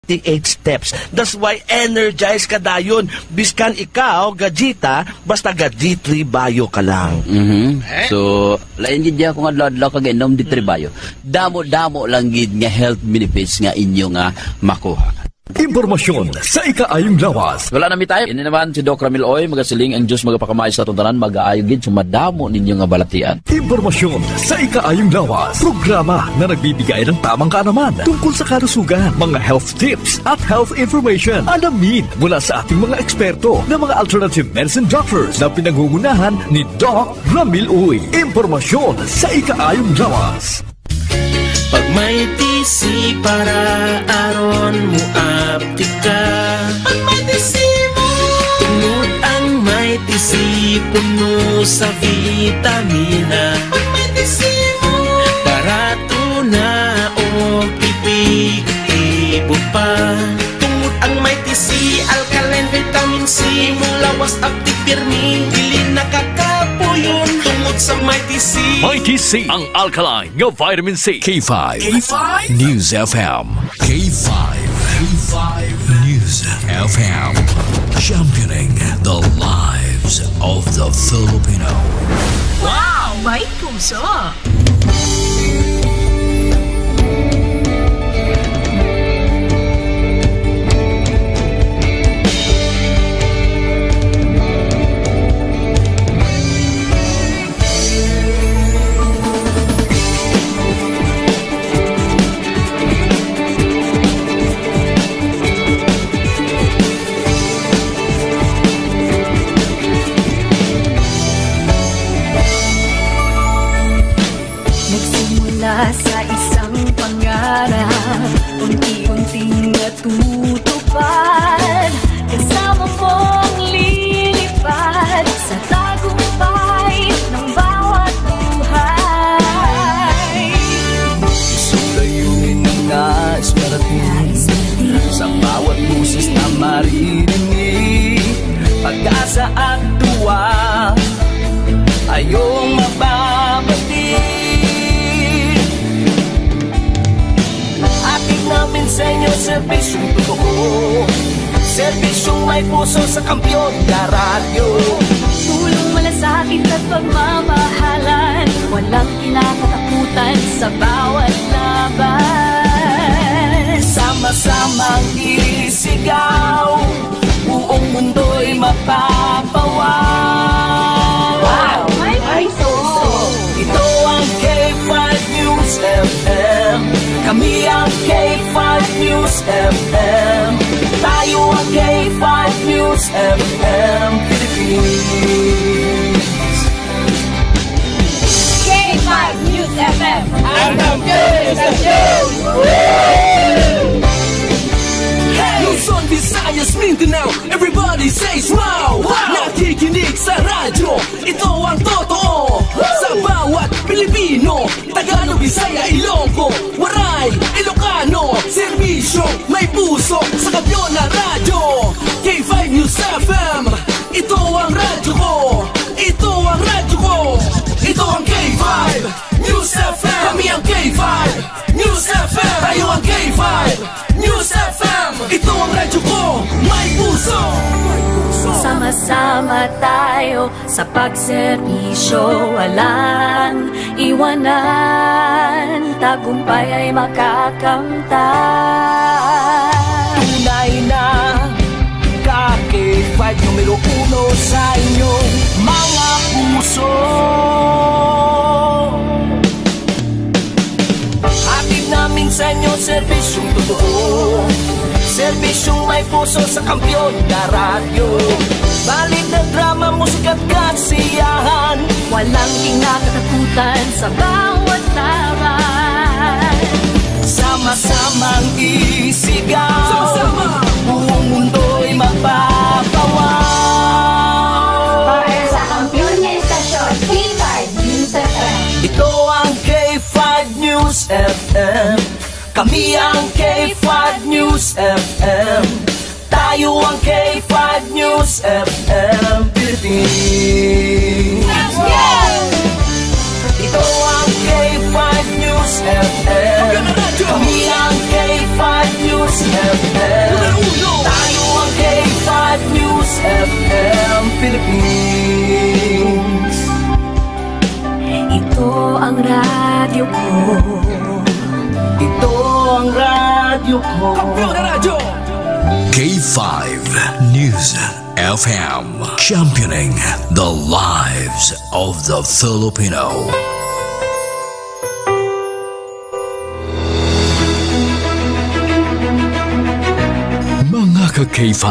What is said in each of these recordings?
88 steps. That's why energize ka dayon. Biskan ikaw, gajita, basta gajitri bayo ka lang. So, lain gid ya kung adlaw-adlaw kag inom di tribayo. Damo-damo lang gid nga health benefits nga inyo nga makuha. Impormasyon sa ikaayong lawas. Wala na mi tayo. Ini naman si Doc Ramil Oy, magasiling ang Diyos magapakamay sa tuntanan, mag-aayo gid sumadamo ninyo nga balatian. Impormasyon sa ikaayong lawas. Programa na nagbibigay ng tamang kaalaman tungkol sa kalusugan, mga health tips at health information. Alamin mula sa ating mga eksperto na mga alternative medicine doctors na pinangungunahan ni Doc Ramil Oy. Impormasyon sa ikaayong lawas. Pag may tisi para aron mo aptika. Pag may tisi mo tungod ang may tisi puno sa vitamina. Pag may tisi mo barato na o ibo pa. Tungod ang may tisi alkaline vitamin C mulawas aptik pirmi dili nakakapuyon. Tungod sa may tisi Mighty C, ang alkaline ng vitamin C. K5. News FM. K5. News FM. Championing the lives of the Filipino. Wow! May puso! Sa isang pangarap, unti-unting natutupad. Kasama mong lilipad sa tagumpay ng bawat buhay. Sulayin nais marating sa bawat busis na maririnig. Pag-asa at tuwa ayong mababati. Namin sa inyo, serbisyong totoo, serbisyong may puso sa kampyon na radyo. Tulong malasakit at pagmamahalan, walang kinakatakutan sa bawat laban. Sama-samang isigaw, buong mundo'y mapapawaw. Wow! May puso! Ito ang K5 News FM. Kami ang K5 News FM. Tayo ang K5 News FM Philippines. K5 News FM. Ang K5 Luzon, Visayas, Mindanao, everybody say smile. Nakikinig sa radyo, ito ang totoo. Sa bawat Pilipino, Tagalog, Bisaya, Ilonggo, Waray, Ilocano, serbisyo, may puso sa kampyon na radyo. K5 News FM, ito ang radyo ko. Ito ang radyo ko. Ito ang K5 News FM. Kami ang K5 News FM. Tayo ang K5 News FM. Ito ang radyo ko, may puso. Sama-sama tayo sa pagserbisyo, walang iwanan, tagumpay ay makakamtan. Tunay na K5 numero 1 sa inyong mga puso. Hatid namin sa inyo serbisyong totoo, serbisyong may puso sa kampyon na radyo. Balit na drama, musika at kasiyahan, walang kinakatakutan sa bawat laban. Sama-samang isigaw, sama-sama, buong mundo'y mapapawaw. Para sa kampyon niya istasyon, K5 News FM. Ito ang K5 News FM. Kami ang K5 News FM. Tayo ang K5 News FM Philippines. Ito ang K5 News FM. Kami ang K5 News FM. radyo ko. Ito ang radyo ko. Kampiyon na radyo! K5 News FM, championing the lives of the Filipino. Mga ka-K5,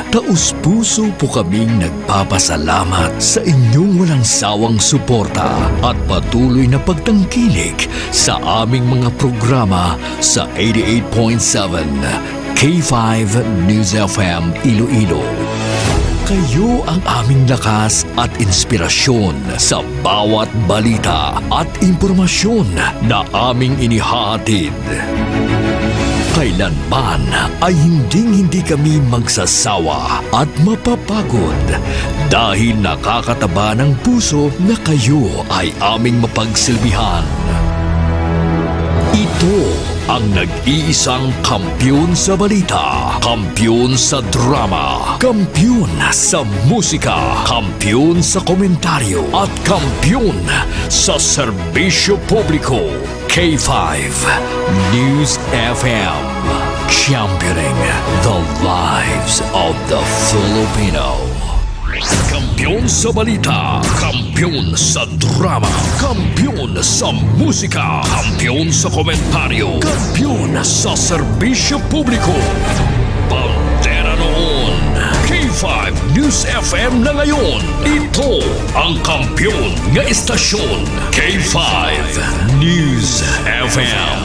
taus-puso po kaming nagpapasalamat sa inyong walang sawang suporta at patuloy na pagtangkilik sa aming mga programa sa 88.7 K5 News FM Iloilo. Kayo ang aming lakas at inspirasyon sa bawat balita at impormasyon na aming inihahatid. Kailanman ay hindi kami magsasawa at mapapagod dahil nakakataba ng puso na kayo ay aming mapagsilbihan. Ito ang nag-iisang kampiyon sa balita, kampiyon sa drama, kampiyon sa musika, kampiyon sa komentaryo, at kampiyon sa serbisyo publiko. K5 News FM, championing the lives of the Filipino. Kampiyon sa balita, kampiyon sa drama, kampiyon sa musika, kampiyon sa komentaryo, kampiyon sa serbisyo publiko. Bandera noon, K5 News FM na ngayon. Ito ang kampiyon nga istasyon, K5 News FM,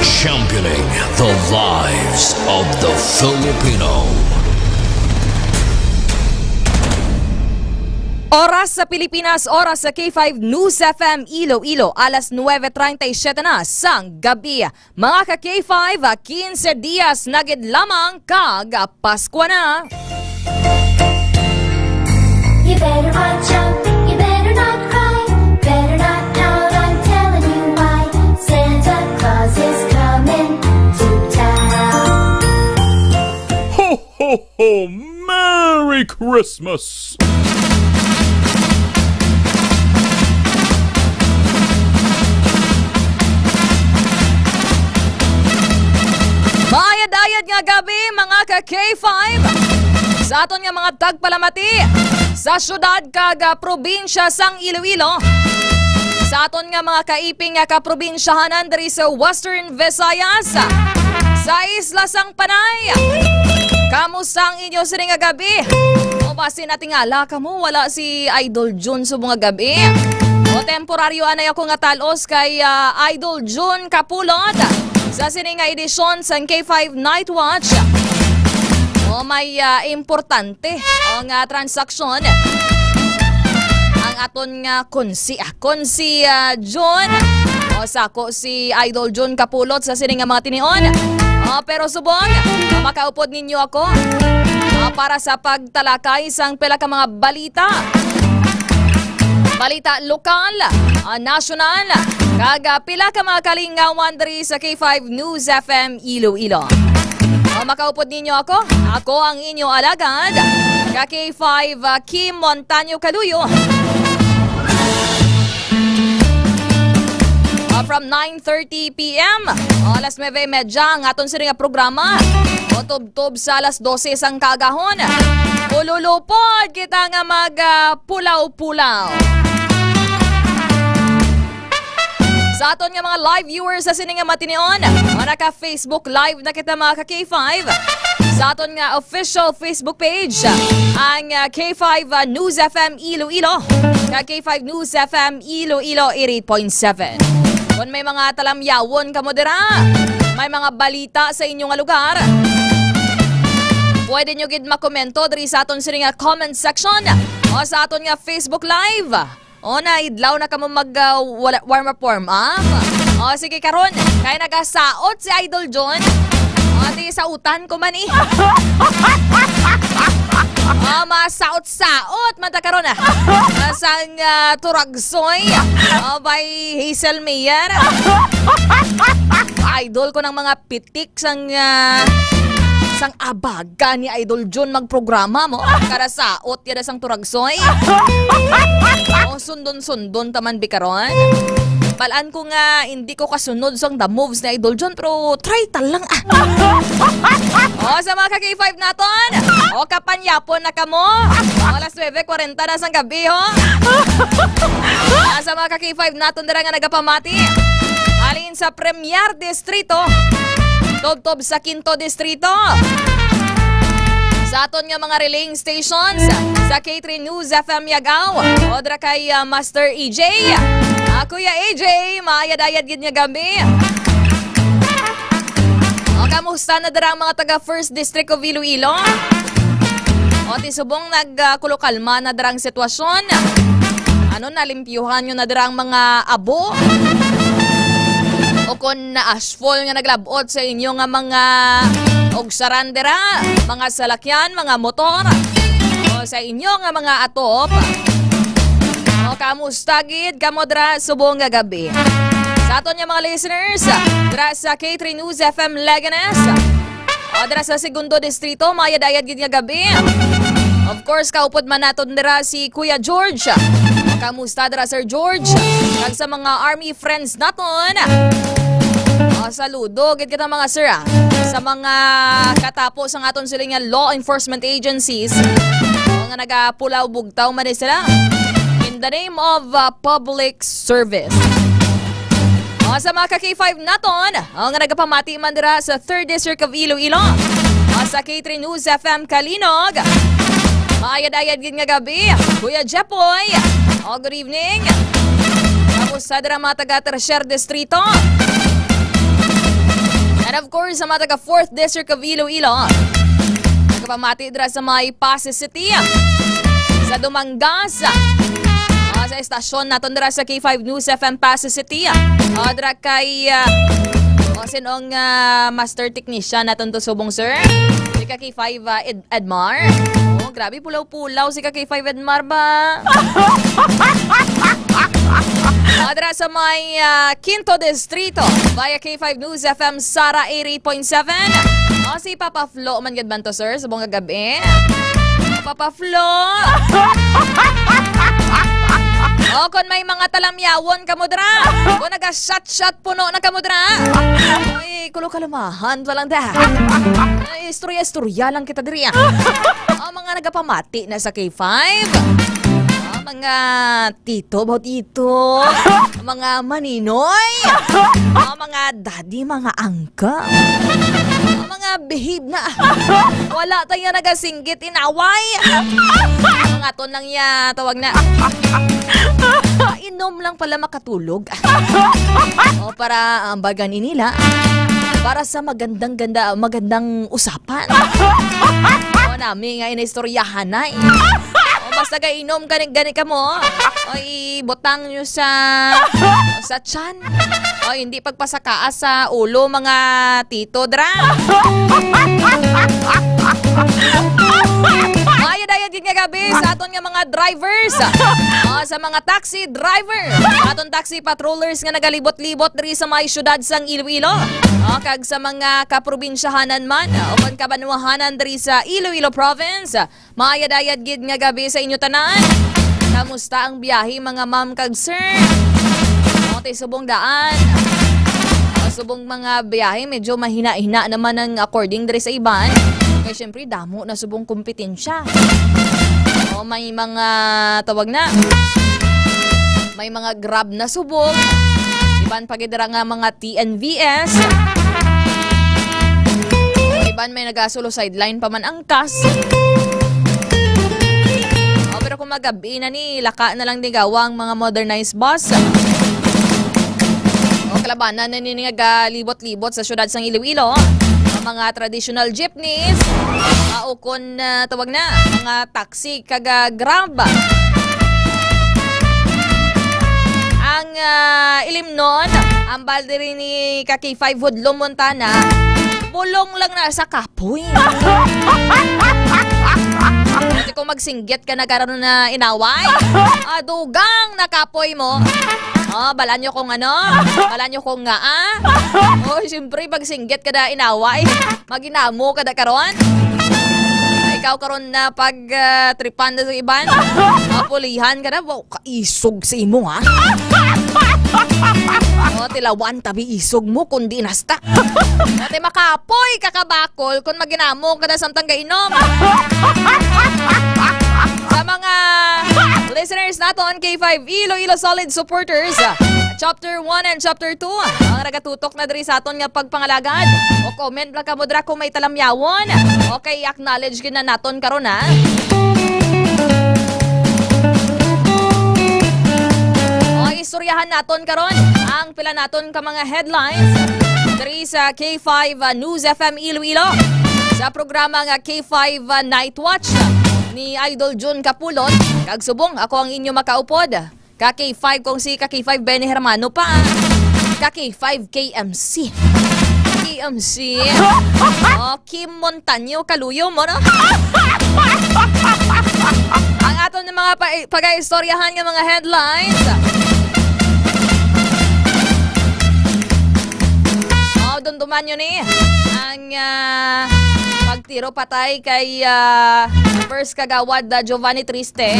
championing the lives of the Filipino. Oras sa Pilipinas, oras sa K5 News FM Iloilo, alas 9:37 na sang gabi. Mga ka-K5, 15 dias nagid lamang kag Pasko na. You better watch out, you better not cry, better not pout, I'm telling you why. Santa Claus is coming to town. Ho, ho, ho! Merry Christmas! Mayad-ayad nga gabi mga ka-K5 sa aton nga mga tagpalamati sa syudad kag probinsya sang Iloilo, sa aton nga mga kaiping nga kaprobinsyahanan diri sa Western Visayas, sa Isla sang Panay. Kamusta ang inyo sa nga gabi? O basi natingala kamo wala si Idol Jun sa mga gabi. O temporaryo anay ako nga talos kay Idol Jun Kapulot sa sininga edisyon sa K5 Night Watch. O may importante o nga transaksyon ang aton nga konsi John. O sako si Idol John Kapulot sa sininga mga tinion. Pero subong makaupod ninyo ako para sa pagtalakay sang pila ka mga balita. Balita lokal, nasyonal, kag pila ka mga kalingawan diri sa K5 News FM Iloilo. Makaupod ninyo ako ang inyo alagad, ka K5 Kim Montaño Caluyo. From 9:30 p.m. alas 9:30 ang aton siring programa. O tub-tub sa alas 12 sang kagahon. Ululupod kita nga mag-pulaw-pulaw. Sa aton nga mga live viewers sa sining nga matinion, naka Facebook live na kita mga ka-K5. Sa aton nga official Facebook page, ang K5 News FM Iloilo, K5 News FM Iloilo 88.7. Kung may mga talamyawon kamo dira, may mga balita sa inyong lugar, pwede nyo gid makomento diri sa aton sining nga comment section o sa aton nga Facebook live. O na idlaw na kamo mag warm up. O sige karon, kay nagasaot si Idol John. O di sautan ko man masaot-saot mata karon sang turagsoy by Hazel Mayer. Idol ko ng mga pitik sang abaga ni Idol John magprograma mo. Karasaot yan sang turagsoy. O sundon-sundon taman bikaron. Balaan ko nga hindi ko kasunod sa the moves na Idol John, pero try lang O sa mga ka-K5 naton, o kapanyapon na kamo. Alas 9:40 na sang gabi ho. Sa mga ka-K5 naton dira nga nagapamati. Alin sa Premier Distrito, Tobtob sa Quinto Distrito. Sa aton nga mga relaying stations, sa K3 News FM Yagaw, odra kay Master EJ. Kuya AJ, maayad-ayad gid nga gabi. O kamusta na dira ang mga taga First District of Iloilo? O tisubong nagkulokalma na darang sitwasyon. Ano, nalimpyuhan nyo na darang mga abo? O kung na-asphalt nga naglabot sa inyo nga mga ogsaran dira, mga salakyan, mga motor, o sa inyo nga mga atop. O kamusta gid kamo dira subong nga gabi? Sa aton nga mga listeners, dira sa K3 News FM Leganes, o dira sa Segundo Distrito, mayad-ayad gid nga gabi. Of course, kaupod man naton dira si Kuya George. O kamusta dira Sir George? Kag sa mga army friends naton, saludo gid kita mga sir sa mga katapos ang aton sila nga law enforcement agencies nga nagapulaw bugtaw man sila in the name of public service. Sa mga ka-K5 naton nga nagapamati man dira sa 3rd District of Iloilo, sa K3 News FM Kalinog, maayad-ayad gid nga gabi Kuya Jepoy. Good evening. Tapos sa dira mga taga 3rd Distrito. And of course, sa mga taga 4th District of Iloilo, nagpamati dira sa may Pasay City, sa Dumangas, sa estasyon naton dira sa K5 News FM Pasay City, dira kay sinong master technician naton to subong sir, si K5 Edmar. Grabe pulaw-pulaw si K5 Edmar ba? Dira sa may Quinto Distrito via K5 News FM Sara 88.7. Si Papa Flo man gid man to sir sa buong gabi. Papa Flo. Kung may mga talamyawon kamo dira, kung naga-shot puno na kamo dira, ay kulo kalamahan walang da. Istorya lang kita diri. Mga nagapamati na sa K5. Mga tito, mga maninoy, mga daddy, mga angka, mga behave na. Wala tayo nagasinggit inaway. Mga ton lang ya, tawag na. Inom lang pala makatulog. Para baganin nila. Para sa magandang usapan. Nami nga inaistoryahan na basta kainom gani ka mo, ay botang nyo sa tiyan. O hindi pagpasaka sa ulo mga tito dra. Ayad-ayad din nga gabi sa aton nga mga drivers. Sa mga taxi driver, aton taxi patrollers nga nagalibot-libot diri sa may syudad sang Iloilo. Kag sa mga kaprobinsyahanan man o kabanwahanan diri sa Iloilo Province, maayad-ayad gid nga gabi sa inyo tanan. Kamusta ang biyahe mga ma'am kag sir? Tay subong daan. Subong mga biyahe medyo mahina-hina naman ang according diri sa iban. Kaya syempre damo na subong kompetensya. May mga tawag na. May mga Grab na subong. Iban pagidira nga mga TNVS. Iban may nagasulo sideline pa man ang kas. Pero kung magabi na ni, laka na lang digawang mga modernized bus. Kalabanan na nga libot-libot sa syudad sang Iloilo. Mga traditional jeepneys. O kung tawag na, mga taxi kaga Grab. Ang ilim nun, ang balde rin ni K5 Hudlong Montana, bulong lang na sa kapoy. Kasi kung magsinggit ka na karon na inaway, dugang na kapoy mo. Bala nyo kung bala nyo kung siyempre pagsinggit ka na inaway, maginamo ka na karon. Ikaw karon na pag tripan na sa iban, pulihan ka na, kaisog sa imo O, tilawan tabi isog mo kung di nasta. Ate makapoy kakabakol kung maginamo ka na samtang gainom. Sa mga listeners naton, K5 Iloilo Solid Supporters, Chapter 1 and Chapter 2, ang nagatutok na diri sa aton nga pagpangalagad. O comment lang ka mo dra kung may talamyawon. Okay, acknowledge gina naton karon ha. Istoryahan naton karon ang pila naton ka mga headlines diri sa K5 News FM Iloilo sa programa nga K5 Night Watch ni Idol Jun Kapulot. Kag subong ako ang inyo makaupod. Ka K5 kung si ka K5 Benny Hermano pa. Ka K5 KMC. KMC. Oh, Kim Montaño kaluyo mo no. Ang aton ng mga pag-istoryahan ng mga headlines. Dunduman yun ang pagtiro patay kay first kagawad Giovanni Triste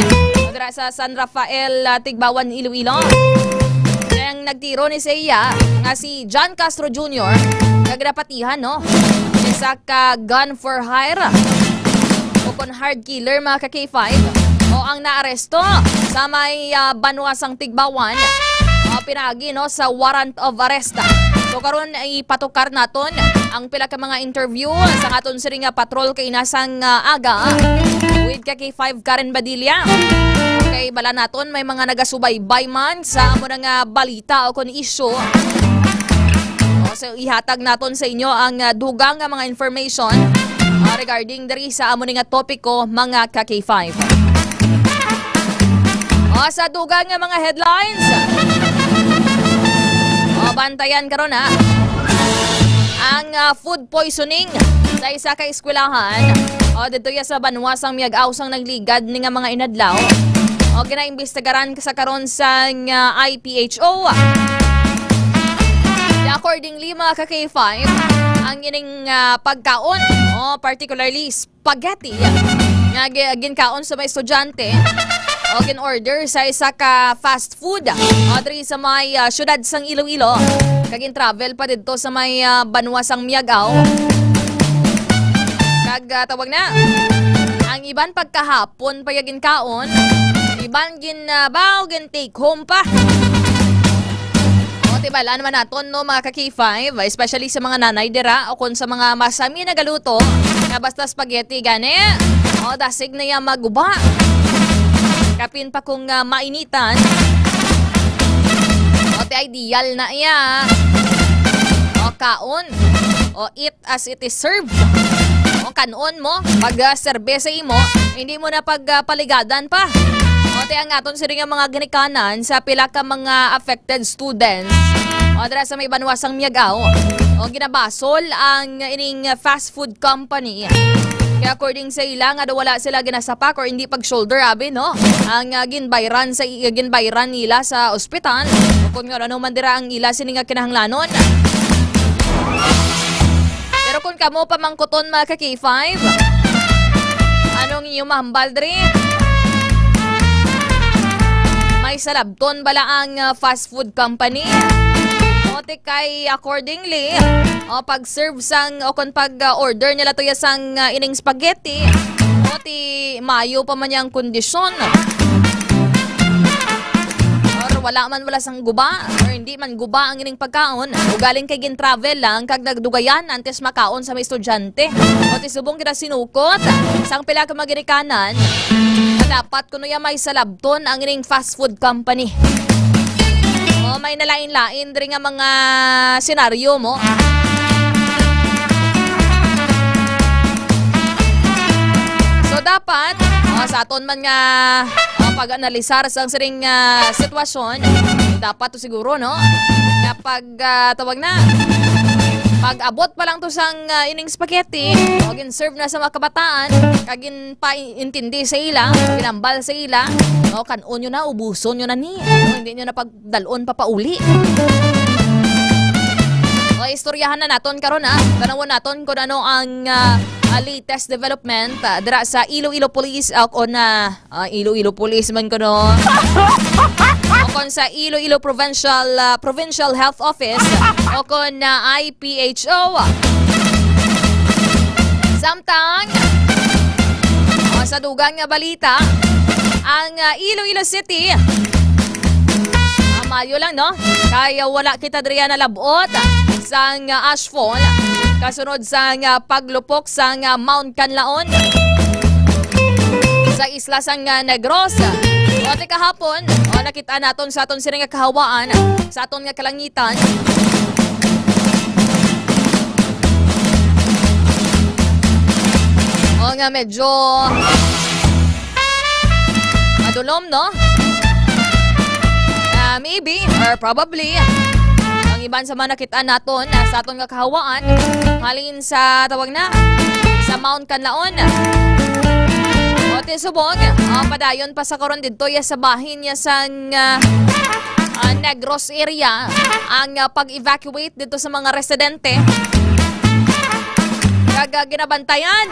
sa San Rafael, Tigbawan, Iloilo. Ang nagtiro ni Seiya nga si John Castro Jr. nagdapatihan no isa ka gun for hire o kon hard killer mga ka-K5 o ang naaresto sa may banwasang Tigbawan pinagi no sa warrant of arrest. So karon ay patukar naton ang pila ka mga interview sa aton siring patrol kay nasang aga with K5 Karen Badilla. Okay, bala naton may mga nagasubaybay man sa amo nga balita o kon issue. So ihatag naton sa inyo ang dugang nga mga information regarding diri sa amo nga topiko mga K5. Sa dugang nga mga headlines. Bantayan karon ha. Ang food poisoning sa isa ka eskwelahan dito ya sa banwasang miag-awsang nagligad ni nga mga inadlaw. Ginaimbestigaran sa karon sa IPHO. Accordingly mga ka-K5, ang ining pagkaon, particularly spaghetti, nga ginkaon sa mga estudyante, order sa isa ka fast food diri sa may syudad sang Iloilo. Kagin travel pa dito sa may banwasang Miagaw. Kag tawag na ang iban pagkahapon pa yagin kaon, iban gin baw gin take home pa. Tibala naman naton no mga ka-K5, especially sa mga nanay dira o kun sa mga masami na galuto na basta spaghetti gani. Dasig na ya maguba. Kapin pa kung mainitan. Ideal na iya. Kaon. Eat as it is served. Kanon mo. Pag serbesa mo, hindi mo na pagpaligadan pa. Ang aton siring mga ginikanan sa pila ka mga affected students. Dira sa may banwasang Miagaw. Ginabasol ang ining fast food company. Kaya according sa ila nga wala sila ginasapak or hindi pag-shoulder abi no. Ang ginbayran nila sa ospital. Kung nga ano man dira ang ila sini nga kinahanglanon. Pero kung kamo pamangkuton mga ka-K5, anong iyong mahambal diri? May salabton bala ang fast food company. Kay accordingly, pag-serve sang o kung pag-order nila to sang ining spaghetti, mayo pa man yung kondisyon. Or wala sang guba, or hindi man guba ang ining pagkaon. O galing kay gin-travel lang, kag nagdugayan antes makaon sa may estudyante. Subong kita sinukot, sang pila ka maginikanan, dapat kuno ya may salabton ang ining fast food company. May nalain-lain rin nga mga senaryo mo. So dapat sa aton man nga pag-analisar sa siring sitwasyon, dapat to siguro no nga tawag na pag-abot pa lang to sang ining spaghetti, gin-serve na sa mga kabataan, kagin pa-intindi sa ila, ginambal sa ila, kanon nyo na, ubuson nyo na ni, hindi nyo na pagdalon pa pauli. Istoryahan na naton karon tanawon naton kung ano ang latest development dira sa Iloilo Police o na Iloilo Police man ko no. o kon sa Iloilo Provincial Health Office o kon IPHO. Samtang sa dugang nga balita, ang Iloilo City, Mayo lang no, kaya wala kita diriya na labot sa ashfall kasunod sa paglupok sa Mount Canlaon sa isla sang Negros. O di kahapon, nakita naton sa aton siring nga kahawaan sa aton nga kalangitan. O nga medyo madulom no? Maybe or probably ang iban sa mga nakita naton sa aton nga kahawaan halin sa tawag na sa Mount Canlaon. O tisubog, padayon pa sa karon dito sa bahin niya sa Negros area ang pag-evacuate dito sa mga residente. Ginabantayan.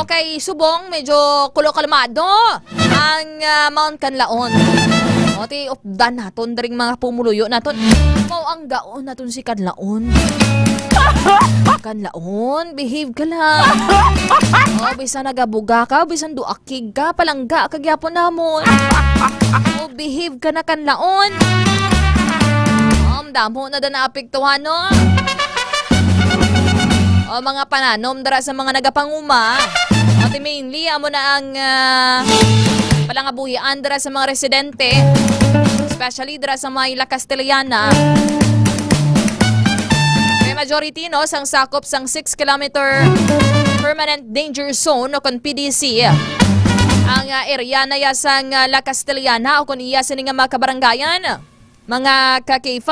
Okay, subong, medyo kulo-kalmado ang Mount Canlaon. O, updan naton, daring mga pumuluyo naton. Mau ang gaon naton si Canlaon. Canlaon, behave ka lang. O, bisan nagabuga ka, bisan duakig ka, palangga, kagyapon namon. O, behave ka na Canlaon. Damo na naapektuhan, no? O, mga pananom dara sa mga nagapanguma. At mainly, amo na ang palangabuhian dara sa mga residente, especially dara sa Mayla Castellana. May majority no sang sakop sang 6-kilometer permanent danger zone o kon PDC. Ang area na yasang La Castellana o kon iya sa nga mga kabaranggayan, mga ka-K5.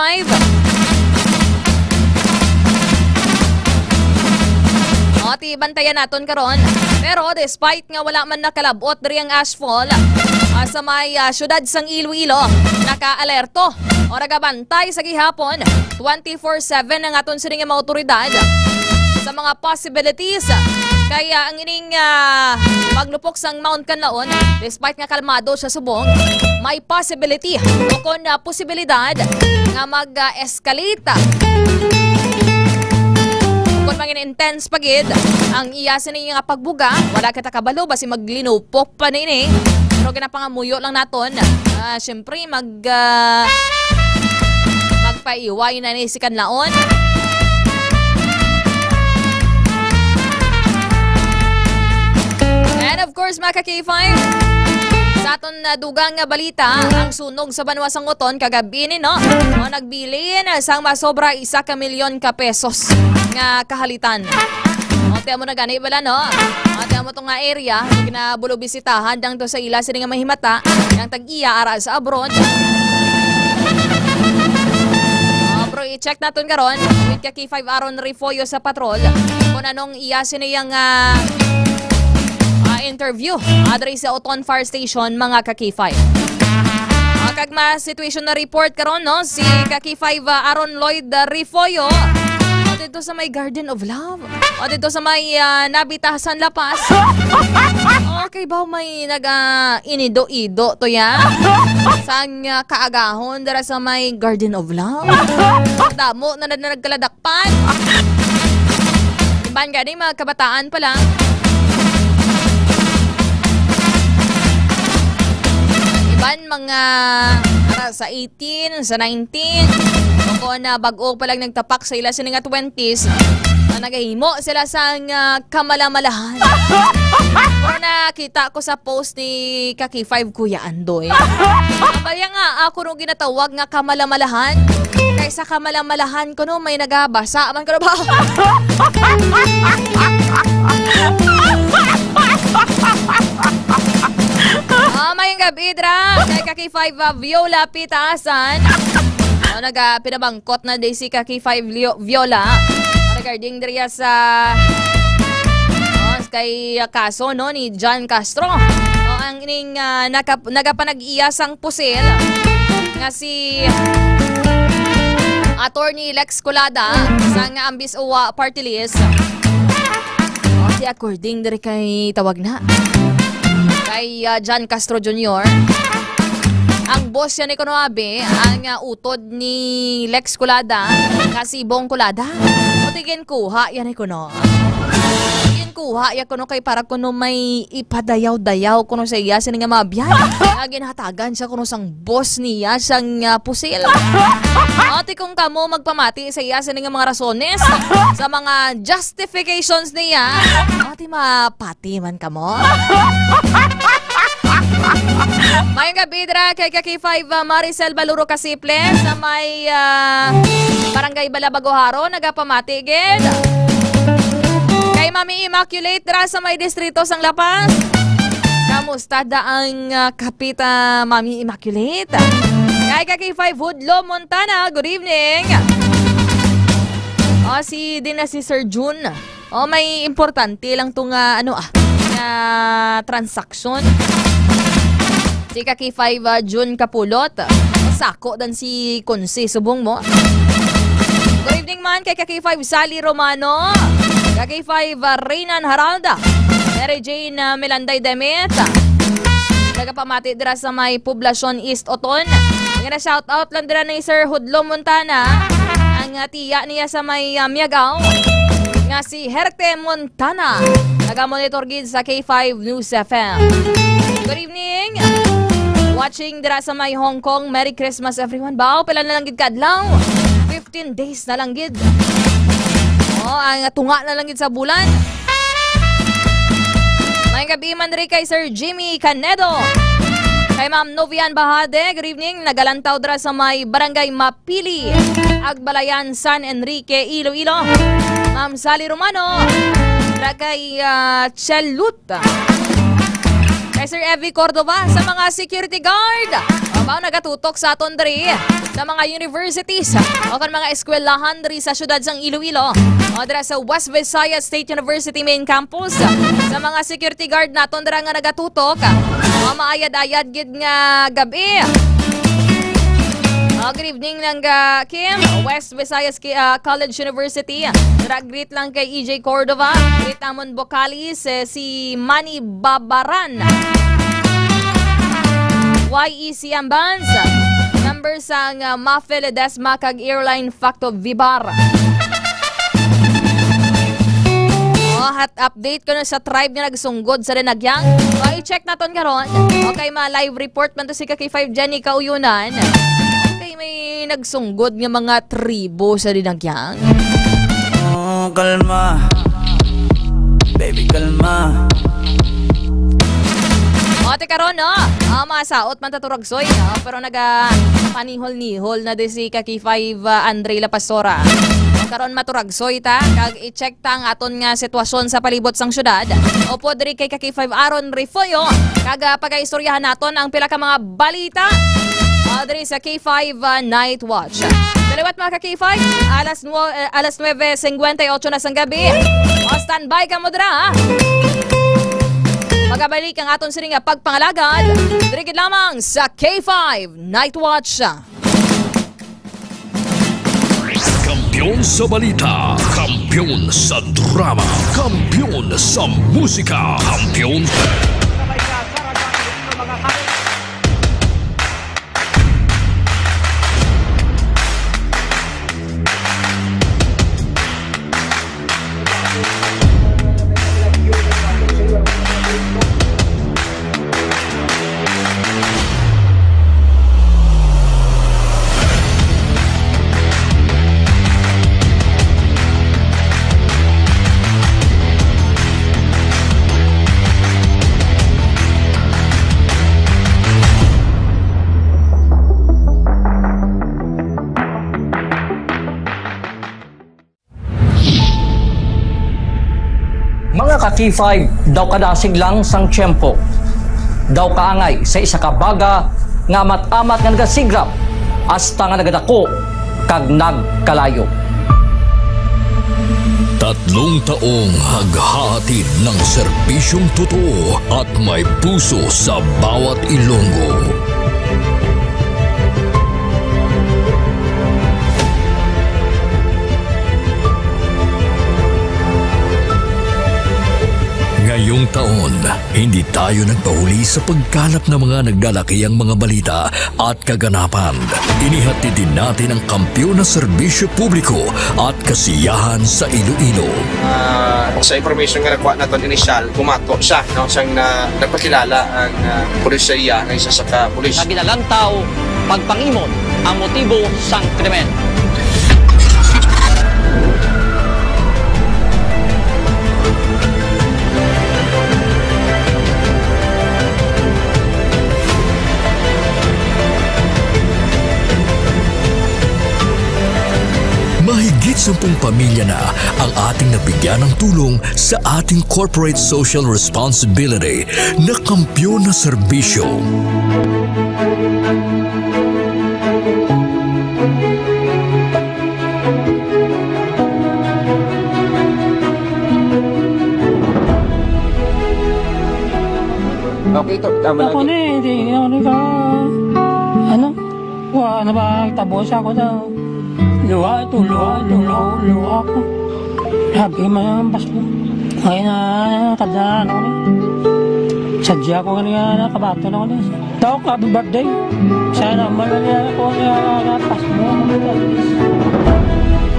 O, bantayan naton karon. Pero despite nga wala man nakalabot diri ang ashfall sa may syudad sang Iloilo, naka-alerto o nagabantay sa gihapon 24/7 ang aton sining mga otoridad sa mga possibilities. Kaya ang ining maglupok sang Mount Canlaon, despite nga kalmado siya subong, may possibility o kon posibilidad nga mag-escalate. Kung mangin intense pagid ang iyasin niya nga pagbuga, wala kita kabalo basi maglinupok pa nini. Pero ginapangamuyo lang naton. Syempre magpaiway na ni si Canlaon. And of course, mga ka-K5, sa aton dugang nga balita, ang sunog sa Banwa Sangoton kagabi ni no, nagbilin sang masobra 1 milyon ka pesos nga kahalitan. O tiyan mo na gani bala no. O tiyan mo itong nga area, ginabulo bisitahan dang to sa ila sila nga mahimata, yung tag-iya ara sa abroad. O bro, i-check natin karon with ka-K5 Aaron Rifoyo sa patrol kung anong iya siniyang interview adre sa Oton Fire Station, mga ka-K5. Kagma situation na report karon no, si ka-K5 Aaron Lloyd Rifoyo dito sa may Garden of Love o dito sa may Nabitasan Lapas. Okay ba may inido-ido to ya sang kaagahon dara sa may Garden of Love. Damo na nagkaladakpan. Iban gani mga kabataan pa lang. Mga sa 18, sa 19, o na bago pa lang nagtapak sa ila sa nga 20s, na nagahimo sila sa kamalamalahan. Pero nakita ko sa post ni ka-K5 Kuya Andoy. Kaya nga ako nung ginatawag nga kamalamalahan, kaysa kamalamalahan ko no may nagabasa man ko na ba? Mayang gabi, Dra. Kay ka-K5 Viola Pitaasan. Pinabangkot na day si ka-K5 Viola regarding diriya sa kay kaso no ni John Castro. Ang ining nagapanag-iyasang pusil nga si Attorney Lex Colada sa nga Ambis Uwa Party List. Si according diri kay tawag na kay John Castro Jr. ang boss yan ni Kunoabe, ang utod ni Lex Culada, nga si Bong Culada. O tigin kuha yan ni Kuno. Tigin kuha yan Kuno kay para kuno may ipadayaw-dayaw kuno sa iya siya nga mabiyay. Ginhatagan siya kuno sang boss niya sang pusil. Ati kung kamo magpamati sa iya siya nga mga rasones, sa mga justifications niya, ati mapati man kamo. May gabi dira kay K5 Maricel Baluro Kasiple sa may Barangay Balabagoharo nagapamati gid. Kay Mami Immaculate dira sa may distrito sang Lapas. Kamusta daang kapita Mami Immaculate? Kay K5 Woodlaw Montana, good evening. Si Sir June. May importante lang tong transaction. Si Kaki5 June Kapulot. Sako dan si Konsi subong mo. Good evening man kay Kaki5 Sally Romano. Kaki5 Reynan Haralda. Mary Jane Melanday Demet. Nagapamati dira sa may Poblacion East Oton. Nga shout out lang dira ni Sir Hudlo Montana. Ang tiya niya sa may Miagaw. Nga si Herte Montana. Nagamonitor gid sa K5 News FM. Good evening. Watching dira sa may Hong Kong. Merry Christmas everyone. Bao, pila na lang gid kadlaw. 15 days na lang gid. Ang tunga na lang gid sa bulan. May gabi man rin kay Sir Jimmy Canedo. Kay Ma'am Novian Bahade, good evening. Nagalantaw dira sa may Barangay Mapili, Agbalayan, San Enrique, Iloilo. Ma'am Sally Romano. Dira kay Chelut. Kay Sir Evie Cordova sa mga security guard. Nagatutok sa aton diri sa mga universities o kan mga eskwelahan diri sa syudad sang Iloilo. Dira sa West Visayas State University main campus. Sa mga security guard naton dira nga nagatutok. Maayad-ayad gid nga gabi. Good evening lang Kim, West Visayas College University. Greet lang kay EJ Cordova. Greet amon Bocalis, si Manny Babaran. YEC Ambans. Number sang Mafia Ledesma kag Airline Facto Vibar. Hat update ko na sa tribe nga nagsunggod sa Rinagyang. I-check naton karon. Okay, live report man to si Kaki5 Jenny Kauyunan. Okay, may nagsunggod nga mga tribo sa Rinagyang. Kalma. Baby, kalma. Ate karon masaot man taturagsoy pero panihol-nihol na di si Kaki5 Andre La Pastora. Karon maturagsoy ta kag i-check ta ang aton nga sitwasyon sa palibot sang syudad. Opo diri kay Kaki5 Aaron Rifoyo kag pagaistoryahan naton ang pila ka mga balita diri sa K5 Night Watch. Daliwat mga K5, alas 9:58 na sang gabi. Standby ka mo dira. Magabalik ang aton siring pagpangalagad. Dirigid lamang sa K5 Night Watch. Kampiyon sa balita, kampiyon sa drama, kampiyon sa musika, kampiyon... K5 daw kadasig lang sang tiyempo. Daw kaangay sa isa ka baga nga amat-amat nga nagasigrap hasta nga nagadako kag nagkalayo. 3 taong naghahatid ng serbisyong totoo at may puso sa bawat Ilonggo. Ngayong taon, hindi tayo nagpahuli sa pagkalap ng mga naglalakihang mga balita at kaganapan. Inihatid din natin ang kampiyon na serbisyo publiko at kasiyahan sa Iloilo. Sa information nga nakuha natin initial, bumato siya, no? Siyang nagpakilala ang pulisya ng isa sa pulis. Naginalantaw, pagpangimon ang motibo sang krimen. Mahigit 10 pamilya na ang ating nabigyan ng tulong sa ating corporate social responsibility na kampiyon na serbisyo. Okay, tama ako lagi. Hindi ako ka. Ano? Wala na ba? Tapos ako daw. Luha ko. Sabi mo yung basko. Ngayon na kadaan ako niya. Sadya ko kanina nakabato na ako niya. Daw, happy birthday. Sana malala ko niya Pasko mo.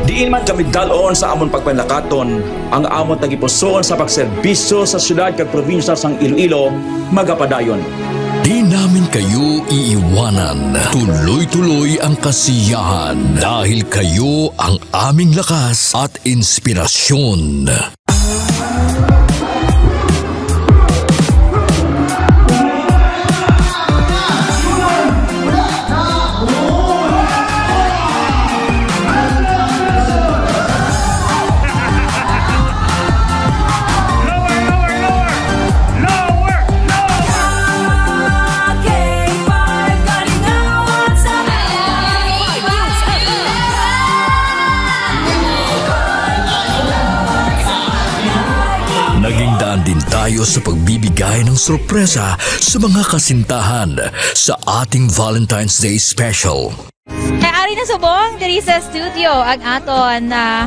Diin man kami dalon sa amon pagpanlakaton, ang amon tagipusoon sa pagserbisyo sa syudad kag probinsya sang Iloilo, magapadayon. Di namin kayo iiwanan. Tuloy-tuloy ang kasiyahan dahil kayo ang aming lakas at inspirasyon. Din tayo sa pagbibigay ng sorpresa sa mga kasintahan sa ating Valentine's Day Special. Ari na subong diri sa studio ang aton na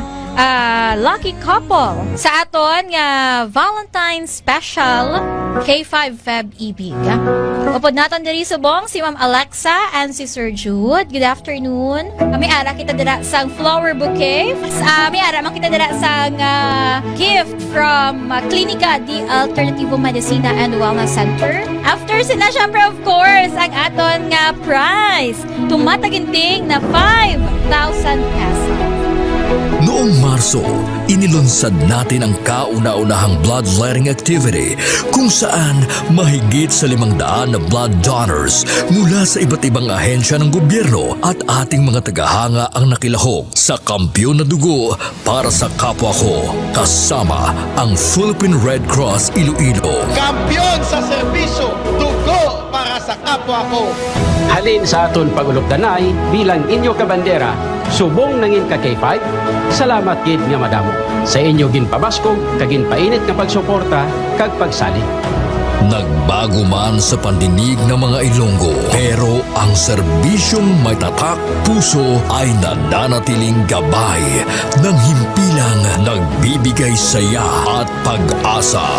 lucky couple sa aton nga Valentine's Special K5 Feb Ibig. Upod naton diri subong si Ma'am Alexa and si Sir Jude. Good afternoon. May ara kita dira sang flower bouquet. May ara man kita dira sang gift from Clinica di Alternativo Medicina and Wellness Center. After sila syempre of course ang aton nga prize. Tumataginting na 5,000 pesos. Noong Marso, inilunsad natin ang kauna-unahang bloodletting activity kung saan mahigit sa 500 na blood donors mula sa iba't ibang ahensya ng gobyerno at ating mga tagahanga ang nakilahok sa kampiyon na dugo para sa kapwa ko, kasama ang Philippine Red Cross Iloilo. Kampiyon sa serbisyo, dugo para sa kapwa ko. Halin sa aton pagulog-danay bilang inyo kabandera, subong nangin ka K5, salamat gid nga madamo. Sa inyo ginpabaskog, kaginpainit nga pagsuporta, kag pagsalig. Nagbago man sa pandinig ng mga Ilonggo, pero ang serbisyong may tatak puso ay nananatiling gabay ng himpilang nagbibigay saya at pag-asa.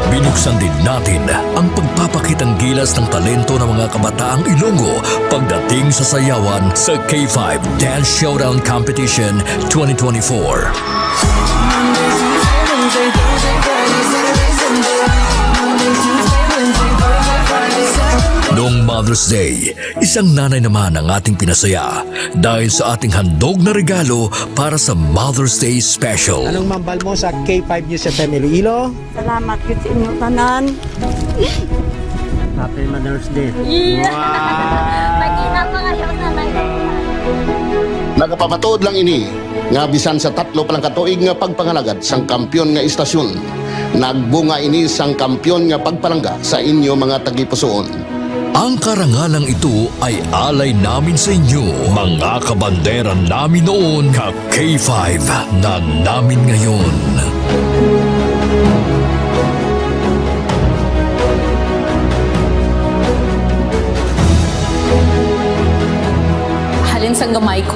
Binuksan din natin ang pagpapakitang gilas ng talento ng mga kabataang Ilonggo pagdating sa sayawan sa K5 Dance Showdown Competition 2024. Noong Mother's Day, isang nanay naman ang ating pinasaya dahil sa ating handog na regalo para sa Mother's Day Special. Anong mambal mo sa K5 News FM Iloilo? Salamat yun sa inyong tanan. Happy Mother's Day. Yeah. Mag-ina pa kayo nanay. Nagapamatuod lang ini nga bisan sa 3 palang katuig nga pagpangalagad sang kampiyon nga istasyon. Nagbunga ini sang kampiyon nga pagpalangga sa inyo mga tagipusoon. Ang karangalang ito ay alay namin sa inyo, mga kabandera namin noon, ka-K5 na namin ngayon.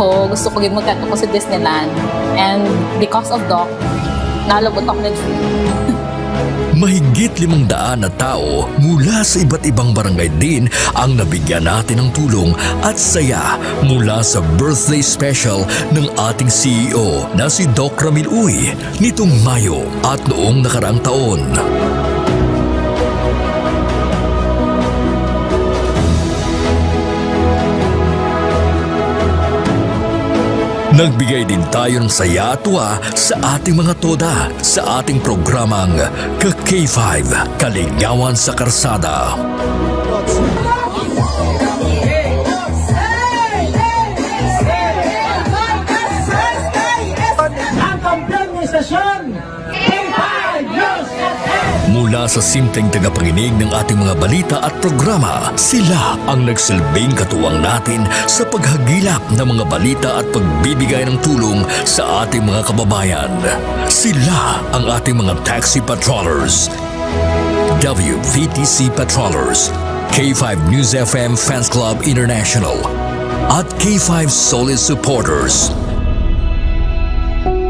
ko, gusto ko yung magkato ko sa Disneyland. And because of Doc, nalabot ako ng dream. Mahigit 500 na tao mula sa iba't ibang barangay din ang nabigyan natin ng tulong at saya mula sa birthday special ng ating CEO na si Doc Ramil Uy nitong Mayo at noong nakaraang taon. Nagbigay din tayo ng saya at tuwa sa ating mga toda sa ating programang Ka-K5, Kaligawan sa Karsada. Ang kampiyon ng istasyon, Mula sa simpleng tagapanginig ng ating mga balita at programa, sila ang nagsilbing katuwang natin sa paghagilap ng mga balita at pagbibigay ng tulong sa ating mga kababayan. Sila ang ating mga taxi patrollers, WVTC patrollers, K5 News FM Fans Club International, at K5 Solid Supporters.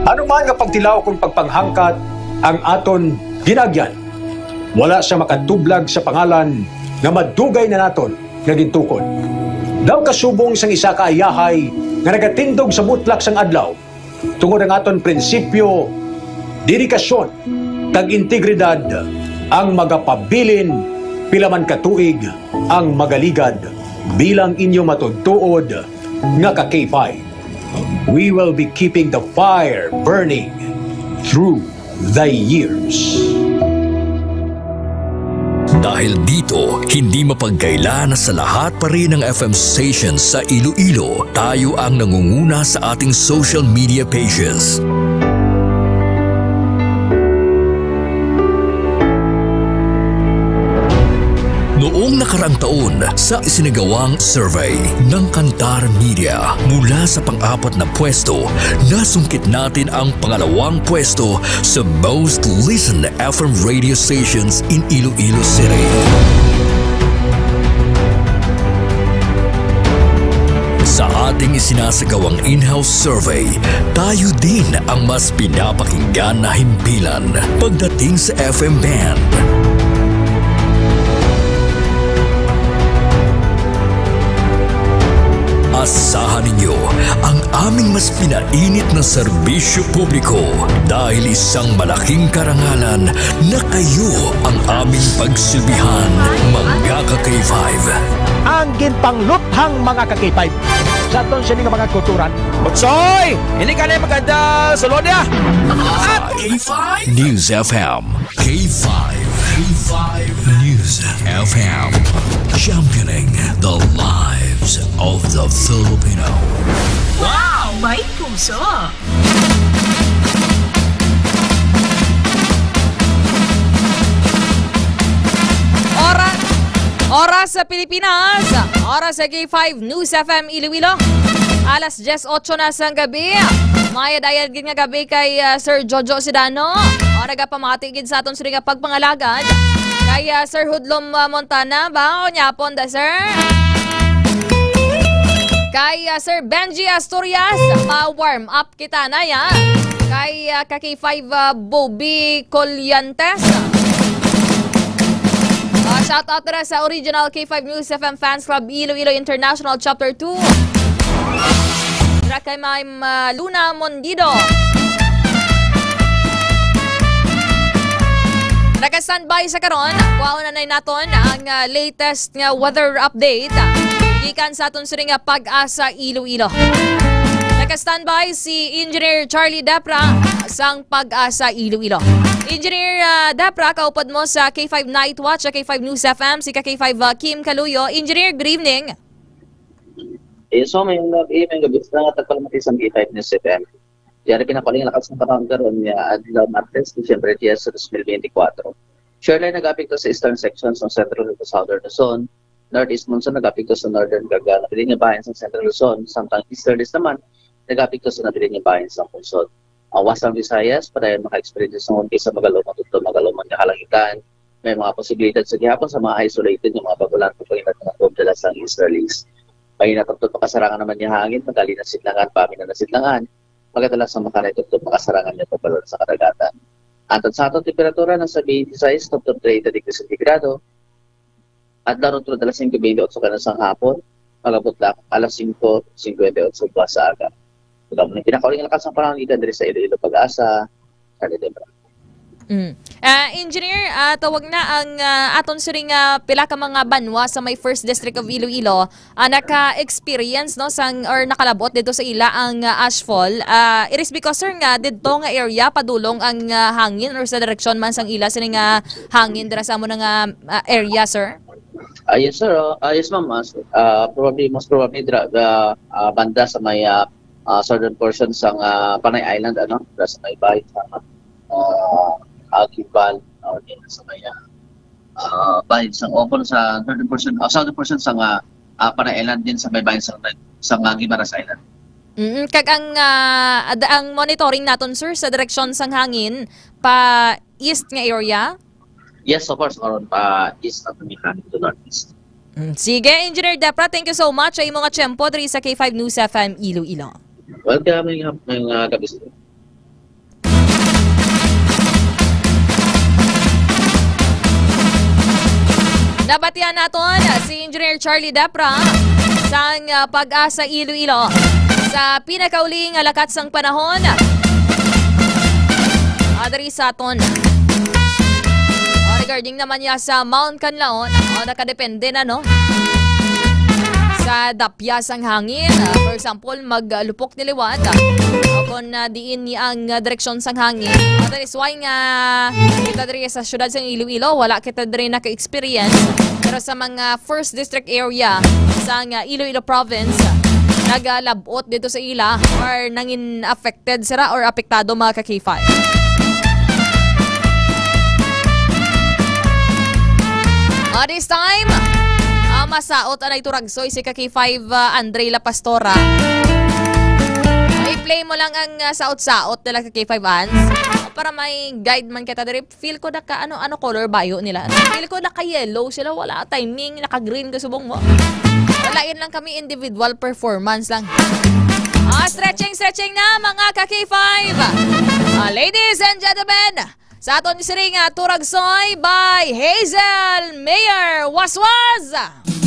Ano man nga pagtilaw kung pagpanghangkat ang aton ginagyan, wala siya makatublag sa pangalan nga madugay na naton nga gintukod. Daw kasubong sang isa ka ayahay nga nagatindog sa mutlak sang adlaw tungod ang aton prinsipyo, dedikasyon, kag integridad ang magapabilin pilaman katuig ang magaligad bilang inyo matudtuod nga ka K5. We will be keeping the fire burning through the years. Dahil dito, hindi mapagkaila na sa lahat pa rin ng FM stations sa Iloilo, tayo ang nangunguna sa ating social media pages. Noong nakaraang taon, sa isinagawang survey ng Kantar Media, mula sa pang-apat na pwesto, nasungkit natin ang pangalawang pwesto sa most listened FM radio stations in Iloilo City. Sa ating isinasagawang in-house survey, tayo din ang mas pinapakinggan na himpilan pagdating sa FM band. Asahan ninyo ang aming mas pinainit na serbisyo publiko dahil isang malaking karangalan na kayo ang aming pagsilbihan, mga ka-K5. Ang ginpangluthang mga ka-K5 sa aton siya mga kulturan. Butsoy! Hindi ka na maganda sa Lodia! At K5 News FM. K5 News FM. Championing the lives of the Filipino. Wow! May puso! Oras sa Pilipinas, oras sa K5 News FM Iloilo. Alas 10:08 na sa gabi. Maya dayal gid nga gabi kay Sir Jojo Sidano. O nagapamatigid sa aton sila pagpangalagad. Kay Sir Hudlom Montana ba? O nyapon da sir? Kay Sir Benji Asturias, ma-warm up kita na ya. Kay K5 Bobby Colyantes. Shout out na sa original K5 News FM Fans Club Iloilo International Chapter 2. Kay Ma'am Luna Mondido. Naka-standby sa karon, kuha na naton ang latest nga weather update. Gikan sa aton siring Pag-asa Iloilo. Naka-standby si Engineer Charlie Dapra sang Pag-asa Iloilo. Engineer Dapra, kaupad mo sa K5 Night Watch sa K5 News FM, si K5 Kim Kaluyo. Engineer, good evening. So may evening gabi na tagpalamati sa K5 News FM. Diyan pinapaling lakas ng panahon karon niya adlaw Martes, Disyembre 10 sa 2024. Shoreline nag-apekto sa eastern sections ng Central to Southern Luzon. Northeast monsoon nag-apekto sa northern Gaga, nabiling bayan sa Central Luzon, samtang easterlies naman nag-apekto sa nabiling bayan sa Punsod. Ang Western Visayas, padayon maka-experience ng unti sa magalumang tutulong magalumang kahalangitan. May mga posibilidad sa gihapon sa mga isolated yung mga bagulan kung pangilat ng kumdala sa easterlies. May natutod makasarangan naman niya hangin, magali na sitlangan, pami na nasitlangan. Magkatalas sa makanay tutod makasarangan niya pabalon sa karagatan. Antod sa atong temperatura nasa 26 to 30 degrees centigrado. At daron tulad alas 5:28 ka na sa hapon, magabot lang alas 5:58 pa sa aga. Ito mo na pinakauling lakas ng panahon dito sa Iloilo Pag-asa, sa Lidebra. Engineer, tawag na ang aton siring pila ka mga banwa sa may 1st District of Iloilo naka-experience no sang or nakalabot dito sa ila ang ashfall. It is because sir nga dito nga area padulong ang hangin or sa direksyon man sang ila sining hangin dira sa amo nga area, sir. Yes sir, yes ma'am. Most probably banda sa may southern portion sang Panay Island, ano, sa may bahay sa Agibal, sa may bahay sang Opon sa southern portion sang Panay Island din sa may bahay sang Guimaras Island. Kag ang monitoring naton sir sa direksyon sang hangin pa east nga area. Yes, of course, around east of the hangin to northeast. Sige, Engineer Depra, thank you so much sa imong tiyempo diri sa K5 News FM Iloilo. Welcome ngayong gabi. Nabatian naton si Engineer Charlie Depra sang Pag-asa Iloilo sa pinakauling lakat sang panahon. Adri sa aton. Regarding naman niya sa Mount Canlaon, nakadepende na no sa dapyas ang hangin. For example, maglupok ni liwat kung diin ni ang direksyon sang hangin. That is why nga kita diri sa syudad sang Iloilo, wala kita diri naka-experience. Pero sa mga 1st District area sa Iloilo Province, nagalabot dito sa ila or nangin affected sila or apektado mga ka-K5. This time, masaot anay turagsoy si K5 Andre La Pastora. I-play mo lang ang saot-saot nila K5 Ans para may guide man kita diri. Feel ko na ka ano color bayo nila. Feel ko na ka yellow sila, wala timing, naka green ka subong mo. Walain lang kami individual performance lang. Stretching na mga K5. Ladies and gentlemen, sa aton siring Turagsoy by Hazel Mayer Waswas. Ang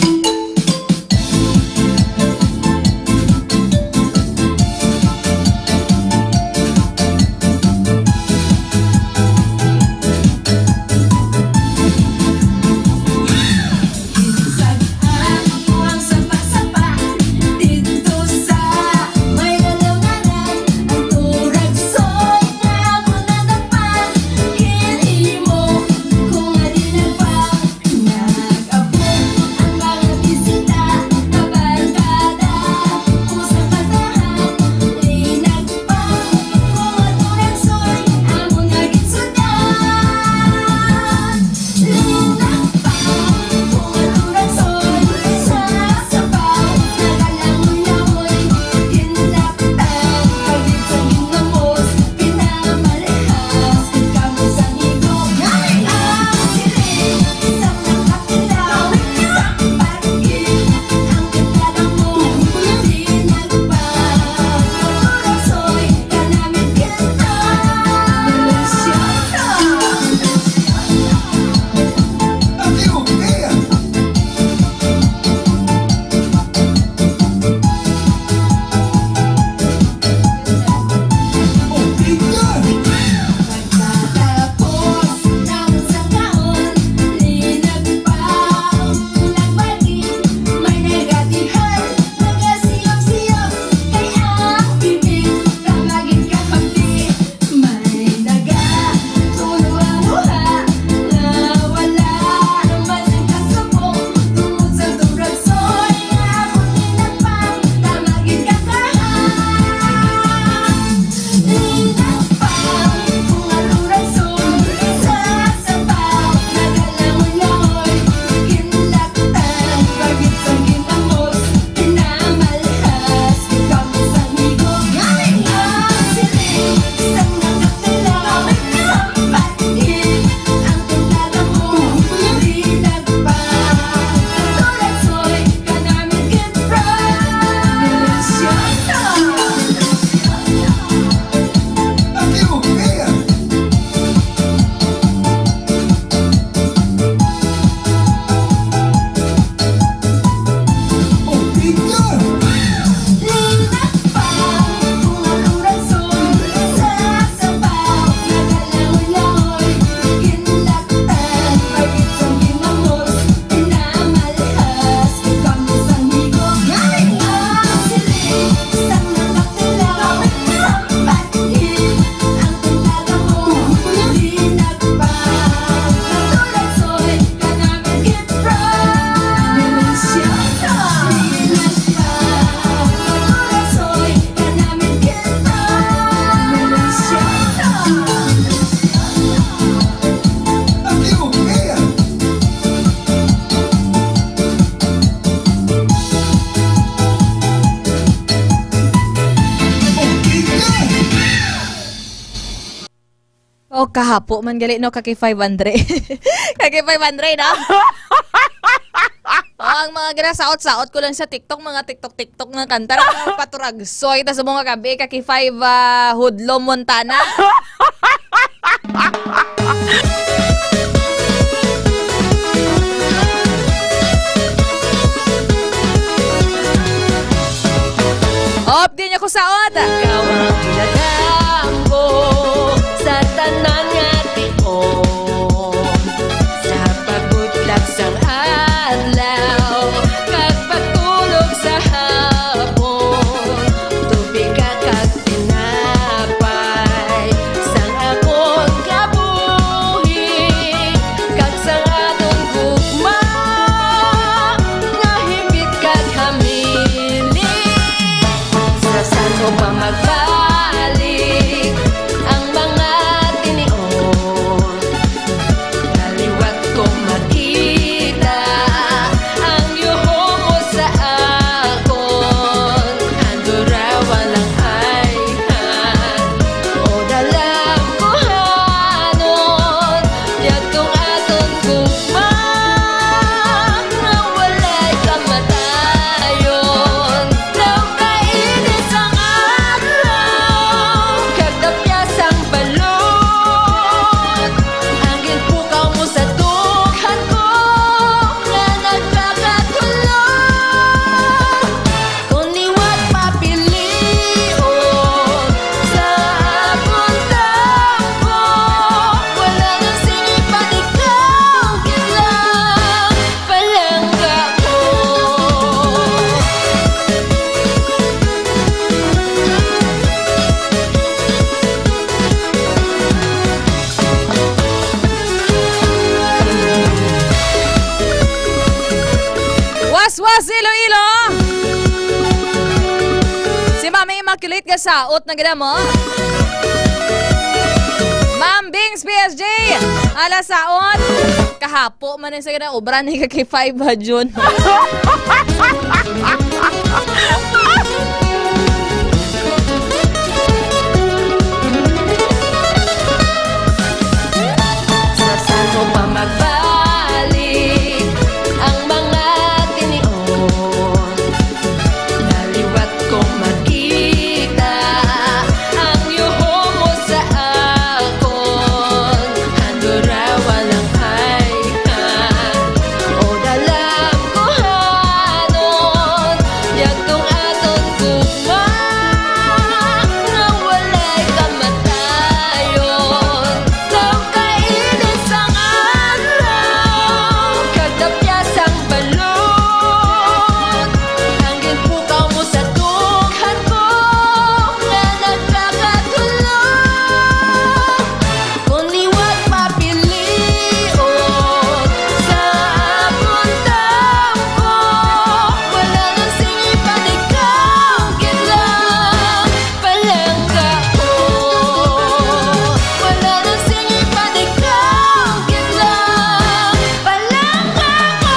O kahapo man gali no kaki 500. Kaki 500 no? Ang mga ginasaot-saot ko lang sa TikTok, mga TikTok nga kanta na paturagsoy ta sa mga gabi kaki 5 Hudlo Montana. Op din ako saot. Ikaw ang ilagambo sa tanan nga tion, sa pagbutlak sang adlaw kag pagtulog sa hapon, tubig kag tinapay sang akong kabuhi kag sang atong gugma nga himit kag hamili. Saan ko pa magbalik ang mga tinion? Naliwat ko makita ang yuho mo sa akon. Ando raw walang ayhan o dalang kuhanon, yatong aton gugma na walay kamatayon. Daw kainit ang araw kag tapyasang balot, ang ginpukaw mo sa dughan ko nga nagkakatulog. Kung liwat papilion sa puntang ko, wala nang sinipan ikaw kilang palangga ko. Was Iloilo. Si Mami Immaculate ka saot na gina mo. Ma'am Bings PSG. Ala saot. Kahapo man sa gina obra ni kaki 5 ha June. Saan ko pa magbalik ang mga tinion? Naliwat ko makita ang yuho mo sa akon. Ando raw walang ayhan o dalang kuhanon, yatong aton gugma na walay kamatayon. Daw kainit sang araw kag tapyasang balot, ang ginpukaw mo sa dughan ko nga nagkakatulog. Kung liwat papilion sa puntang ko, wala nang sinipan ikaw kilang palangga ko. Wala nang sinipan ikaw kilang palangga ko.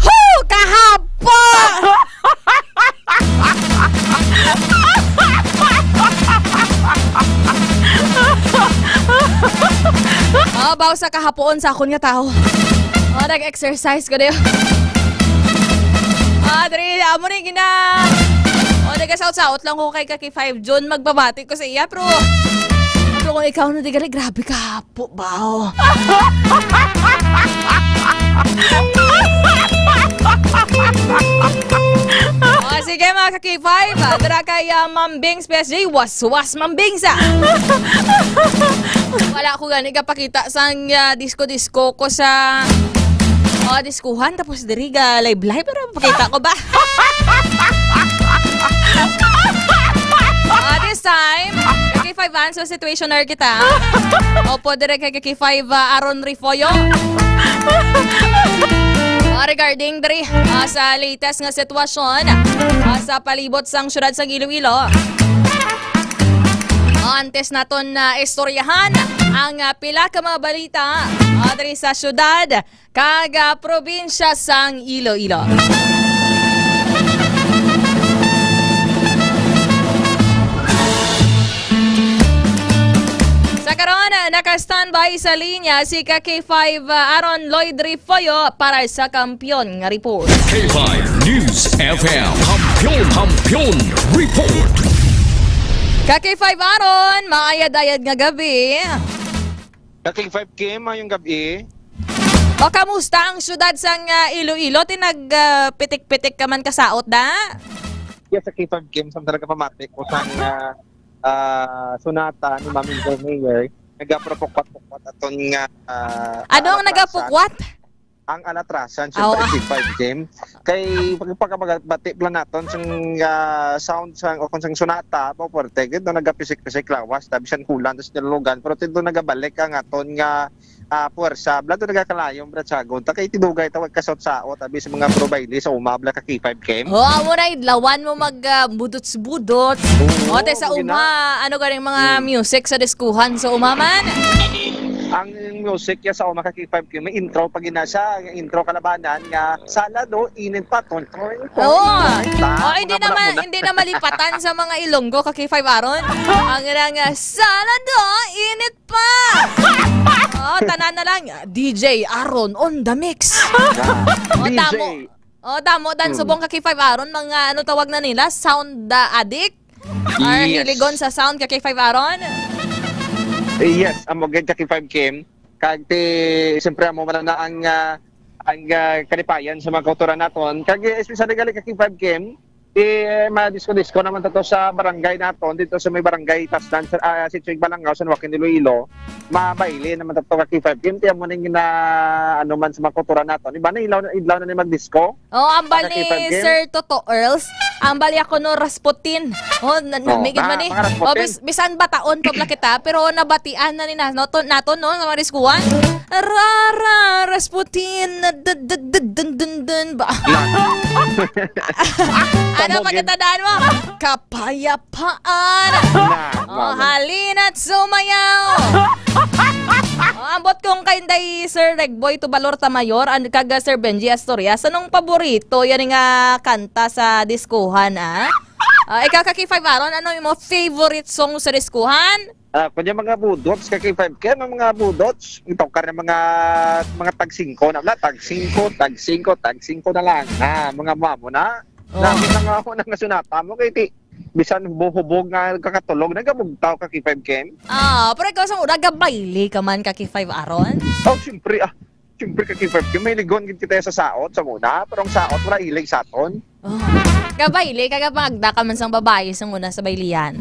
Hoo! Kahapo! Baw sa kahapoon sa akon nga tao. Nag-exercise ko dayo. Dali, amo ni gina. Nag-saot-saot lang ko kay kaki 5 June. Magbabati ko sa iya, pero kung ikaw na di gali, grabe kahapo, baw. Sige mga kaki 5, tara kay Ma'am Bings PSG, was Ma'am Bings Wala ko gani kapakita sang disco-disco ko sa diskuhan, tapos diriga live pero pakita ko ba? This time, kaki 5 answer situationer kita. Opo, dire kay kaki 5 Aaron Rifoyo. Regarding dari sa latest nga sitwasyon sa palibot sang syudad sa Iloilo. Antes naton na istoryahan ang pila ka mga balita diri sa syudad kag probinsya sang Iloilo. Sa karon naka-standby sa linya si K5 Aaron Lloyd Rifoyo para sa Kampiyon nga report. K5 News FM Kampiyon Report. K5 Aaron, maayad-ayad nga gabi. K5 Kim, mayong gabi. O kamusta ang syudad sang Iloilo? Tinag-pitik-pitik ka man kasaot da? Yes, sa K5 Kim, sa talaga pamatik ko sang sunata ni Mami Mayor, nagapropokpat-pokpat aton nga ano ang nagapukwat? Ang alatrasan sa K5 Kim. Kay pagkabati plan naton sang sound sang o sang sunata po porte gid nagapisik-pisik lawas tabi siya kulan tas nilulugan pero tidto nagabalik ang aton nga puwersa blado nagakalayon brad sagon ta kay tidugay tawag kasot sao tabi sa mga probaili sa umabla ka K5 Kim. Amo na idlawan mo mag-budots-budots. O te sa ano ganing mga music sa diskuhan sa umaman? Ang music ya sa uma ka K5 Kim may intro pag ginasa intro kalabanan nga salado init pa ton. Hindi na malipatan sa mga Ilonggo ka K5 Aaron. Ang nga salado init pa. Tanan na lang DJ Aaron on the mix. Damo dan subong ka K5 Aaron mga ano tawag na nila sound addict. Or hiligon sa sound ka K5 Aaron. Yes, amo gid ka K5 Kim. Kag siyempre amo man na ang kalipayan sa mga kauturan naton. Kag especially gali ka K5 Kim, ma-disco naman to sa barangay naton dito sa may barangay Tasdan sa Sitsuig Balangao sa Joaquin Iloilo. Mabaili naman to ka K5 Kim tiyan mo ning ano man sa mga kauturan naton. Iba na idlaw na ni mag-disco. Ang bali Sir Toto Earls, ang bali ako no Rasputin. Namigid man ni. Bisan ba taon pa kita pero nabatian na ni naton no sa mga diskuan. Rara Rasputin dun ba. Ano pagkatandaan mo? Kapayapaan. Halina't sumayaw. Ambot kong kainday Sir Regboy Tubalor Tamayor and kaga Sir Benji Astorias. Anong paborito yan nga kanta sa diskuhan ikaw ka K5 Aaron, ano yung mga favorite song sa diskuhan? Kunya mga budots ka K5 Kim, mga budots ito ka na mga tag 5 na tag 5 na lang mga mamo na namin nga ako nang nasunata mo kay bisan hubog nga kakatulog nagabugtaw ka K5 Kim. Pero ikaw sa una gabayli ka man ka K5 Aaron? Siyempre ka K5 Kim, may ligon kita sa saot sa muna pero ang saot wala ilig sa aton. Kabayli kagapagda ka man sang babae sa muna sa baylian.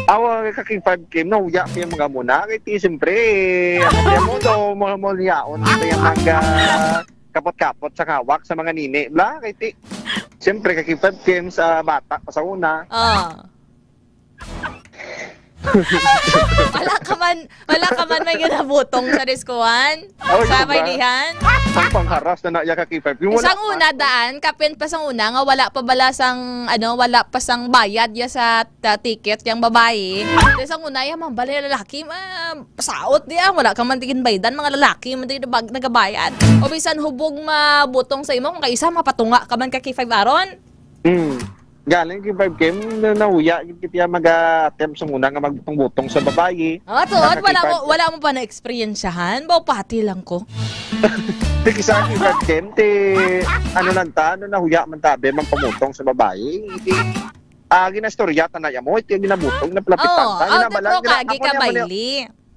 Ka K5 Kim, nauya kaya mga muna kay siyempre kaya mo daw mo liyaon kaya kapot-kapot sa kawak sa mga nini bla kay siyempre ka K5 Kim sa bata pa sa una. Wala ka man may ginabutong sa diskuhan? Sa baylihan? Ang pangharas na naiya ka K5 Kim. Isang una daan, kapin pa sang una nga wala pa sang bayad ya sa ticket yang babae. Isang una ya mambali lalaki pasaot diya wala ka man tigin baydan mga lalaki man tigin nagabayad. O bisan hubog mabutong sa imo kung kaisa mapatunga ka man ka K5 Aaron? Galing K5 Kim nauya kita mag-attempt sa muna nga magbutong-butong sa babae. Wala mo pa na experiencehan? Bao pati lang ko. Kisa K5 Kim ano lang nahuya man tabi magpamutong sa babae. Ginastorya tanaya mo iti ginabutong na plapitan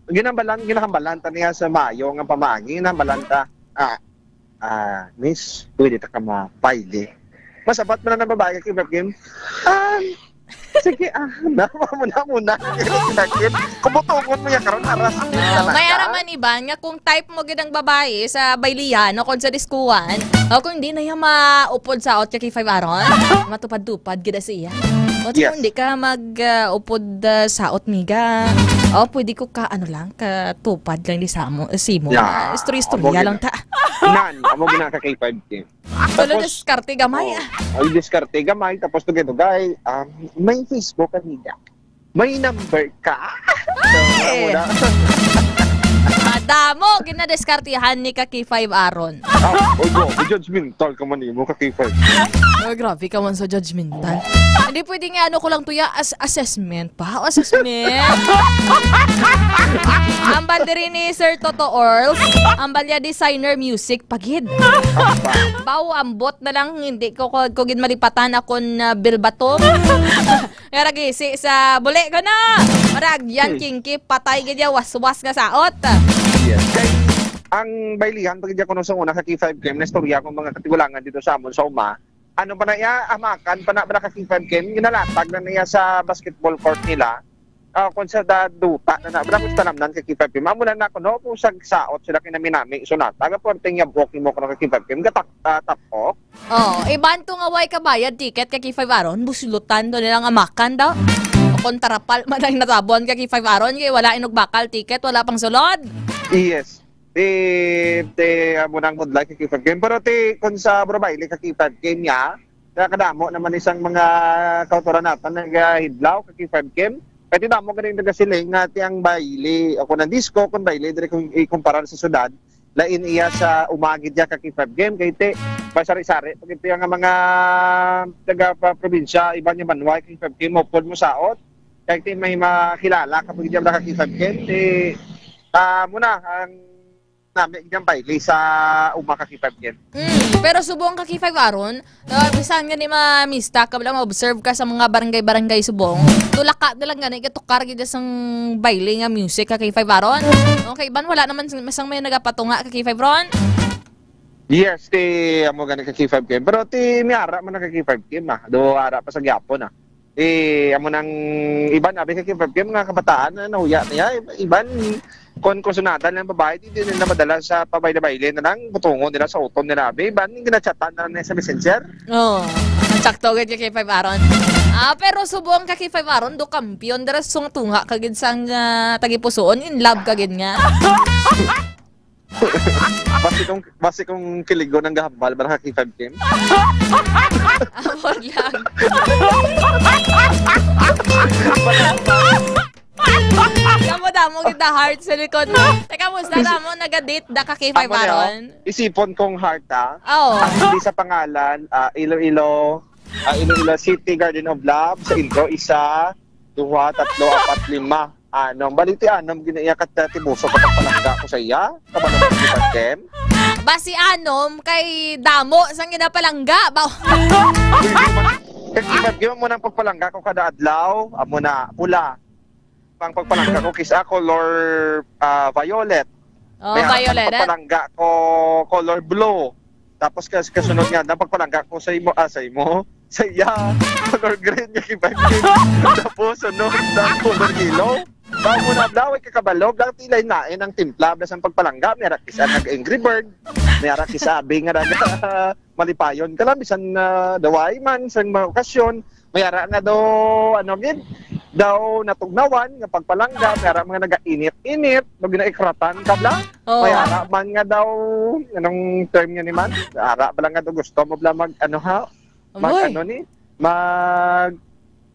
ginahambalan ta niya sa mayo nga pamagi ginahambalan ta miss pwede ta ka mapaili. Masabat mo na ng babae ka K5 Kim? Sige, muna. Kumutungon mo yan karon aras. May araman iba nga kung type mo gid ang babae sa baylihan o kung sa diskuhan, o kung hindi na yan maupod sa out ka K5 Aaron, matupad-tupad gid siya. O kung hindi ka mag-upod sa out miga, pwede ko ka katupad lang di simo. Istorya lang ta. Amo gina ka K5 Kim. Solo diskarte gamay diskarte gamay tapos tugay may Facebook kanina. May number ka? Ay! Madamo, ginadeskartihan ni Kaki 5 Aaron. Oy, go. Judgmental ka man mo, Kaki 5. Oh, grabe ka man sa judgmental. Hindi pwede nga ano ko lang to ya as assessment pa. Assessment. Ambal diri ni Sir Toto Orls. Ambal ya designer music pagid. Bawo ambot na lang hindi ko gid malipatan ako na bilbato. Eragi si sa bule ko na. Marag yan kinki patay gid ya waswas nga saot. Yes. Kay ang bailihan pagid ko no sa una Kaki 5 game na istorya ko mga katigulangan dito sa amon sa uma. Ano pa na iya amakan pa na Kaki 5 game ginalatag na niya sa basketball court nila. Kung sa duta na nabra ko sa namnan Kaki 5 game. Amo na nako no kung saot sila kinaminami so nataga porteng ya walking mo ko Kaki 5 game tapok. Oh, iban to nga way kabayad ticket Kaki 5 Aaron busulutan do nilang amakan daw. Kung tarapal man ang natabon Kaki 5 Aaron kay wala inog bakal ticket wala pang sulod. Yes. Mo nang mudlay Kaki 5 game pero kung sa Brobaili Kaki 5 game niya kadamo naman isang mga kautoran natin nagahidlaw Kaki 5 game kaya damo ganing nagasiling nga tiyang baili ako ng disco kung baili dire kung ikumpara sa syudad lain iya sa umagid ya Kaki 5 game kay basari-sari pag ito yung mga taga-probinsya iba niya manway Kaki 5 game mo pod mo saot kaya may makilala kapag diyan Kaki 5 game muna ang namin dyan baili sa Kaki 5 game. Pero subong Kaki 5 Aaron, bisan nga ni mamista ka lang observe ka sa mga barangay-barangay subong. Tulaka na lang gani katukar gid sang baili nga music Kaki 5 Aaron. Okay, ban wala naman masang may nagapatunga Kaki 5 Ron. Yes, amo gani Kaki 5 game. Pero miara man Kaki 5 game do ara pa sa gyapon amo nang iban abi Kaki 5 game nga kabataan nahuya niya iban kon konsunatan ng babae hindi nila madala sa pabay-na-baile na lang butungo nila sa uton nila abi ban ginachatan na sa messenger. Sakto gid Kaki 5 Aaron. Pero subong Kaki 5 Aaron do kampiyon dira sung tunga kagid sang tagipusoon in love kagid nga. Basi kong kiligo ng gahambal ba Kaki 5 game? Wag lang. Damo kita heart sa likod mo. Teka, musta damo nagadate da Kaki 5 Aaron? Isipon kong heart Oo. Hindi sa pangalan, Iloilo City Garden of Love sa intro, 1, 2, 3, 4, 5. Baliti ginaiyakat na tibuso ko palangga ko sa iya. Kabalong Kaki 5 game. Basi kay damo sang ginapalangga ba? Kaki 5 game mo nang pagpalangga ko kada adlaw, amo na pula. Pang pagpalangga ko kisa color violet. Violet. Pagpalangga ko color blue. Tapos kasunod nga na pagpalangga ko sa imo sa iya color green Kaki 5 game. Tapos sunod na color yellow. Bago na blaway kakabalog lang tilay nain ang timpla sa pagpalangga may rakisa nag-Angry Bird may rakisa abi nga malipayon ka lang bisan daway man sa mga okasyon may ara nga daw natugnawan nga pagpalangga may ara mga naga-init-init no ginaikratan kabla may ara man nga daw anong term nga ni man ara ba lang nga daw gusto mo bla mag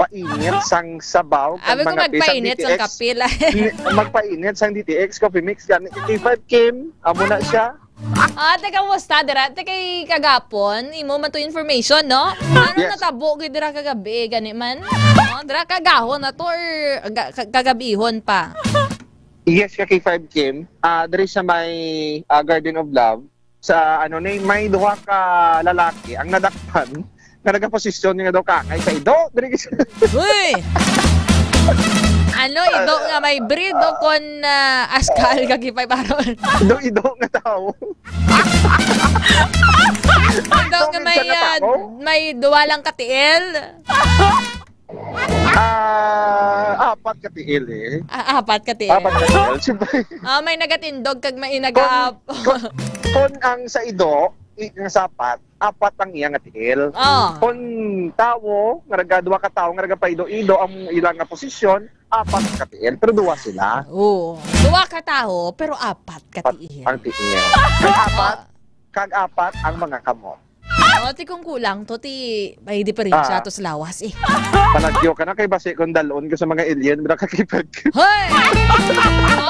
painit sang sabaw abi ko magpainit sang kapila magpainit sang DTX coffee mix gan Kaki 5 game amo na siya. Teka musta dira kay kagapon imo man to information no ano yes. Natabo gid dira kagabi gani man dira kagahon na to or kagabihon pa. Yes, Kaki 5 game diri sa may Garden of Love sa may duha ka lalaki ang nadakpan nga nagaposisyon nga daw kakay sa ido. Uy! Ido nga may breed o kon askal Kaki 5 Aaron? Ido nga tao. Ido nga may duwa lang katiil? Apat katiil Apat katiil? May nagatindog kag may nag-up. Kon ang sa ido, nga sapat, apat ang iyang atiil. Kung tawo, nga duwa ka tawo, nga paido-ido ang ilang nga posisyon, apat katiil, pero duwa sila. Duwa ka tawo, pero apat katiil. Ang tiil. Kag apat ang mga kamot. O, ti kung kulang to, ti may diferensya to sa lawas eh. Palagyo ka na kay base kung dalon ka sa mga alien, bira kakipag. Hoy!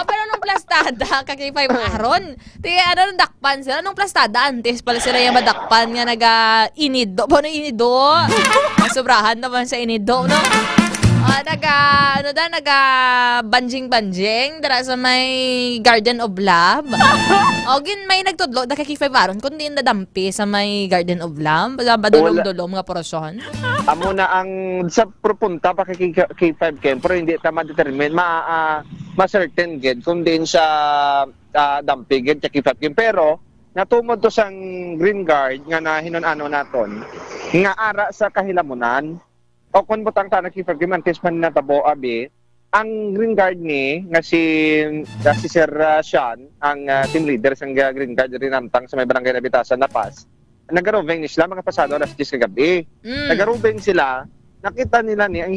Pero nung plastada, kaki 5 aron. Ti ano nung dakpan sila, nung plastada, antes pala sila yung madakpan nga naga-inido. Bono inido? Sobrahan naman sa inido, no? Banjing-banjing dara sa may Garden of Love. Gin may nagtudlo da kay 5 aron kundi nadampi sa may Garden of Love. Badulom-dulom nga porosyon. Amo na ang sa propunta pa kay K5 Kem pero hindi ta ma-determine ma-certain gid kung din sa dampi gid kay 5 Kem pero natumod to sang Green Guard nga na hinun-ano naton nga ara sa kahilamunan. O kung butang tanang kay K5 Kem antes man natabo abi ang Green Guard ni nga si Sir Sean ang team leader sang Green Guard rin namtang sa may barangay Nabitasan na Pas. Nagaroving ni sila mga pasado alas 10 kagabi. Nagaroving sila, nakita nila ni ang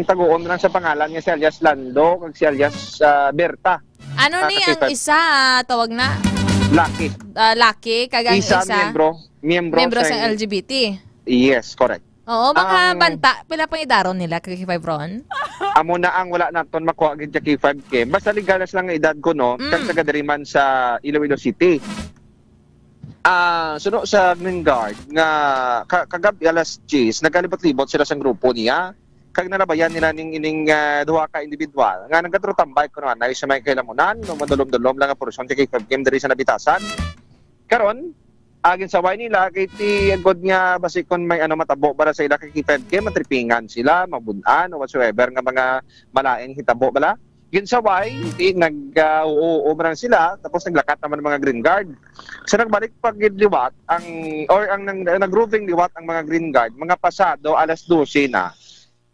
taguon lang sa pangalan niya si alias Lando kag si alias Berta. Ano ni ang isa tawag na? Lucky. Lucky kag ang isa miyembro sa LGBT. Yes, correct. Oo, mga banta, pila pang idaron nila kay 5 ron? Amo na ang wala naton makuha gid kay 5 Kem. Basta ligalas lang nga edad ko no, kag taga diri man sa Iloilo City. Suno sa Green Guard nga kagabi alas 10 nagalibot-libot sila sa grupo niya. Kag nalabayan nila ning ining duha ka individual nga nagkatrutambay ko na sa may kailamunan, no madulom-dulom lang ang porosyon kay 5 Kem diri sa Nabitasan. Karon agin sa way nila kay ti god nga basikon may matabo para sa ila kay 5 Kem matripingan sila mabun-an o whatsoever nga mga malaing hitabo bala ginsaway nag-uumran sila tapos naglakat naman mga Green Guard sa nagbalik pag liwat ang nag-roving liwat ang mga Green Guard mga pasado alas 12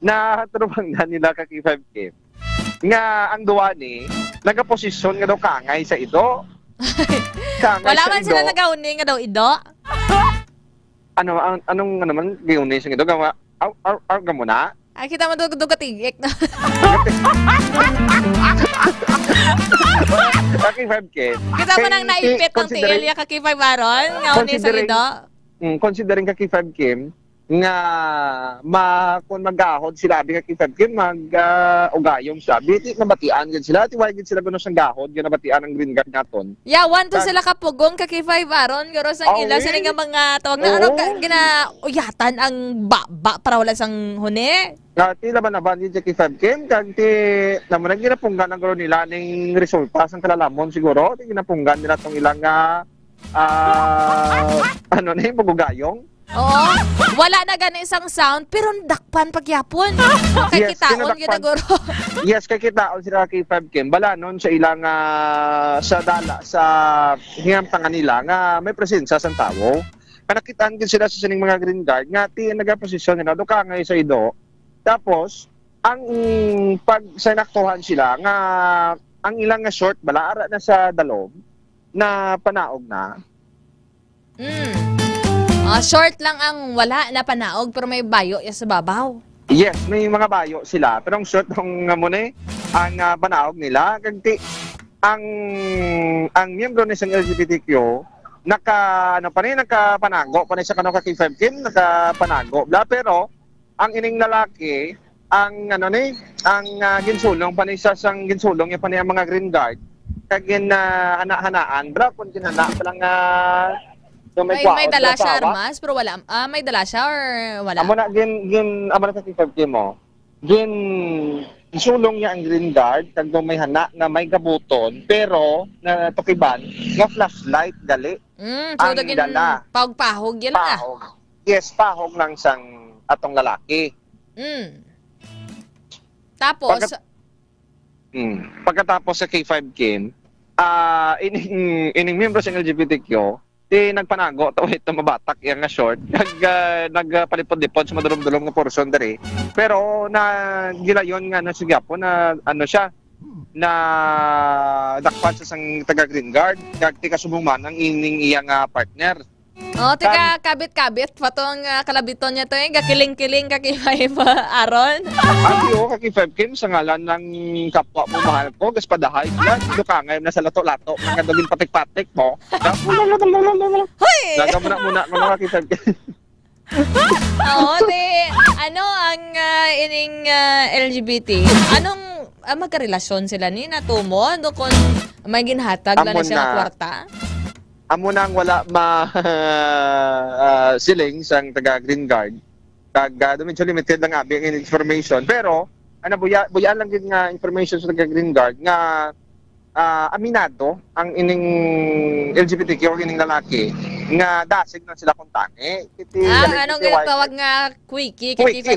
na turubang na nila kay 5 Kem nga ang duwa ni nagaposisyon nga daw kangay sa ito. Wala man sila nag-auni nga daw ido. Anong naman giuni sa ido gawa ka muna. Ay kita mo dugatigik na. Kaki 5 Kem. Kita mo nang naipit ng tiilya kaki 5 aron nga uni sa ido. Considering kaki 5 Kem nga kung mag-ahod sila abi kaki 5 Kem ugayom sabi ti nabatian gid sila ti way gid sila kuno sang gahod nga nabatian ang Green Guard naton. Yawan to sila kapugong kaki 5 aron garo sang ila sa nga mga tawag na ginauyatan ang baba para wala sang huni. Ti laban na ba ni kaki 5 Kem kag ti naman ginapunggan ang garo nila ning resulta sang kalalamon siguro ti ginapunggan nila tong ilang pagugayong. Oo, wala na gani isang sound pero dakpan pagyapon. Kay kitaon ginaguro. Yes, kay kitaon sila kay 5 Kem bala non sa ilang sa dala sa hingam nila nga may presensya sang tawo. Kanakitaan gid sila sa sining mga Green Guard nga ti nagaposisyon nila do ka ngay sa ido. Tapos ang pag sinaktuhan sila nga ang ilang short bala ara na sa dalom na panaog na. Short lang ang wala na panaog pero may bayo sa babaw. Yes, may mga bayo sila. Pero ang short ng ang panaog nila. Kagti, ang miyembro ni sang LGBTQ, nakapanago pa rin sa kano kaki 5 Kem, nakapanago. Pero, ang ining lalaki, ang ginsulong pa rin sang ginsulong yung pa rin ang mga Green Guard. Kagin hana-hanaan. Bra, kung kinana pa lang so may dala siya armas pero wala may dala siya or wala. Amo na amo na kaki 5 Kem mo. Sulong niya ang Green Guard kag may hana na may gabuton pero na tukiban nga flashlight gali. So ang dala. Pahog yan lang. Yes, pahog lang sang atong lalaki. Tapos pagkatapos sa K5 Kem, ining miyembro sa LGBTQ nagpanago ito mabatak yang nga short nagpalipod-lipod sa madulom-dulom nga portion diri pero gilayon nga na sigyapo na siya na dakpan sa sang taga Green Guard kag ti kasubong ang ining iyang partner. Tika kabit-kabit patong kalabiton niya to gakiling-kiling kaki 5 aron. Kaki 5 Kem sa ngalan ng kapwa mo mahal ko gaspadahay do ka ngayon na sa lato-lato nga daging patik-patik mo. Hoy! Nagamuna mga kaki 5 Kem. Oo, ano ang ining LGBT? Anong magkarelasyon sila ni natumo? Ano kung may ginhatag lang na siya ng kwarta? Amo nang wala siling sang taga Green Guard. Medyo limited lang abi ang information. Pero, buyaan lang din nga information sa taga Green Guard nga aminado ang ining LGBTQ o ining lalaki nga dasig na sila kung tangi. Anong tawag nga quickie? Quickie.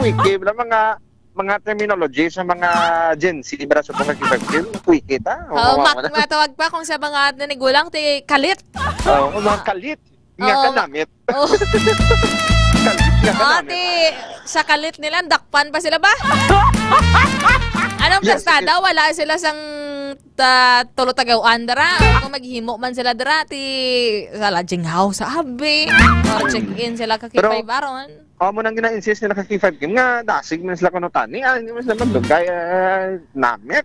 Quickie. Mga terminology sa mga Gen Z, para sa mga kipagpil, quickie ta. Matawag pa kung sa mga nanigulang, kalit. Mga kalit. Nga kanamit. Kalit nga kanamit. Sa kalit nila, dakpan pa sila ba? Anong kastada? Wala sila sang tulotagawan dara. Kung maghimo man sila dara, sa lodging house sa Abe. Or check-in sila kakipay baron. Mo nang gina-insist nila kaki 5 game nga dasig man sila kanutani, hindi man sila magdugay namit.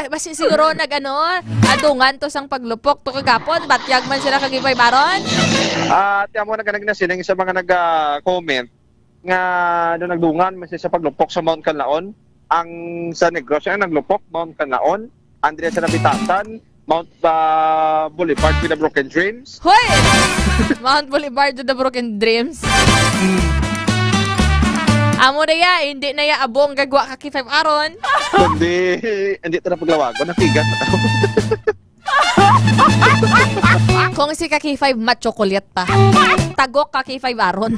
Basi siguro adungan to sang paglupok to kagapon, batyag man sila kakipay baron. Tiyan mo na sila sa mga nag-comment nga doon nagdungan man sila sa paglupok sa Mount Canlaon. Ang sa Negros ang naglupok Mount Canlaon, Andrea sa Nabitasan, Mount Boulevard with the Broken Dreams. Hoy! Mount Boulevard with the Broken Dreams. Amo na hindi na abong gagwa kaki 5 aron. Hindi ito na paglawago, nakigat na tao. Kung si kaki 5 chocolate pa. Tagok kaki 5 aron.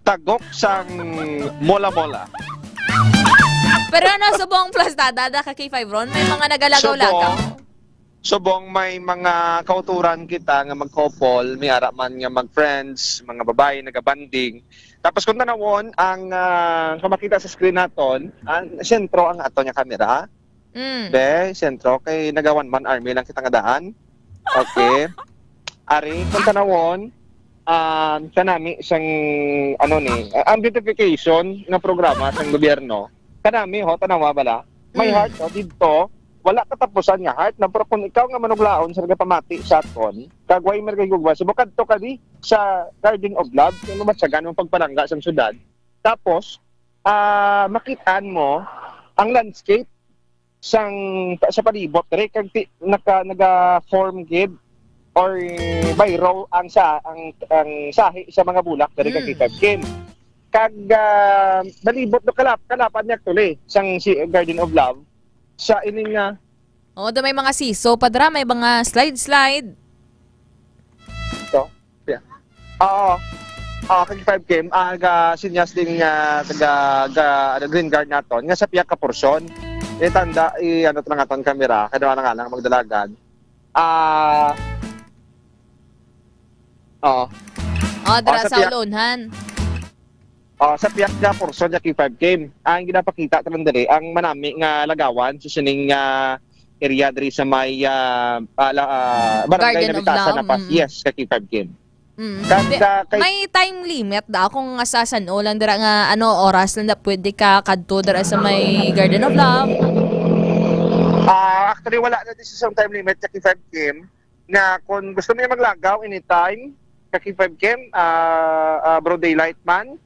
Tagok sang mola-mola. Pero subong plastada kaki 5 ron, may mga nagalagaw-lagaw. Subong may mga kauturan kita nga mag-couple, may ara man nga mag-friends, mga babae nagabanding. Tapos kung tanawon ang kamakita sa screen naton, ang sentro ang ato nya kamera. Sentro kay naga one man army lang kita nga daan. Okay. Ari kung tanawon kanami sang ang beautification nga programa sang gobyerno. Kanami tanawa bala. May heart dito. Wala katapusan nga heart na pero kung ikaw nga manuglaon sa nagapamati sa aton, kagway mergayugwa subukad to kadi sa Garden of Love, kung matsagan ng pagpalangga sa syudad. Tapos makitaan mo ang landscape sa palibot dere kag naga-form gid or by row ang sahi sa mga bulak dere kag kitag kag balibot do kalapan niya tuli sang Garden of Love sa ining do may mga siso padra, may mga slide. So, yeah. Kag 5 game sinyas ding taga Green Guard naton nga sa piyak ka porsyon itanda lang aton kamera kada na nga lang magdalagan. Dara sa ulunhan. Sa piyak na porsyon niya K5 game. Ang ginapakita talang dali, ang manami nga lagawan sa sining area diri sa may barangay na Bitasan na pas. Yes, ka K5 game. May time limit kung asasan o lang dira nga oras lang na pwede ka kadto dira sa may Garden of Love. Actually wala na din sa time limit sa K5 game na kung gusto niya maglagaw anytime ka K5 game broad daylight man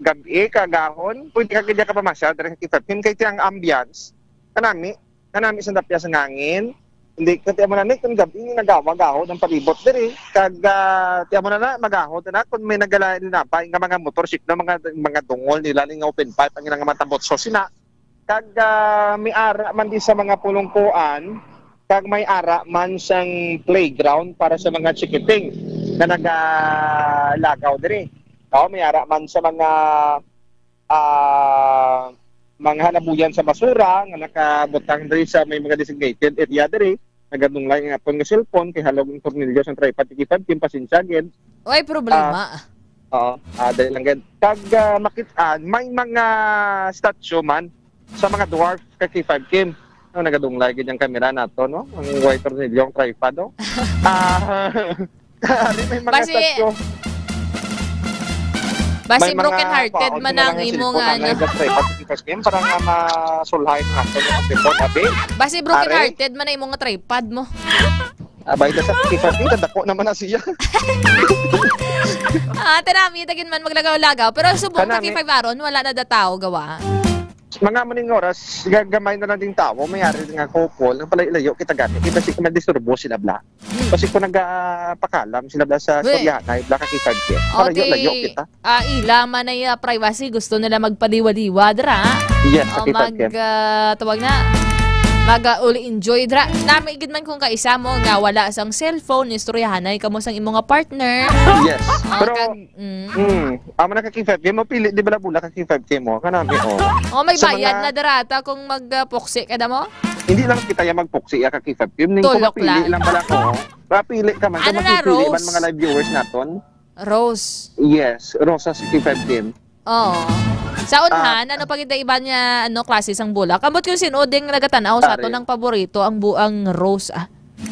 gabi kagahon pwede ka kaya ka pamasyal dahil kay tiyang ambience kanami sa dapya sa ngangin hindi kaya mo na kung gabi nagawa-gaho ng palibot diri kag tiya mo na magahod na kung may nagala na pa nga mga motorsiklo mga dungol nila nga open pipe ang ilang matambot so sina kag may ara man di sa mga pulungkuan kag may ara man sang playground para sa mga chikiting na nagalagaw diri. May ara man sa mga hanabuyan sa basura nga nakabutang diri sa may mga designated area diri nagadunglay nga pon nga cellphone kay halog ng tornilyo sa tripod tikipad kim pasensya gid. Oy problema. Dali lang gid. Kag makitaan may mga statue man sa mga dwarf kay 5 kim. Nagadunglay gid ang kamera nato no. Ang white tornilyo ang tripod may mga statue. Basi broken hearted man ang imong para nga masulhay nga sa tripod abi. Basi broken hearted man ang imong tripod mo. Abay na sa K5 game, dako naman na siya. Tanami, tagin man maglagaw-lagaw. Pero subong ka Kanami. K5 aron, wala na tao gawa. Mga maning oras, gagamay na lang ding tao, mayari nga couple, ang palayo kita gani. Kita si madisturbo sila bla. Kasi kung nagpakalam sila bla sa Soriana, bla ka K5 game. Palayo kita. Ila man ay privacy, gusto nila magpaliwa-liwa, dra. Yes, sa K5 game. Tawag na, mag-uli enjoy dra. Nami igid man kung kaisa mo nga wala sang cellphone, istoryahanay kamo sang imong partner. Yes. Pero amo na ka K5 game mo pili di bala bula ka K5 game mo kanami may bayad na darata kung magpoksi kada mo? Hindi lang kita ya magpoksi ya ka K5 game ning kung mapili lang bala ko. Papili ka man kung mapili man mga live viewers naton. Rose. Yes, Rose sa K5 game. Sa unhan, ano pag iba niya klase sang bulak? Kamot yung sinoding nagatanaw sa ato ng paborito, ang buang rose.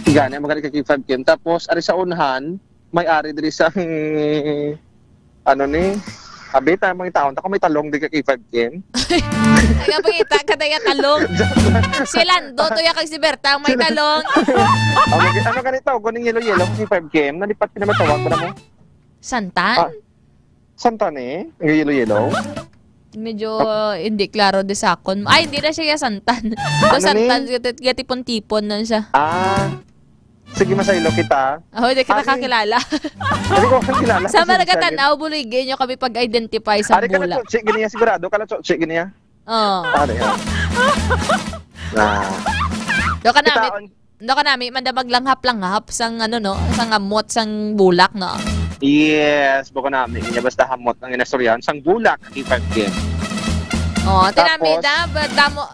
Gani, magaling ka K5 game. Tapos, ari sa unhan, may-ari diri sa abita mga taon. Ako may talong di ka K5 game. Kaya pangita ka na yung talong. Si Lando, tuya kang si Berta, may talong. Ano ganito? Guning yellow-yellow K5 game. Nalipat pinamatawag mo na mo? Santan? Santan Ang yellow-yellow. Medyo hindi klaro de sa akon. Ay, hindi na siya santan. Santan, tipon-tipon na siya. Sige, masaylo kita. Hindi kita kakilala. Hindi ko kakilala. Sa mga nagatanaw, buligay nyo kami pag-identify sa bulak. Ari ka na chotse, giniya sigurado. Kala chotse, giniya. Do ka namin, mandamag langhap-langhap sang sang amot, sang bulak, no? Yes, buko namin. Inya basta hamot ang inastoryahan sang bulak K5 game. Tinami damo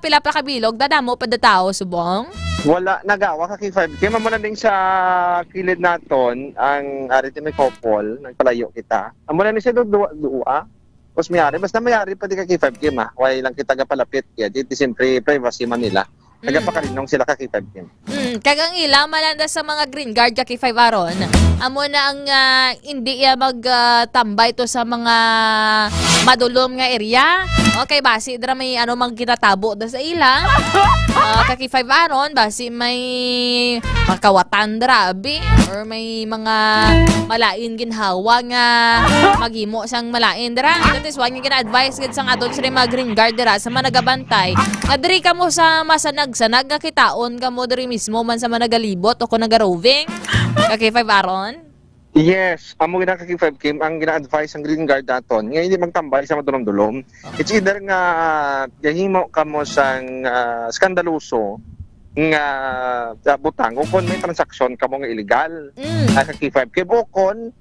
pila pa kabilog, dadamo pa tao subong. Wala nagawa ka K5 game mo na ding sa kilid naton ang ari ti may couple, nagpalayo kita. Amo na ni siya duwa. Tapos mayari, basta mayari pa di ka K5 game Wala lang kita gapalapit kaya di siyempre privacy man nila. Nagapakalinong sila ka K5 game. Kagang ila malanda sa mga green guard ka K5 aron. Amo na ang hindi magtambay to sa mga madulom nga area. Okay, basi dra may mang kinatabo da sa ila. Ka K5 aron basi may makawatan drabi or may mga malain ginhawa nga maghimo sang malain dra. That is why nga gina-advise gid sang aton sa mga green guard dra sa mga nagabantay. Adri kamo sa masanag-sanag nga kitaon kamo diri mismo man sa managalibot o kung naga-roving. Ka K5 aron? Yes, amo gina ka K5 game ang gina-advise ang green guard naton nga hindi magtambay sa madulom-dulom. It's either nga gahimo kamo sang skandaloso nga butang o kung may transaksyon kamo nga illegal ka K5 game o kung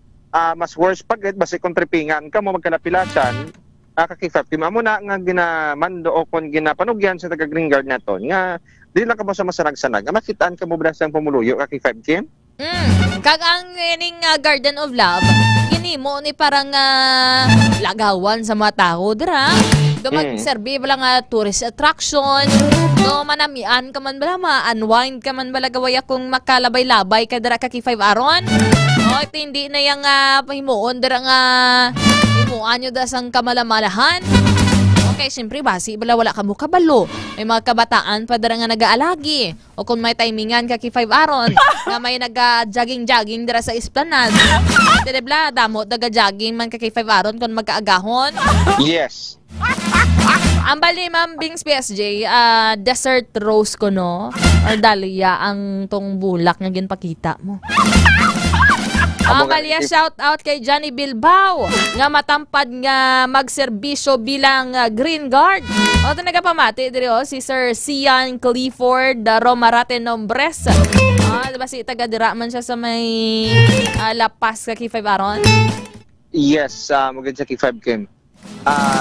mas worse pagit basi kung tripingan kamo magkalapilasan ka K5 game amo na nga ginamando o kung ginapanugyan sa taga green guard naton nga di lang kamo sa masanag-sanag nga makitaan kamo bra sang pumuluyo ka K5 game. Kag ang ining Garden of Love, ginimo ni parang lagawan sa mga tao dira. Do magserbi bala nga tourist attraction. Do manamian ka man bala ma-unwind ka man bala gawaya kung makalabay-labay ka dira ka K5 aron. Hindi na yang pahimuon dira nga himuan nyo da sang kamalamalahan. Okay, siyempre basi bala wala ka mo kabalo. May mga kabataan pa dara nga nagaalagi. O kung may timingan ka K5 aron nga may nag-jogging-jogging dira sa esplanade. Dede bla damo daga-jogging man ka K5 aron kung magkaagahon. Yes. Ang bali Ma'am Bings PSG, desert rose ko no or dahlia ang tong bulak nga ginpakita mo. Balya shout out kay Johnny Bilbao nga matampad nga magserbisyo bilang green guard. O ito nagapamati diri si Sir Sian Clifford Romarate Nombres. Diba si taga-dira man siya sa may lapas ka K5 aron? Yes, maganda sa K5 game.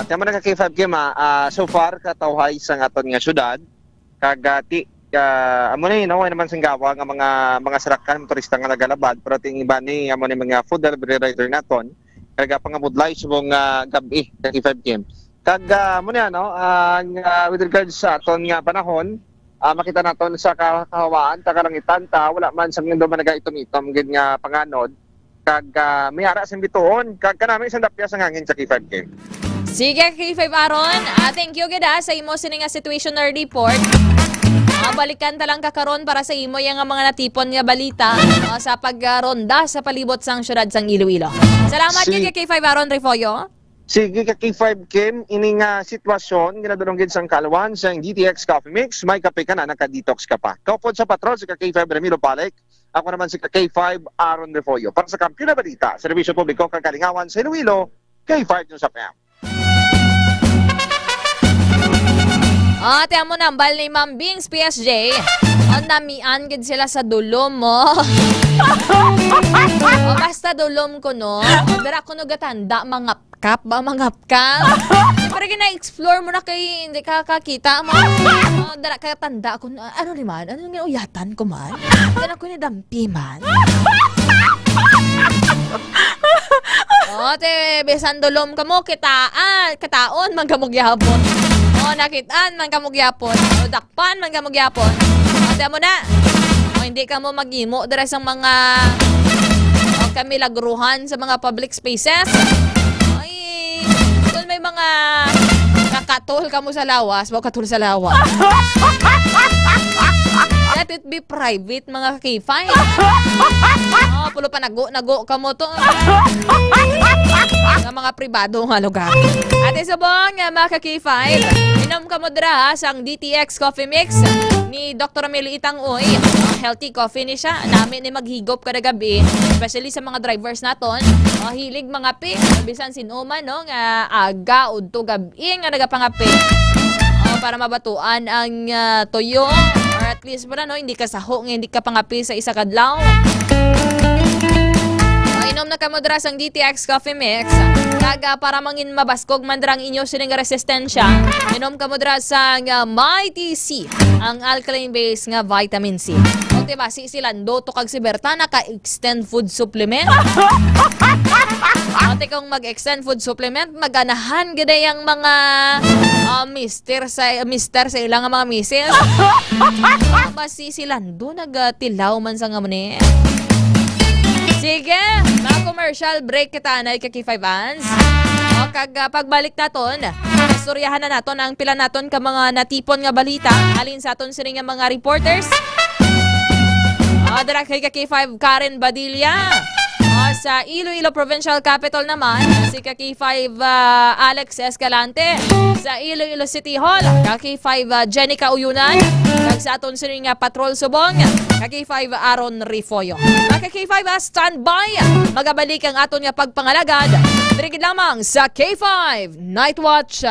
Tama na ka K5 game so far katawhay sa aton nga syudad kagati amo ni naman sang gawa nga mga sarakan motorista nga nagalabad pero ting iba ni amo ni mga food delivery rider naton kaga pangabudlay subong gabi sa K5 game kag amo ni with regards sa aton nga panahon makita naton sa kahawaan ta kalangitan ta wala man sang ndo man nagaitom-itom gid nga panganod kag may ara sa bituon kag kanami isang dapya sa hangin sa K5 game. Sige K5 aron, thank you gid sa imo sini nga situational report. Balikan talang kakaron para sa imo yung mga natipon nga balita sa pagronda sa palibot sang syudad sang Iloilo. Salamat kay K5 Aaron Refollo. Sige ka K5 Kim, ining sitwasyon ginadulong gid sang Kalawan sang DTX Coffee Mix, may kape ka na naka-detox ka pa. Kaupod sa patrol si K5 Ramiro Palek, ako naman si K5 Aaron Refollo. Para sa Kampiyon na Balita, Serbisyo Publiko kang Kalingawan sa Iloilo, K5 News FM. Ate mo nambal ni Ma'am Bings PSG. Ang damian gid sila sa dulom mo. Basta dulom ko no. Dara ko no gatanda mangapkap ba mangapkap. Pero gina-explore mo na kay hindi ka kakita mo. Dara kay tanda ko ano ni man? Ano nga uyatan ko man? Dara ko ni dampi man. Ate besan dulom ka mo kitaon man kamog yapon. Nakitaan man kamugyapon o dakpan man kamugyapon. Ate mo na. Hindi ka mo magimo dira sa mga kami lagruhan sa mga public spaces. Ay, doon may mga kakatol ka mo sa lawas, mo katol sa lawas. Let it be private mga K5. Pulo pa nago ka mo to. Nga mga pribado nga lugar. Ate subong mga K5, inom ka mo dira sang DTX Coffee Mix ni Dr. Amelie Itangoy. Healthy coffee ni siya. Namin ni maghigop kada gabi, especially sa mga drivers naton. Hilig mga pi, bisan sinuman no nga aga udto gabi nga nagapangapi. Para mabatuan ang toyo or at least para no hindi ka saho nga hindi ka pangapi sa isa kadlaw. Inom na kamo dira sang DTX Coffee Mix. Kaga para mangin mabaskog man drang inyo sining resistensya. Inom kamo dira sang Mighty C, ang alkaline base nga vitamin C. O diba si Silando to kag si Berta naka-extend food supplement. Ate kung mag-extend food supplement, maganahan gid yang mga mister sa ilang mga misis. Basi Silando nagatilaw man sa ngamne. Sige, mga commercial break kita na K5 Ans. O kag pagbalik naton, istoryahan na naton ang pila naton ka mga natipon nga balita alin sa aton sining nga mga reporters. Dara kay K5 Karen Badilla. Sa Iloilo Provincial Capital naman, si K5 Alex Escalante. Sa Iloilo City Hall, K5 Jenica Uyunan. Sa aton sining Patrol Subong, K5 Aaron Refollo. K5 standby. Magabalik ang aton nga pagpangalagad. Dirigid lamang sa K5 Night Watch.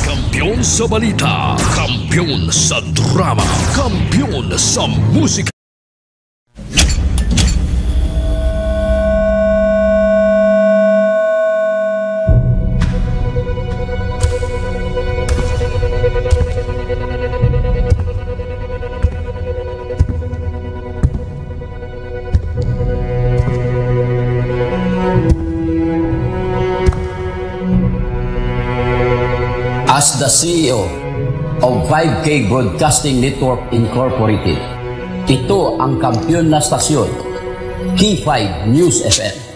Kampiyon sa balita, kampiyon sa drama, kampiyon sa musika. As the CEO of 5K Broadcasting Network Incorporated, ito ang kampiyon na stasyon, K5 News FM.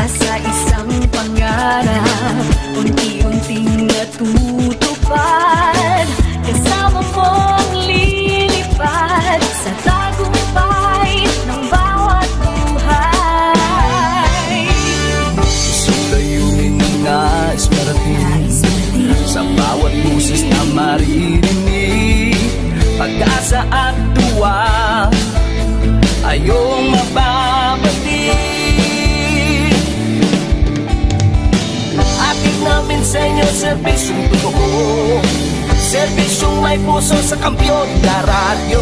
Sa isang pangarap, unti-unting natutupad. Kasama mong lilipad sa tagumpay ng bawat buhay. Layunin ng nais parating sa bawat busis na maririnig. Pag-asa at tuwa ayong mababatid. Namin sa inyo, serbisyong totoo, serbisyong may puso sa kampiyon na radyo.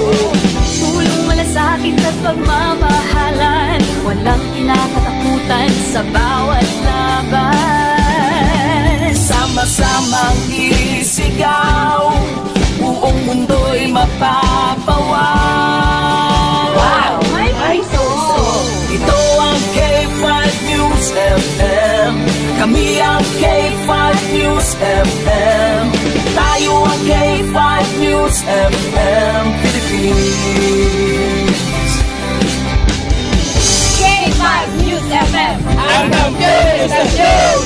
Tulong malasakit at pagmamahalan, walang kinakatakutan sa bawat laban. Sama-samang isigaw ang K5 News FM. Tayo ang K5 News FM Philippines. K5 News FM. Ang kampiyon sa show!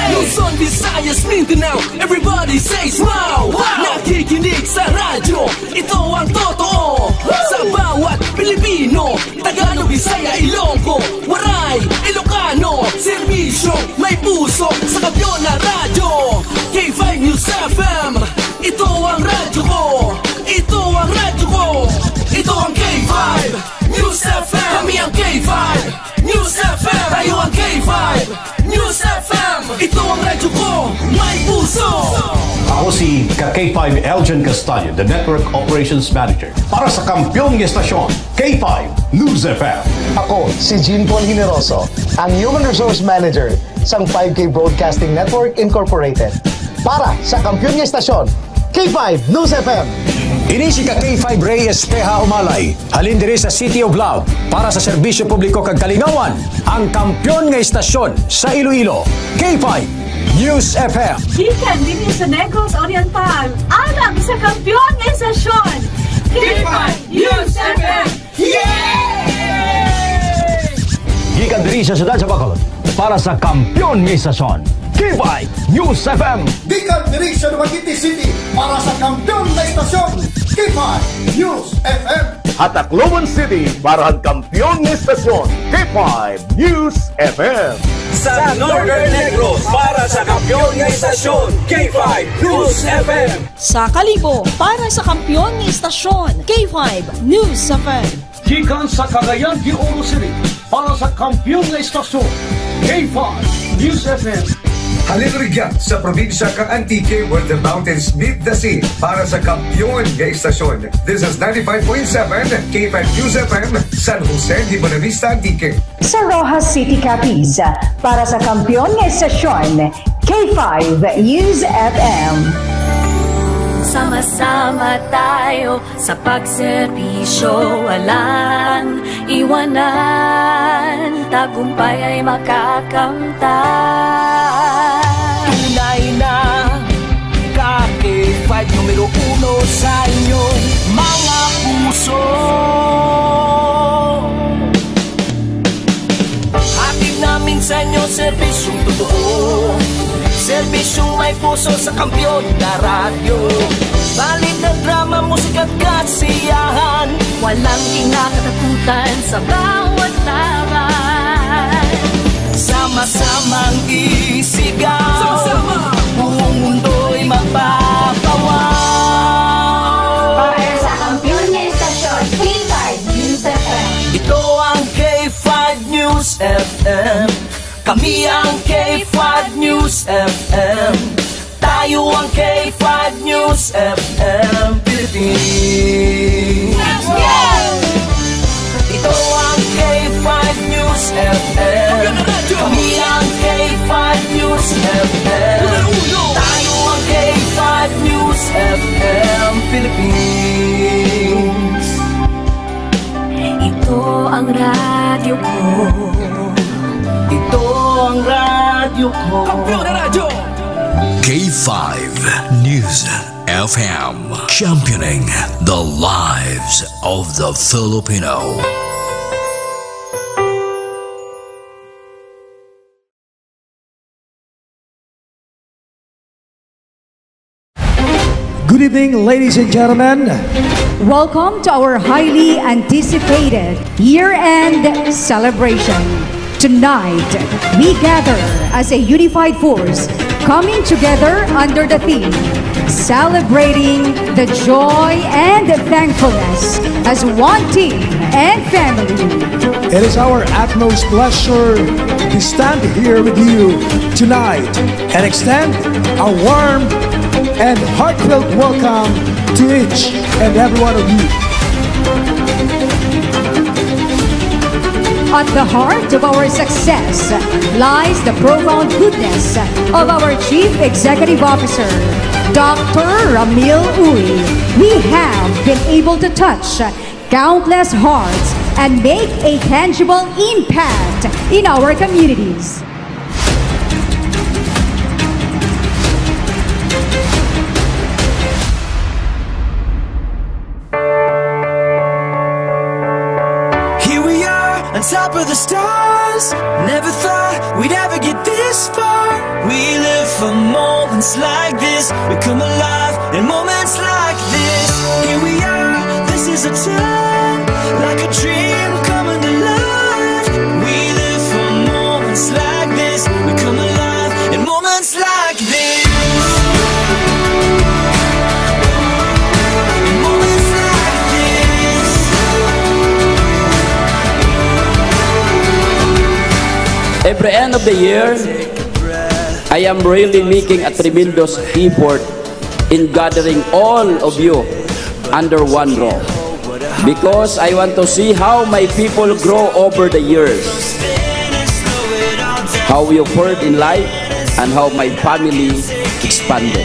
Luzon, Visayas, Mindanao, everybody say smile! Nakikinig sa radyo, ito ang totoo. Sa bawat Pilipino, Tagalog, Bisaya, Ilonggo, Waray, Ilocano, serbisyo, may puso sa kampiyon na radyo. K5 News FM, ito ang radyo ko. Ito ang radyo ko. Ito ang K5 News FM. Kami ang K5 News FM. Tayo ang K5 News FM. Ito ang radyo ko, may puso. Ako si K5 Elgin Castaño, the Network Operations Manager para sa kampyong estasyon, K5 News FM. Ako si Jean Paul Generoso, ang Human Resource Manager sa 5K Broadcasting Network Incorporated para sa kampyong estasyon, K5 News FM. Ini si K5 Ray Espeja Umalay, halin diri sa City of Love para sa serbisyo publiko kag kalingawan, ang kampyon nga estasyon sa Iloilo, K5 News FM. Gikan din sa Negros Oriental, alam sa kampyon nga estasyon, K5 News FM. Gikan diri sa siyudad sa Bacolod para sa kampyon nga estasyon, K5 News FM. Gikan diri sa Dumaguete City para sa kampyon na istasyon, K5 News FM. At Tacloban City para ang kampyon ng estasyon, K5 News FM. Sa Northern Negros para sa kampyon ng estasyon, K5 News FM. Sa Kalibo para sa kampyon ng estasyon, K5 News FM. Gikan sa Cagayan de Oro City para sa kampyon ng estasyon, K5 News FM. Halin rigyan sa probinsya kang Antique where the mountains meet the sea para sa kampyon nga istasyon. This is 95.7 K5 News FM, San Jose de Buenavista, Antique. Sa Rojas City, Capiz para sa kampyon nga istasyon, K5 News FM. Sama-sama tayo sa pagserbisyo, walang iwanan, tagumpay ay makakamtan. Tunay na K5 numero 1 sa inyong mga puso. Hatid namin sa inyo serbisyong totoo, serbisyong may puso sa kampyon na radyo. Balit na drama, musika at kasiyahan, walang kinakatakutan sa bawat laban. Sama-samang isigaw, sama-sama, buong mundo'y magpapawaw. Para sa kampyon na istasyon, K5 News FM. Ito ang K5 News FM. Kami ang K5 News FM. Tayo ang K5 News FM Philippines. Ito ang K5 News FM. Kami ang K5 News FM. Tayo ang K5 News FM Philippines. Ito ang radyo ko. Ito ang radyo ko. Kampiyon na radyo! K5 News FM, championing the lives of the Filipino. Good evening, ladies and gentlemen. Welcome to our highly anticipated year-end celebration. Tonight, we gather as a unified force, coming together under the theme, celebrating the joy and thankfulness as one team and family. It is our utmost pleasure to stand here with you tonight and extend a warm and heartfelt welcome to each and every one of you. At the heart of our success lies the profound goodness of our Chief Executive Officer, Dr. Ramil Uy. We have been able to touch countless hearts and make a tangible impact in our communities. Here we are on top of the stars. Never thought we'd ever get this far. We live for moments like this. We come alive in moments like this. Here we are, this is a time, like a dream coming to life. We live for moments like this. We come alive in moments like this. Every end of the year, I am really making a tremendous effort in gathering all of you under one roof, because I want to see how my people grow over the years, how we fared in life, and how my family expanded.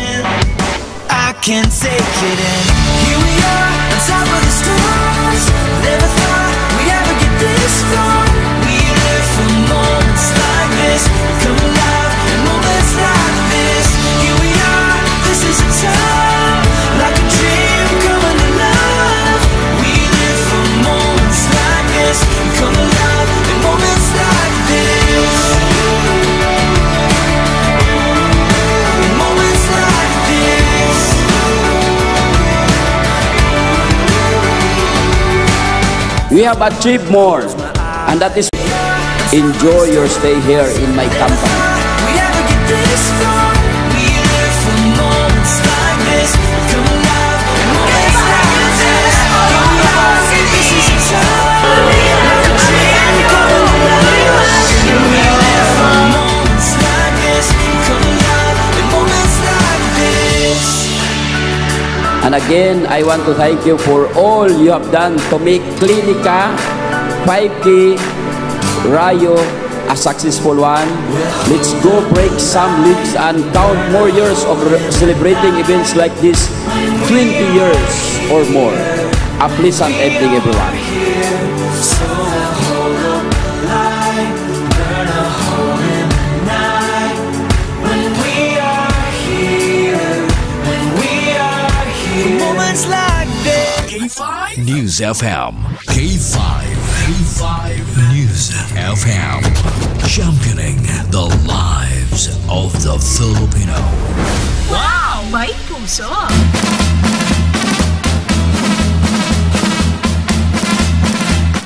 I can't take it in. Here we are on top of the stars. Never thought we'd ever get this far. We live for moments like this. Come alive in moments like this. Here we are, this is a time, like a dream coming alive. We live for moments like this. Come alive in moments like this. In moments like this. We have achieved more, and that is enjoy your stay here in my company. We never get this far. We live for moments like this. Come alive in moments like this. This is a time, like a dream coming alive. We live for moments like this. Come alive in moments like this. And again, I want to thank you for all you have done to make Clinica 5K Rayo a successful one. Let's go break some leagues and count more years of celebrating events like this, 20 years or more. A pleasant evening, everyone. Moments like this. K5 News FM. K5 News FM. Championing the lives of the Filipino. Wow! May puso!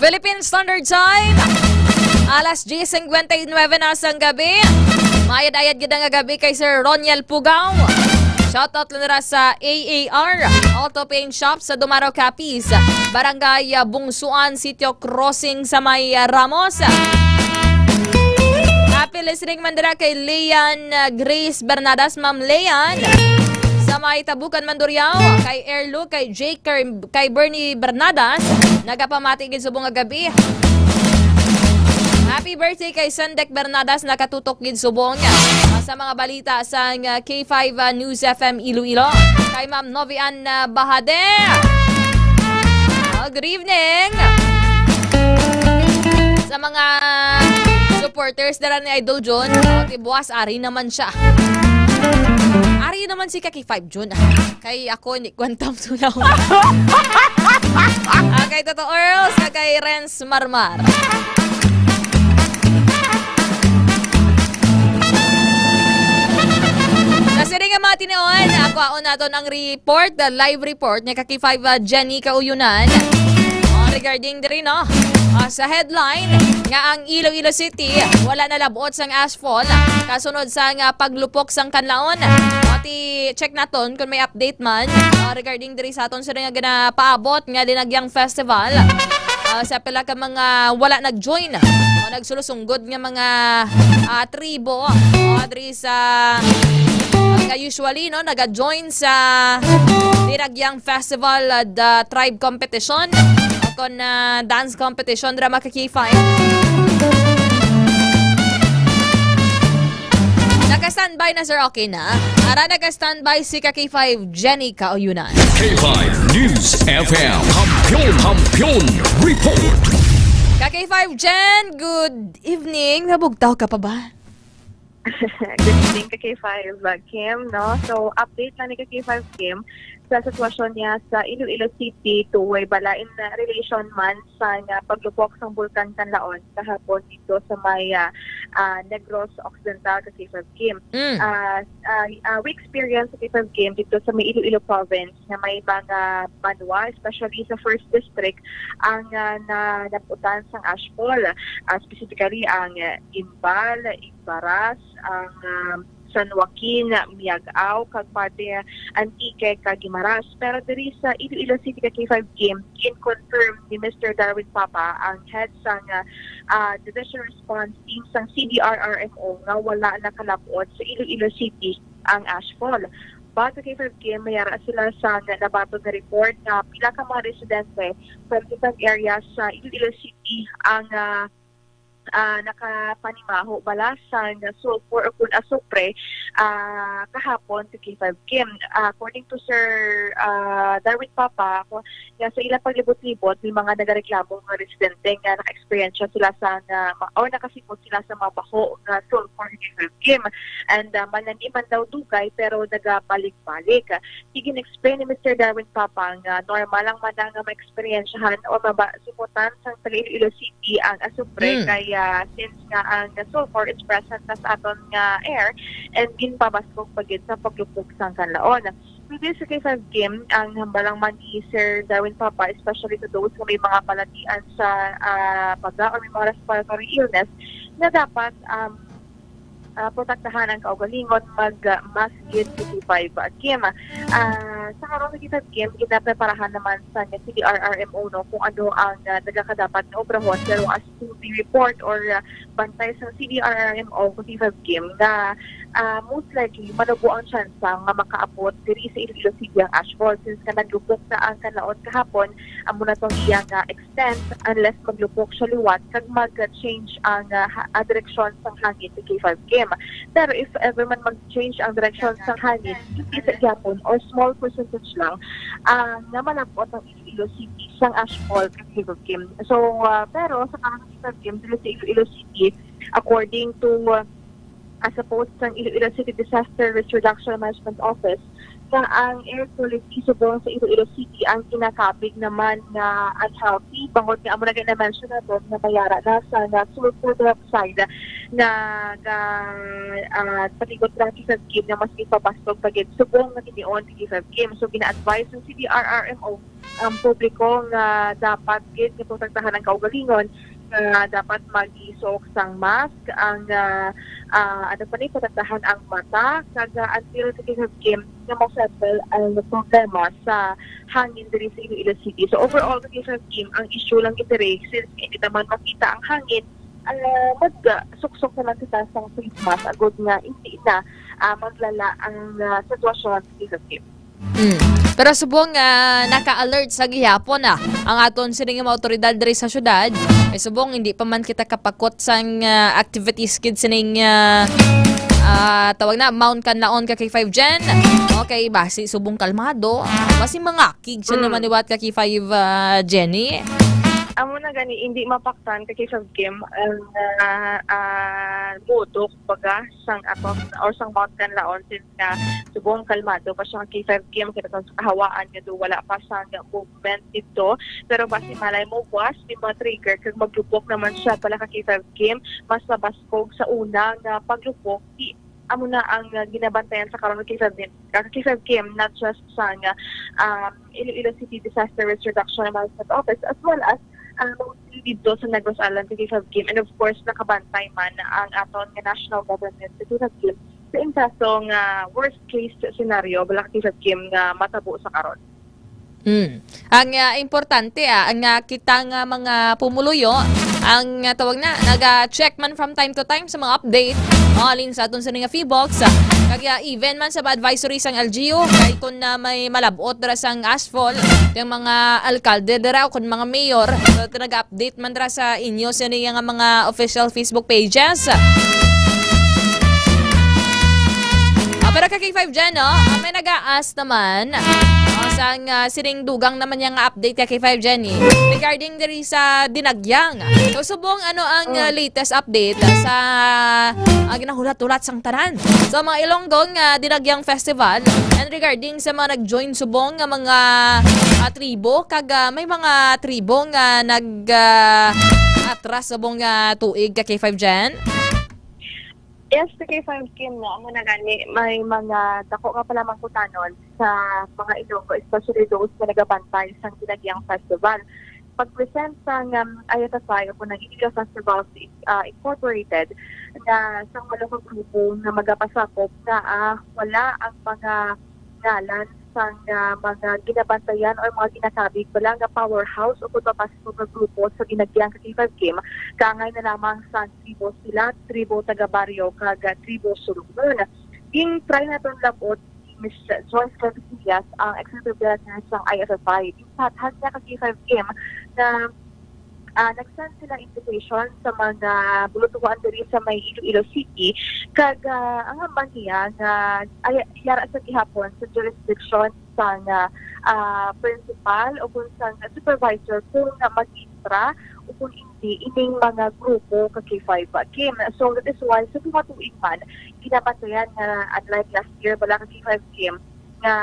Philippine Standard Time, alas 10:59 na sa gabi. Mayad-ayad gid nga gabi kay Sir Roniel Pugaw. Shoutout lang nila sa AAR Auto Paint Shop sa Dumaro Capiz, Barangay Bungsuan, Sitio Crossing sa may Ramos. Happy listening man dira kay Leon Grace Bernadas, Ma'am Leon sa may Tabukan, Mandurriao, kay Erlo, kay Jake, kay Bernie Bernadas, nagapamati gid subong nga gabi. Happy birthday kay Sandek Bernadas, nakatutok gid subong sa mga balita sa K5 News FM Iloilo. Kay Ma'am Novian Bahade. Good evening. Sa mga supporters dala ni Idol John, tibuas ari naman siya. Ari naman si Kaki 5 June. Kay ako ni Quantum Tulaw. Kay Toto Earls, kay Renz Marmar. Kasi rin nga mga tinoon, ako naton ang report, the live report ni Kaki 5 Jenny Kauyunan. Regarding din no, sa headline nga ang Iloilo City wala na labot sang asphalt kasunod sa nga paglupok sang kanlaon. Pati check naton kung may update man regarding diri sa aton sa nga ginapaabot nga Dinagyang Festival. Sa pila ka mga wala nag-join nagsulusungod nga mga tribo diri sa usually no naga-join sa Dinagyang Festival the tribe competition kon dance competition drama ka K5. Naka-standby na sir, okay na? Ara naka-standby si ka K5 Jenny Kauyunan. K5 News FM. Kampiyon Report. Ka-K5 Jen, good evening. Nabugtaw ka pa ba? Good evening, Ka-K5 Kim, no? So, update lang ni Ka-K5 Kim sa sitwasyon niya sa Iloilo City tuway balain na relation man sa paglupok ng Bulkan Canlaon kahapon dito sa may Negros Occidental, Ka-K5 Kim. We experienced Ka-K5 Kim dito sa may Iloilo Province na may mga banwa, especially sa 1st District, ang naputan sang ashfall. Specifically, ang Imbal, Ibaras, ang San Joaquin, Miagao, kag parte Antique, kag Guimaras. Pero diri sa Iloilo City, Ka-K5 Kim, in-confirm ni Mr. Darwin Papa, ang head sang Division Response Team sang CDRRMO na wala nakalapot sa Iloilo City ang ashfall. But Ka-K5 Kim, mayara sila sa nabatog na report na pila ka mga residente sa different areas sa Iloilo City ang nakapanimaho balasan sulfur o kung asupre kahapon to K5 Kim. According to Sir Darwin Papa, sa ilang paglibot-libot, may mga nagareklamo ng residente nga naka-experience sila sa o nakasimot sila sa mga baho na sulfur to K5 Kim. And mananiman daw dugay pero nagabalik-balik. Igin-explain ni Mr. Darwin Papa nga normal lang man nga ma-experiensyahan o mabasimutan sa Iloilo City ang asupre kaya since nga ang sulfur is present na sa aton nga air and ginpabaskog pagid sa paglupok sang Canlaon. Pwede sa K5 Kim, ang hambalang man ni Sir Darwin Papa, especially to those na may mga palatian sa paga or may mga respiratory illness, na dapat protektahan ang kaugalingon mag-masjid K5 Kim. Sa karon sa K5 Kim, ginapreparahan naman sa CDRRMO kung ano ang nagkakadapat na obrahon, pero as to the report or bantay sa CDRRMO sa K5 Kim na most likely manubo ang chance nga makaabot diri sa Iloilo City ang ashfall since ka naglupok na ang Canlaon kahapon amo na tong iyang extent unless maglupok siya liwat kag mag-change ang direksyon sang hangin sa K5 Kim. Pero if ever man mag-change ang direksyon sang hangin, hindi sa gyapon or small percentage lang na malabot ang Iloilo City sang ashfall sa K5 Kim. So pero sa kanang K5 Kim dili sa Iloilo City, according to as opposed sa Iloilo City Disaster Risk Reduction Management Office, na ang air quality subong sa Iloilo City ang kinakabig naman na unhealthy. Bangod nga, amo na na-mention na doon na mayara na sa sulfur dioxide na patigot lang K5 Kim na mas ipapastog pagid subong na tinion sa K5 Kim. So, gina-advise ng CDRRMO ang publiko nga dapat gid na protektahan ang kaugalingon na dapat mag-isok sang mask, ang protektahan ang mata, kaga until sa K5 Kim na ma-settle ang problema sa hangin diri sa Iloilo City. So overall, sa K5 Kim, ang issue lang itiri, since hindi naman makita ang hangin, mag-suksok naman kita sa face mask, agod nga hindi na maglala ang sitwasyon sa K5 Kim. Pero subong naka-alert sa gihapon ang aton sining mga otoridad diri sa syudad. Ay subong hindi pa man kita kapakot sang activities kid sining tawag na Mount Canlaon Ka-K5 Jen. Okay, basi subong kalmado. Basi mangakig siya naman niwat Ka-K5 Jenny. Amo na gani hindi mapaktan Ka-K5 Kim ang budok baga sang aton or sang Mount Canlaon since nga subong kalmado pa siyang K5 Kim kita sa kahawaan nga do wala pa sang movement dito, pero basi malay mo was di ma-trigger kag maglupok naman siya pala Ka-K5 Kim mas mabaskog sa una nga paglupok amo na ang ginabantayan sa karon K5 Kim, not just sa Iloilo City Disaster Risk Reduction Management Office as well as dito sa Negros Island K5 Kim, and of course nakabantay man ang aton nga national government sa K5 Kim sa inkasong worst case scenario bala K5 Kim nga matabo sa karon. Ang importante ang kita nga mga pumuluyo ang tawag na naga-check man from time to time sa mga update alin sa aton sa nga Feebox kaya even man sa advisory sang LGU kay kun na may malabot dira sang asphalt yung mga alkalde dira kun mga mayor so, nag-update man dira sa inyo sa nga mga official Facebook pages. Pero Ka-K5 dyan, may nag-a-ask naman Sang sining dugang naman yung update kay K5 Jenny regarding diri sa Dinagyang. So subong ano ang latest update sa ginahulat-hulat sang tanan. So mga Ilonggong Dinagyang Festival and regarding sa mga nag-join subong nga mga tribo kag may mga tribo nga atras subong tuig kay K5 Jen. Yes, sa K5 Kim na, amo na gani, may mga dako nga pala mangkutanon sa mga Ilonggo, especially those na nagabantay sa Dinagyang Festival. Pag-present sa IFFI o ng Ilonggo Festival Incorporated na sa malakang grupo na magapasakop na wala ang mga ngalan sa mga ginabantayan o mga kinakabig wala nga powerhouse o pagpapasok ng grupo sa Dinagyang K5 Kim kangay na lamang sa tribo sila, tribo taga-baryo kag tribo sulungon. Yung try na itong labot si Ms. Joyce Casillas, ang executive director ng IFFI. In fact, has na K5 Kim na nag-send sila invitation sa mga bulutuan diri sa may Iloilo City kag ang amban niya nga yara sa gihapon sa jurisdiction sa principal o kung sa supervisor kung mag-intra o kung hindi ining mga grupo kag K5 Kim. So that is why sa mga tuig man ginapatayan nga unlike last year wala kag K5 Kim nga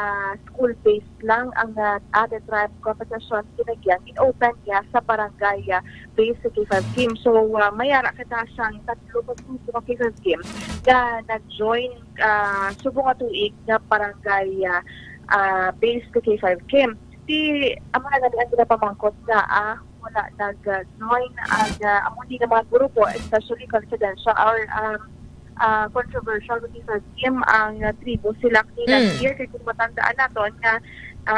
school-based lang ang added tribe competition Dinagyang in-open niya sa barangay based sa K5 Kim. So mayara kita siyang tatlo pagpuso ng K5 Kim na nag-join subong tuig na barangay based sa K5 Kim. Amo na gani ang ginapamangkot na wala nag-join ang amundi ng mga grupo, especially confidential or controversial with K5 Kim ang tribo sila last year kaya kung matandaan natin na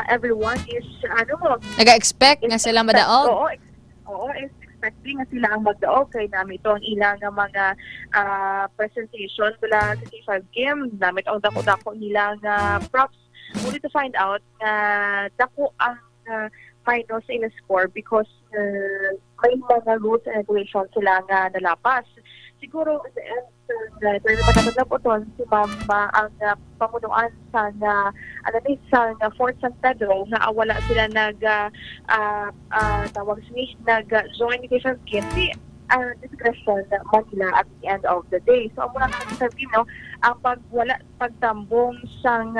everyone is nag-expect nga sila madaog. Oo, expecting nga sila ang magdaog kay namin ito ang ilang mga presentation tula sa K5 Kim namin ang dako-dako nilang props only to find out na dako ang minus in a score because may mga rules and regulations sila nga nalapas. Siguro at the end dahil matatagap po doon si Mama ang pamunuan sa Fort San Pedro na wala sila nag-join ni K5 Kim discretion na Manila at the end of the day. So, ang muna natin sabihin, ang pagtambong sang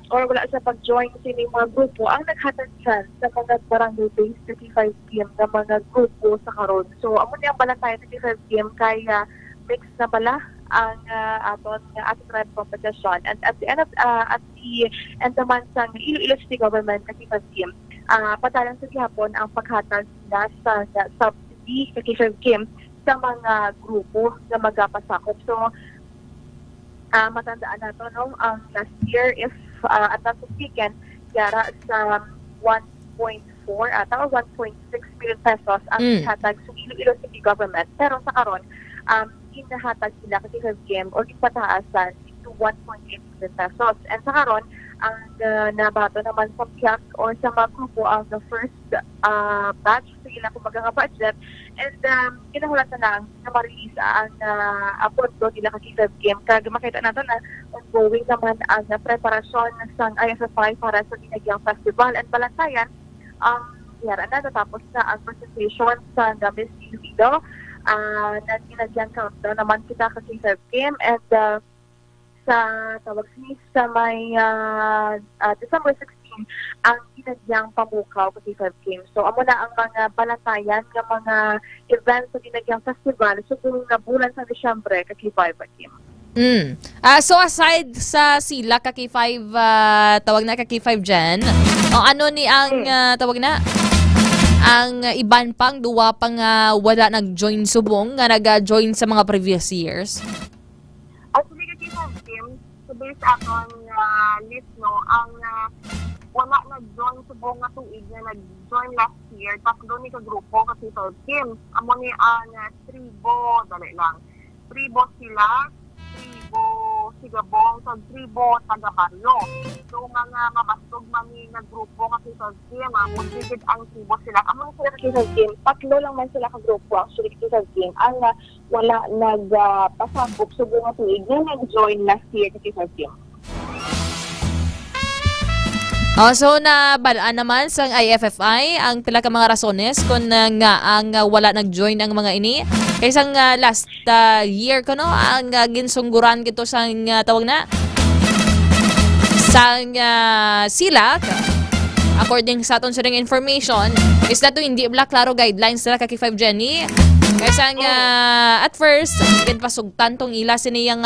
or wala sa pag-join sa mga grupo ang naghatag sa mga barangay based sa K5 Kim na mga grupo sa karon. So, amo niyang balantay sa K5 Kim kaya mix na pala ang aton tribe competition. And at the end naman sa Iloilo City Government na K5 Kim, patalang sa gihapon ang paghatag nila sa subsidy sa K5 Kim sa mga grupo na magapasakop. So, matandaan nato ang last year if at that weekend yara sa 1.4 ata o 1.6 million pesos ang hatag sa Iloilo City Government. Pero sa karon inahatag sila kasi K5 Kim o ipataasan to 1.8 million pesos. And sa karon ang nabato naman sa PIAC or sa mga grupo ang the first batch sa ilang kumbaga budget and kinahulat na lang na ma-release ang pondo nila kay K5 Kim. Kaya makita natin na ongoing naman ang preparasyon ng IFFI para sa Dinagyang Festival and balantayan yara na natapos na ang presentation sa Miss Iloilo na Dinagyang Countdown naman kita kay K5 Kim and sa tawag sa may December 16 ang Dinagyang Pamukaw kay K5 Kim. So amo na ang mga balantayan ng mga events sa Dinagyang Festival so kung bulan sa Disyembre kay K5 Kim. So aside sa sila ka K5 tawag na ka K5 Jen, ano ni ang tawag na ang iban pang duwa pang wala nag-join subong nga nag-join sa mga previous years? Actually, K5 Kim, so based aton list ang wala nag-join subong nga tuig na nag-join last year tatlo ni ka grupo ka K5 Kim. Amo ni ang tribo, dali lang. Tribo sila, tribo Sigabong, sa tribo taga-baryo. So mga mabastog man ni nag-grupo ka K5 Kim, magigid ang tribo sila. Among sila ka K5 Kim, tatlo lang man sila ka grupo actually K5 Kim. Ang wala nagpasakop subong nga tuig na nag-join last year ka K5 Kim. So nabalaan naman sa IFFI ang pila ka mga rasones kung nga ang wala nag-join ang mga ini. Kaysa last year ko no, ang ginsungguran kito sa tawag na sa silak. According sa aton sa information, is that to hindi black klaro guidelines nila kaki 5 Jenny. Kaysa at first, pasugtan tong ila siniyang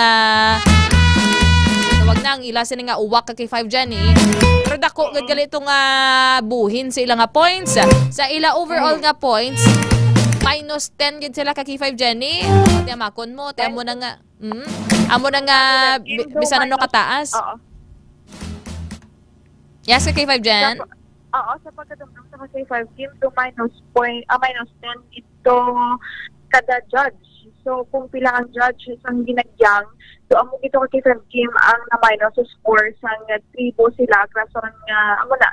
wag na ang ila sini nga uwak kay 5 Jenny. Pero dako gud gali itong buhin sa ila nga points. Sa ila overall nga points, minus 10 gid sila kay 5 Jenny. Tiya makon mo, tiya mo na nga. Amo na nga bisan ano kataas. Oo. Yes, kay 5 Jen. Oo, sa pagkadamdam sa kay 5 Kim to minus 10 ito kada judge. So kung pila ang judge isang ginagyang, so amo ito kay 5 Kim ang na-minus score sang tribo sila rason nga amo na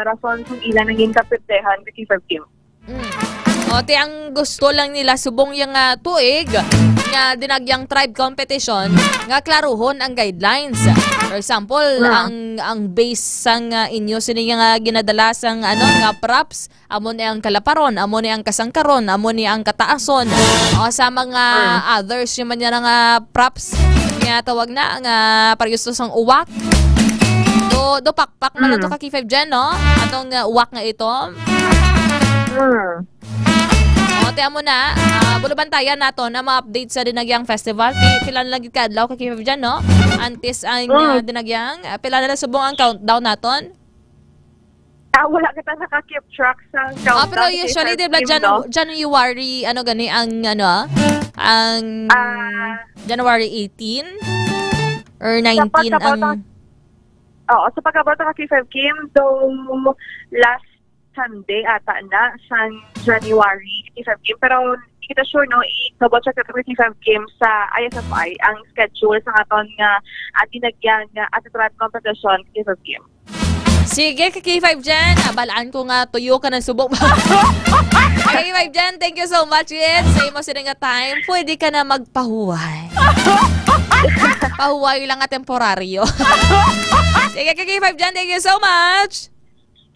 rason kung ilan naging kapitehan kay 5 Kim. O, ang gusto lang nila subong yung tuig nga dinagyang tribe competition nga klaruhon ang guidelines. For example, ang base sang inyo sini nga ginadala sang nga props, amo ni ang kalaparon, amo ni ang kasangkaron, amo ni ang kataason. O sa mga others yung man nga props nga tawag na nga parehas sang uwak. Do pakpak man to kaki 5 Jen no? Atong uwak nga ito. Tiyan mo na, bulubantayan nato na ma-update sa Dinagyang Festival. Pila na lagi kadlaw kay dyan, no? Antes ang Dinagyang. Pila na lang subong ang countdown naton? Wala kita naka-keep track sa countdown. Pero usually, di ba, January, gani, ang January 18 or 19 ang... Oo, sa pagkabata kay 5 Kim, so last Sunday ata na sa January 5 Kim. Pero hindi kita sure no, i-double check natin 5 Kim sa IFFI ang schedule sa aton nga dinagyang at tribe competition 5 Kim. Sige, kay 5 Jen. Balaan ko nga tuyo ka ng subok. Kay 5 Jen, thank you so much. Yes, sa imo sila nga time, pwede ka na magpahuway. Pahuway lang nga temporaryo. Sige, kay 5 Jen, thank you so much.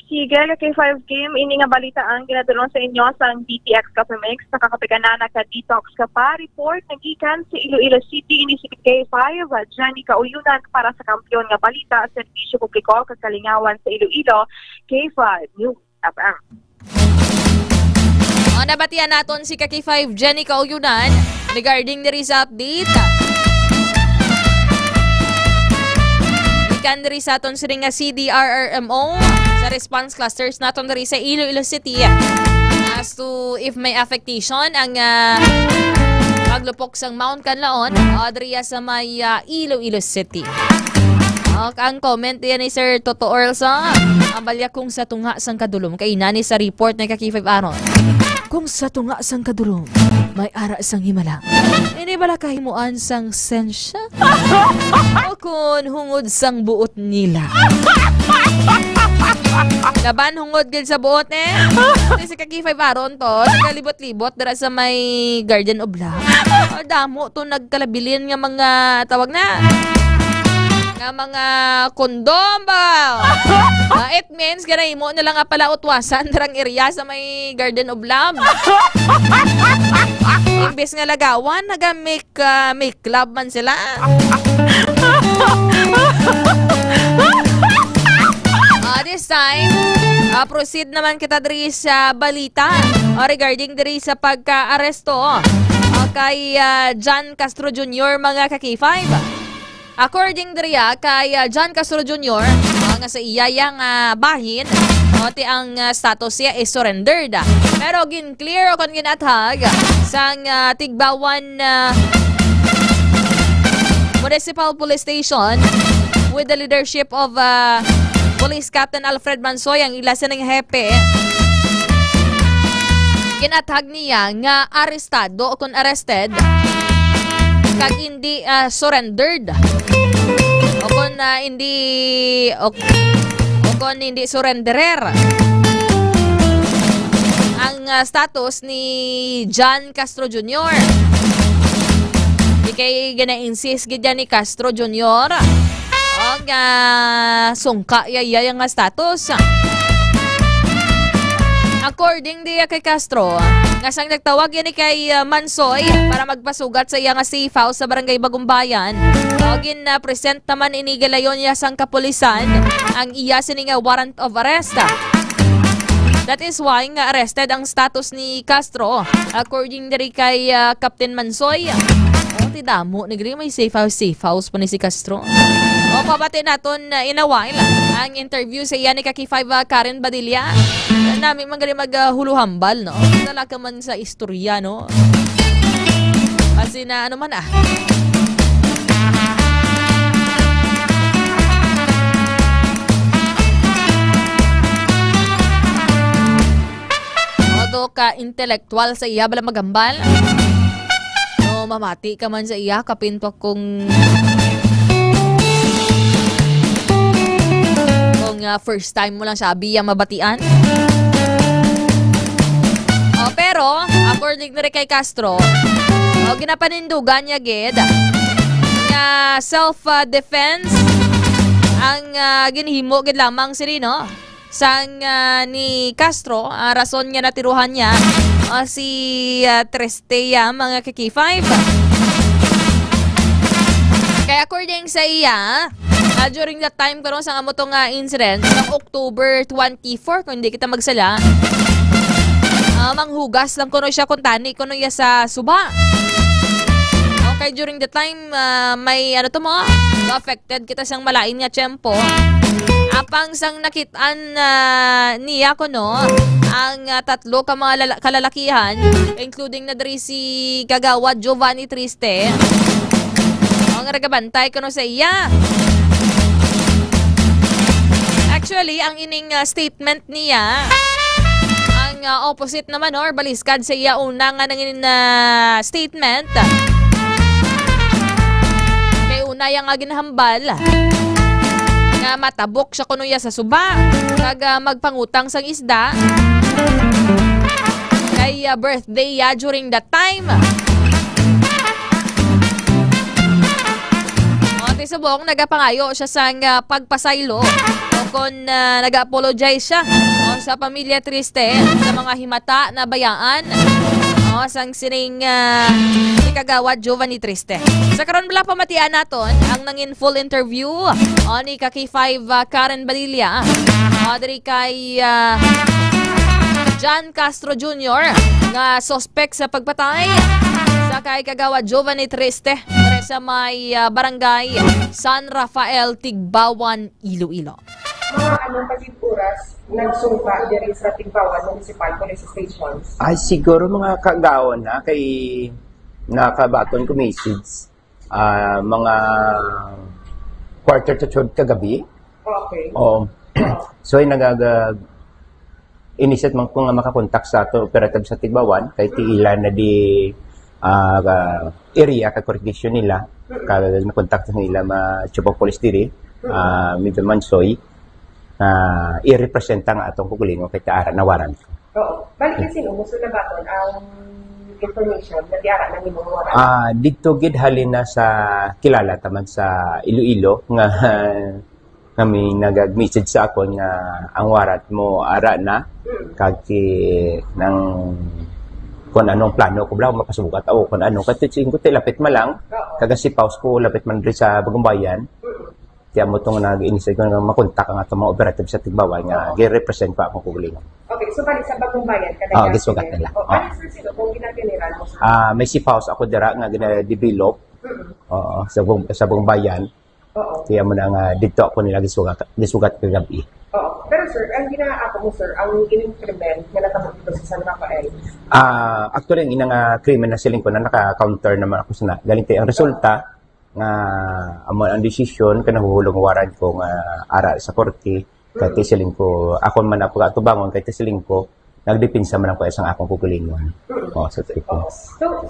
Sige, kay 5 Kim, ini nga balita ang ginadulong sa inyo sa DTX Cafe Mix. Nakakapiganan na ka-detox ka pa. Report nagikan sa Iloilo City, ini si K5. Jenny Kauyunan para sa kampiyon nga balita sa Servisyo Publiko Kakalingawan sa Iloilo. K5 News FM. Nabatian naton si K5 Jenny Kauyunan regarding the result update. Ikan diri sa aton siring nga CDRRMO sa response clusters naton diri sa Iloilo City as to if may affectation ang paglupok sang Mount Canlaon diri sa may Iloilo City. Ang comment yan ni Sir Toto Orlsa, ang balya kung sa tunga sang kadulom kay nani sa report na Kaki 5 Aron. Kung sa tunga sang kadulom may ara sang himala. Ini bala kahimuan sang sensya. O kun hungod sang buot nila. Gaban hungod gid sa buot Kasi Kaki 5 Aron to, nagalibot-libot dira sa may Garden of Love. Damo to nagkalabilin nga mga tawag na nga mga kondom ba? It means ganay mo na lang nga pala utwasan darang area sa may Garden of Love. Imbes nga lagawan, make love man sila. This time, proceed naman kita diri sa balita regarding diri sa pagka-aresto kay John Castro Jr. mga Kaki 5. According diriya kay John Castro Jr., nga sa iyayang bahin, ang status siya is surrendered. Pero gin-clear o kung ginatag sa Tigbawan Municipal Police Station with the leadership of Police Captain Alfred Mansoy, ang ilasan ng hepe. Ginatag niya nga arestado o kung arrested kag hindi surrendered o kung hindi surrenderer ang status ni John Castro Jr. Di kay gina-insist gid ni Castro Jr. ang sungka yaya nga status. According diya kay Castro, nga sang nagtawag yan kay Mansoy para magpasugat sa iya nga safe house sa barangay Bagumbayan. Tawagin na present naman inigalayon niya sang kapulisan ang iya sini nga warrant of arrest. That is why nga arrested ang status ni Castro. According diri kay Captain Mansoy, tidamo nagri may safe house pa ni si Castro. O pabati naton in a while ang interview sa iya ni Kaki 5 Karen Badilla. Namin magaling maghuluhambal, no? Dala ka man sa istorya, no? Kasi na ano man Oto ka intellectual sa iya bala magambal. No, mamati ka man sa iya kapinto kung first time mo lang sabi ang mabatian. Pero according na rin kay Castro, ginapanindugan niya gid nga self-defense ang ginhimo gid lamang sirino sang ni Castro. Rason nga natiruhan niya si Tristea mga Kaki 5. Kaya according sa iya, during that time karon sa amo tong incident ng October 24 kung hindi kita magsala, manghugas lang kuno siya kung tani kuno iya sa suba. Okay, during the time may ano to mo affected kita sang malain nga tiyempo. Apang sang nakitaan niya kuno ang tatlo ka mga kalalakihan, including na diri si Kagawad Giovanni Triste. Ang nagabantay kuno sa iya. Actually, ang ining statement niya, ang opposite naman or baliskad sa iya una nga nangin statement. Kay una yang ginhambal nga matabok siya kuno ya sa suba kag magpangutang sang isda. Kay birthday ya during that time. Subong nagapangayo siya sang pagpasaylo o kung nag-apologize siya sa pamilya Triste sa mga himata na bayaan sang sining Kagawad Giovanni Triste. Sa karon bala pamatian naton ang nangin full interview ni Kaki 5 Karen Badilla diri kay John Castro Jr. nga suspect sa pagpatay sa kay Kagawad Giovanni Triste sa may barangay San Rafael, Tigbawan, Iloilo. Mga anong pagit oras nagsungka diri sa Tigbawan Municipal Police Stations? Ay siguro mga kagawon na kay nakabaton ko message mga quarter to 12 kagabi. Okay. So ay iniset man ko nga makakontak sa ato operative sa Tigbawan kay tiilan na di area ka jurisdiction nila kag nakontak nila ma-Chupaw Police diri Medyo Mansoy i-represent ang atong kukulingon kay taara na warrant. Oo. Balik kasi muso na baton ang information na tiara ng imong warrant. Dito gid halin na sa kilala taman sa Iloilo nga kami nag-message sa akon nga ang warrant mo ara na kag nang kung anong plano ko bala mapasukat o kung ano katitsing ko lapit malang kagasipaws ko lapit man rin sa Bagumbayan kaya mo itong nag-inisay ko nga makontak ang atong mga operative sa Tigbawan nga gi-represent pa akong kukulingon. Okay, so balik sa Bagumbayan kada gisugat nila. Balik sa sino kung ginaginiran mo may sipaws ako dira nga gina-develop sa Bagumbayan. Kaya mo na nga dito ako nila gisugat kagabi. Pero sir, ang ginaako mo sir, ang inyong krimen na nakamot dito sa San Rafael? Actually, ang inang krimen na siling ko na naka-counter naman ako sa galing tayo. Ang resulta, nga ang desisyon, kanahuhulong warrant ko nga ara sa korte, kaya siling ko, ako man na pagkatubangon, kaya siling ko, nagdepinsa man ako isang akong kukulingon. So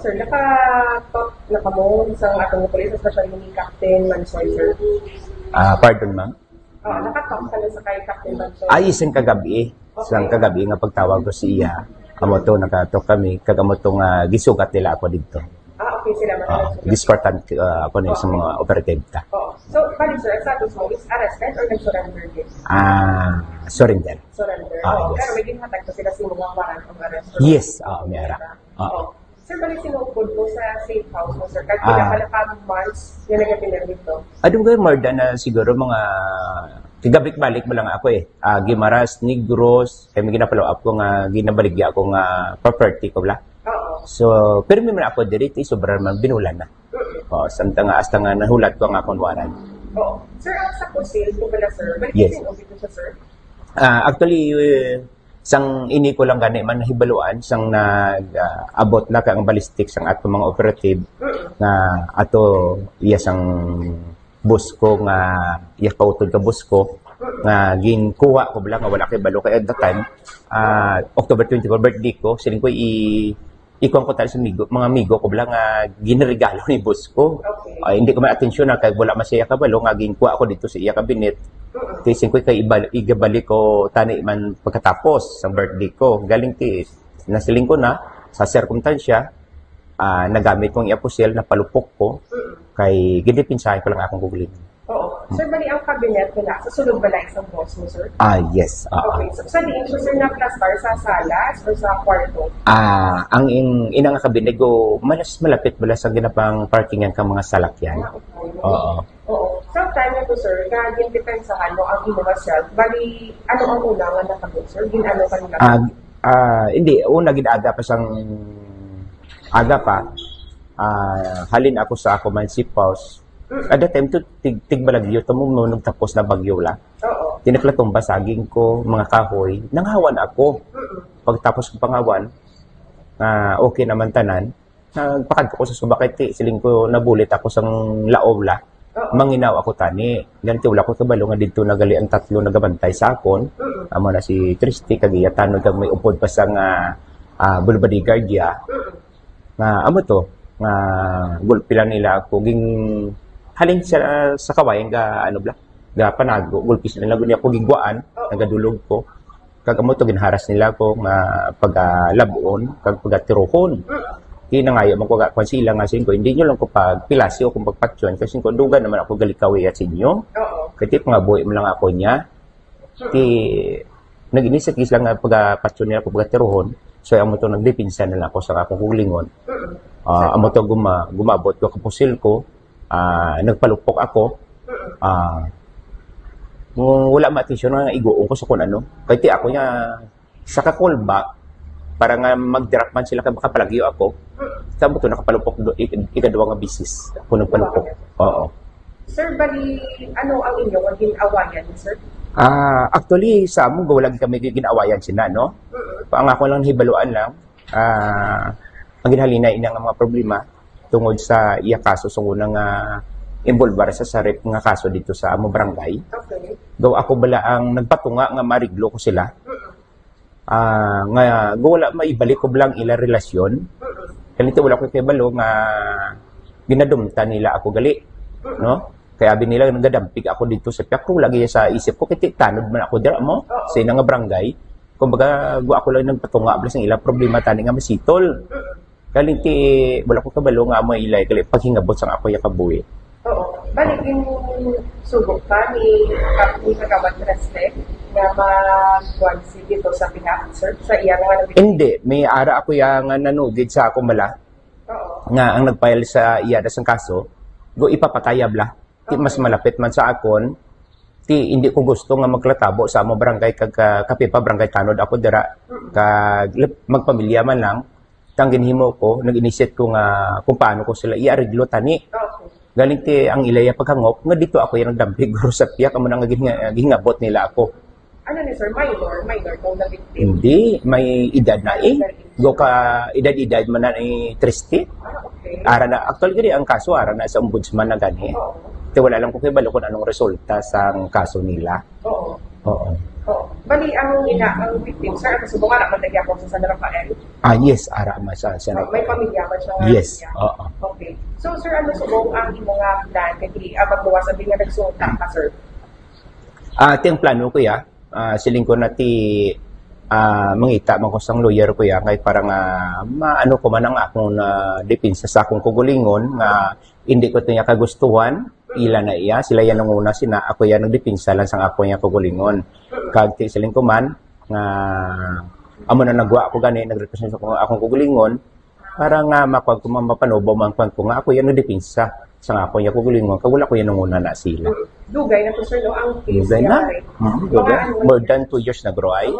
sir, naka-talk na kamo sa atong police, especially ni Captain Mansoy, sir? Pardon, ma'am? Nakatalk ka na sa kay Captain Mansoy? Isang kagabi. Isang kagabi nga pagtawag ko siya. Amo to nakatok kami. Kagamo to nga gisugat nila ako dito. Okay. Okay, sila man. Dispartan ako na sa mga operative ta. So, bali sir, ang status mo is arrested or nag-surrender din? Surrender. Surrender. Yes. Pero may ginhatag ko sila sa mga warrant of arrest. Yes, may ara. Sir, bali sinupod mo sa safe house mo, sir? Kahit pinakalakang months, yun ang pinag dito? Adong kayo, more than siguro mga tigabik-balik mo lang ako Gimaras, Negros, kaya may ginapalaw ako nga ginabaligya ako nga property ko bla. So, pero may man ako direct, sobrang man binulan na. Samtang hasta nga nahulat ko ang akong warrant. Sir, ang sa sale ko pala, sir? Yes. Dito siya, sir? Actually, sang ini ko lang gani man nahibaluan sang nag-abot na kang ballistic sang ato mga operative na ato iya sang bus ko nga iya pautod ka bus ko nga ginkuha ko bala nga wala kay balo kay at that time October 24 birthday ko siling ko ikuan ko tayo sa mga amigo ko bala nga ginregalo ni bus ko. Hindi ko man atensyon na kay wala masaya ka balo nga ginkuha ko dito sa iya kabinet. Tising ko kay igabalik ko tani man pagkatapos sa birthday ko. Galing ti nasiling ko na sa circumstansya nagamit kong iapusel na palupok ko kay gidipinsahin ko lang akong googling. Sir, bali ang cabinet nila sa sulod ba lang isang boss mo, sir? Yes. Okay. So, sa diin siya, sir, na-cluster sa salas or sa kwarto? Ang inang kabinet ko malapit bala sa ginapang parkingan kang mga salakyan. Oo. Sa time na to, sir, kaging depensahan mo ang inyong self. Bali, ano ang una nga nakabot, sir? Ginano ka nila? Hindi. Una, ginaga pa siyang aga pa. Halin ako sa ako man safe house. At that time, tigbalagyo, nung tapos na bagyo la. Tinaklatong basaging ko, mga kahoy, nanghawan ako. Pagtapos ko pangawan, okay naman tanan, nagpakad ko sa subakit, siling ko nabulit ako sang laob la. Manginaw ako tani. Ganito wala ko kabalo nga dito nagali ang tatlo nagabantay sa akon. Amo na si Tristy kagiyatan kag may upod pa sang Bulbadi Guardia. Nga amo to nga gulpilan nila ako ging halin sa kawayan ga ano bla ga panago gulpis nila gunya ko gigwaan nagadulog ko kag amo to ginharas nila ko nga pagalabuon kag pagatirohon. Kinangayo man ko ga sila nga sin ko hindi nyo lang ko pagpilasyo kung pagpatsyon kasi ko dugan naman ako galikawi at sinyo. Kati pangabuhi mo lang ako niya. Ti nag-inisip lang nga pagpatsyon nila ko pagatirohon. So amo to nagdepinsa na lang ako sa akong kulingon. Amo to gumabot ko kapusil ko. Nagpalupok ako. Wala matisyon na iguong ko sa kung ano. Kaya ti ako niya sa kakulba para nga mag-drop man sila kaya makapalagyo ako. Sabi to nakapalupok ikaduwa nga bisis. Ako nagpalupok. Oo. Sir, bali, ano ang inyong maging awayan, sir? Actually, sa among wala kami ginawayan sila, no? Ang ako lang hibaluan lang, ang ginhalina ina nga mga problema tungod sa iya kaso sa unang involvar sa sarip nga kaso dito sa among barangay. Okay. Gaw ako bala ang nagpatunga nga mariglo ko sila. Nga wala maibalik ko blang ila relasyon. Kanito wala ko kay balo nga ginadumta nila ako gali, no? Kaya abi nila nagadampig ako dito sa piyak ko lagi sa isip ko kiti tanod man ako dira mo sa nga barangay. Kumbaga ako lang nagpatunga blas ang ila problema tani nga masitol. Kalinti wala ko kabalo nga mo ilay gali paghingabot sang ako ya kabuhi. Oo. Balik yung sugok ka ni Kagawad Treste na mag-1C dito sa behalf, sir? Sa iya nga nabigay? Hindi. May ara ako yang nanugid sa ako mala. Oo. Nga ang nagfile sa iya da sang kaso. Go ipapatayab la. Ti mas malapit man sa akon. Ti hindi ko gusto nga maglatabo sa among barangay kag kapipa barangay tanod ako dira. Kag magpamilya man lang. Tanggin himo ko, nag-initiate ko nga kung paano ko sila i-ariglo tani. Galing ti ang ilaya paghangop, nga dito ako yung nagdampig guro sa piyak, amo nang gihingabot nila ako. Ano ni sir, minor kung na-victim? Hindi, may edad na Go ka, edad man na Tristy. Okay. Ara na, actually gani ang kaso, ara na sa ombudsman na gani. Ti wala lang ko kay balo kung anong resulta sa kaso nila. Oo. Oo. Bali, ang victim, sir, kasi bunga na matagya ko sa San Rafael? Yes, ara ma sa San Rafael. May pamilya ba siya? Yes, oo. Okay. So, sir, ano subong ang mga plan kaya magbuwas ang nga nagsulta ka, sir? Ang plano ko ya, siling ko na ti mangita man ko sang lawyer ko ya kay para nga maano ko man ang akong depensa sa akong kugulingon nga hindi ko niya kagustuhan ila na iya sila yan ang una sina ako yan nagdepensa lang sang ako niya kugulingon kag ti siling ko man nga amo na nagwa ako gani nagrepresent ako akong kugulingon para nga makuha ko mapanobo man ko nga ako yan nagdepensa sang ako niya kugulingon kag wala ko yan ang una na sila. Dugay na po sir, no? Ang Dugay na? More than 2 years na grow ay.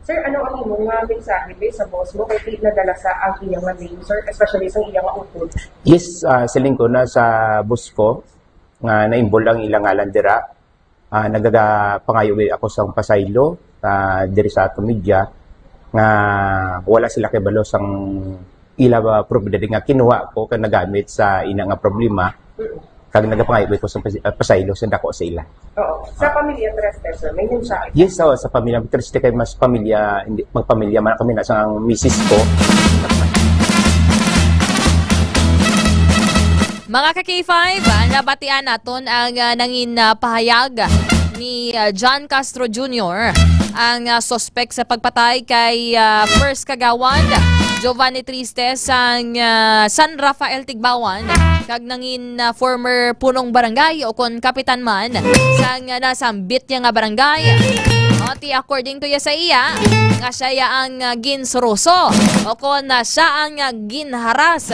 Sir, ano ang imong mensahe sa boss mo kay Pete nadala sa ang iyang name, sir? Especially sa iyang utod. Yes, siling ko na sa boss ko nga na-involve ang ilang ngalan dira. Nagapangayo ako sa pasaylo diri sa ato media nga wala sila kay balo sang ila problema nga kinuha ko kag nagamit sa ina nga problema. Kag nagapangayo ko sa pasaylo sa dako sa ila. Oo. Sa pamilya Triste, sir, may mensahe. Yes, sa pamilya Triste kay mas pamilya, hindi magpamilya man kami na sa misis ko. Mga ka-K5, nabatian naton ang nangin pahayag ni John Castro Jr. ang suspect sa pagpatay kay First Kagawad Giovanni Triste sang San Rafael Tigbawan kag nangin former punong barangay o kon kapitan man sang nasambit niya nga barangay. Oti according to ya sa iya nga siya ang ginsuruso o kon siya ang ginharas.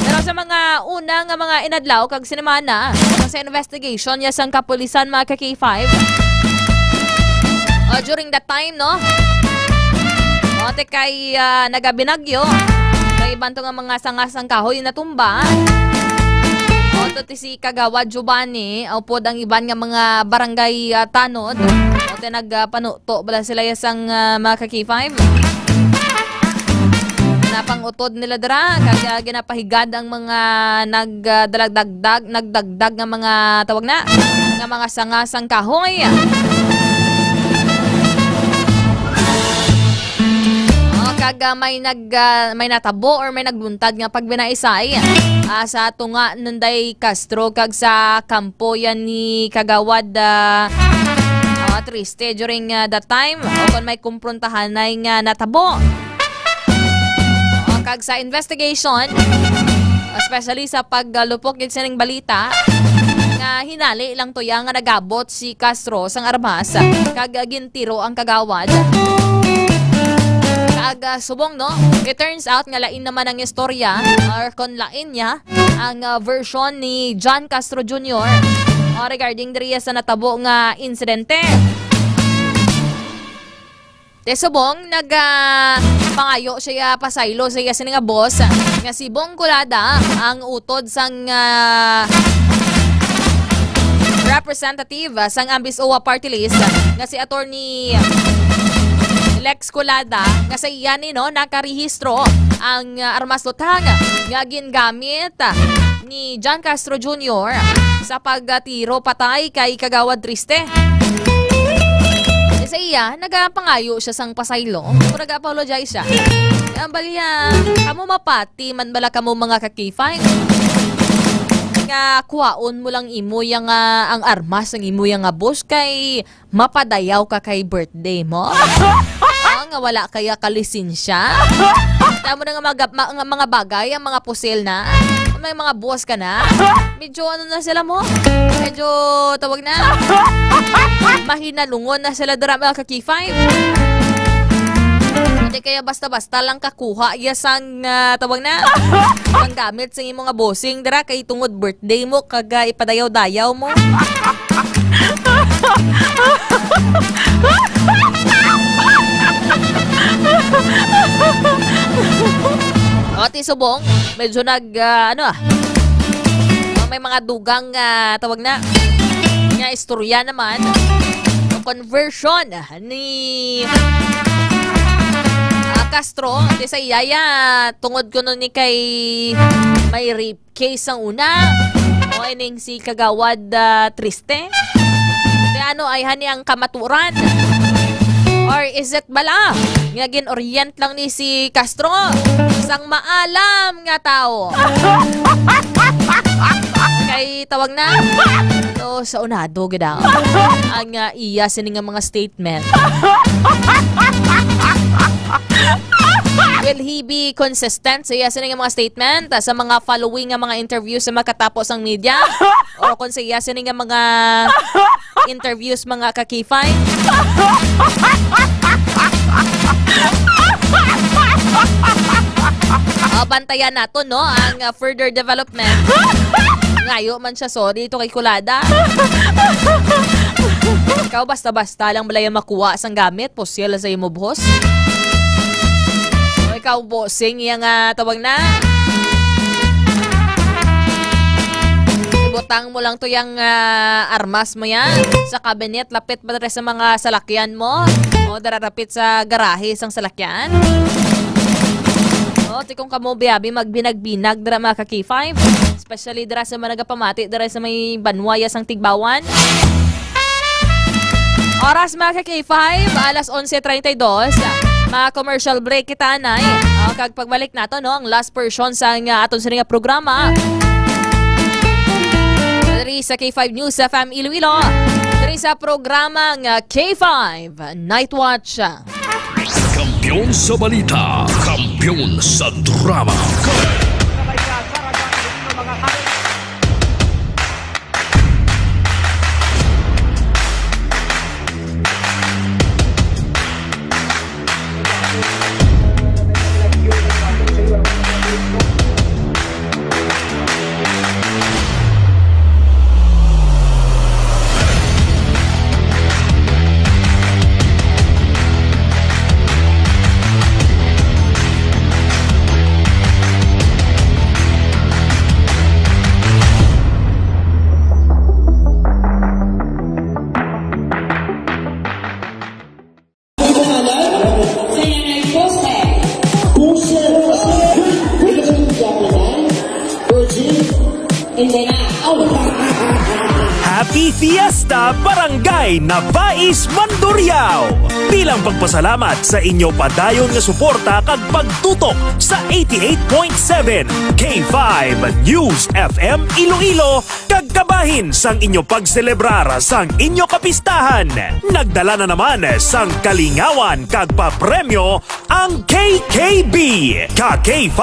Pero sa mga unang mga inadlaw kag sinamana sa investigation niya sang kapulisan mga ka-K5 during that time no ote kay nagabinagyo kay banto nga mga sangasang kahoy na tumba oto ti si Kagawad Giovanni upod ang iban nga mga barangay tanod ote nagpanuto bala sila sang mga ka-K5 napangutod nila dira kag ginapahigad ang mga nagdagdag nga mga tawag na nga mga sangasang kahoy. Kag may natabo or may nagbuntad nga pagbinaisay sa tunga Nunday Castro kag sa kampo yan ni Kagawad Triste during that time o kung may kumprontahan na nga natabo. Kag sa investigation especially sa paglupok yun sining balita nga hinali lang to yang nga nagabot si Castro sang armas kag gintiro ang Kagawad. Kag subong no, it turns out nga lain naman ang istorya or kon lain niya ang version ni John Castro Jr. Regarding diriya sa natabo nga insidente. Te subong pangayo siya pasaylo siya sini nga boss nga si Bong Culada ang utod sang representative sang Ambis OWA Party List nga si Attorney Lex Culada nga sa iyan no nakarehistro ang armas lutang nga gingamit ni John Castro Jr. sa pagtiro patay kay Kagawad Triste. Sa iya nagapangayo siya sang pasaylo o nag-apologize siya. Ang baliya kamo mapati man bala kamo mga ka-K5 nga kuhaon mo lang imo yang ang armas ang imo yang boss kay mapadayaw ka kay birthday mo. Nga wala kaya kalisensya. Tamo na nga mga bagay, ang mga pusil na. May mga boss ka na. Medyo ano na sila mo? Medyo tawag na. Mahinalungon na sila drama ka-K5. Hindi kaya basta-basta lang kakuha yasang tawag na. Ang gamit sa mga bossing dira kay tungod birthday mo kag ipadayaw-dayaw mo. Oti subong, medyo may mga dugang tawag na nga istorya naman conversion ni Castro sa iyaya tungod ko nun ni kay may rape case ang una o ining si Kagawad Triste ay hani ang kamaturan or isek bala. Nga gin-orient lang ni si Castro. Sang maalam nga tao. Kay tawag na. So, sa unado gada. Ang iya sini nga mga statement. Will he be consistent sa iya sini nga mga statement sa mga following nga mga interviews sa makatapos ang media? O kung sa iya sini nga mga interviews mga kakifay? Bantayan nato no ang further development. Ngayo man siya, sorry ito kay Kulada. Ikaw basta-basta lang balaya makuha sang gamit, posyel sa imo boss. O ikaw bossing yang tawag na. Ibutang mo lang to yung armas mo yan sa cabinet, lapit ba sa mga salakyan mo? O dararapit sa garahe sang salakyan? O tikong kamo biyabi magbinag-binag dara mga ka-K5. Especially dara sa managapamati, dara sa may banwaya sang Tigbawan. Oras mga ka-K5, alas 11:32. Mga commercial break kita na kag pagbalik nato no ang last portion sa aton sa nga programa. Dari sa K5 News FM Iloilo. Dari sa programa ng K5 Night Watch. Kampiyon sa balita, kampiyon sa drama. Happy Fiesta Barangay Navais Mandurriao! Bilang pagpasalamat sa inyo padayon nga suporta kag pagtutok sa 88.7 K5 News FM Iloilo kag kabahin sang inyo pagselebrar sang inyo kapistahan. Nagdala na naman sang kalingawan kag papremyo ang KKB Ka-K5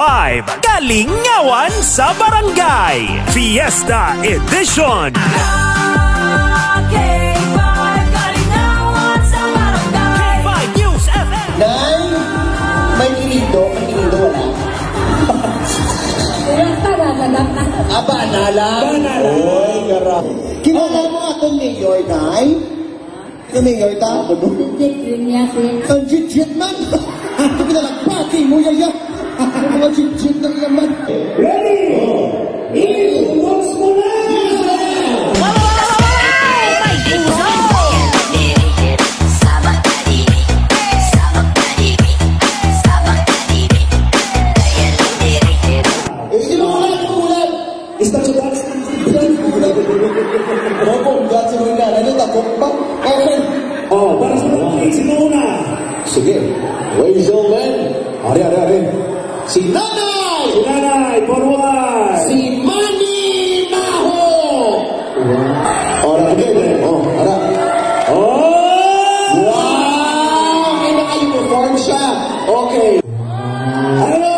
Kalingawan sa Barangay Fiesta Edition. Nay, may kinido wala. Aba, nala. Oy, garap. Kilala mo akong mayor, Nay? Ang mayor ta? Ang jit-jit man. Ang pinalagpati mo, yaya. Ang mga jit-jit ng yaman. Ready? Ilutos mo na! Oh, para sa mga sino una? Sige. Ladies and gentlemen, ari. Si Nanay! Si Nanay, forward! Si Manny Maho! Ora, okay. Ara. Wow! May naka-uniform siya. Okay. Hello!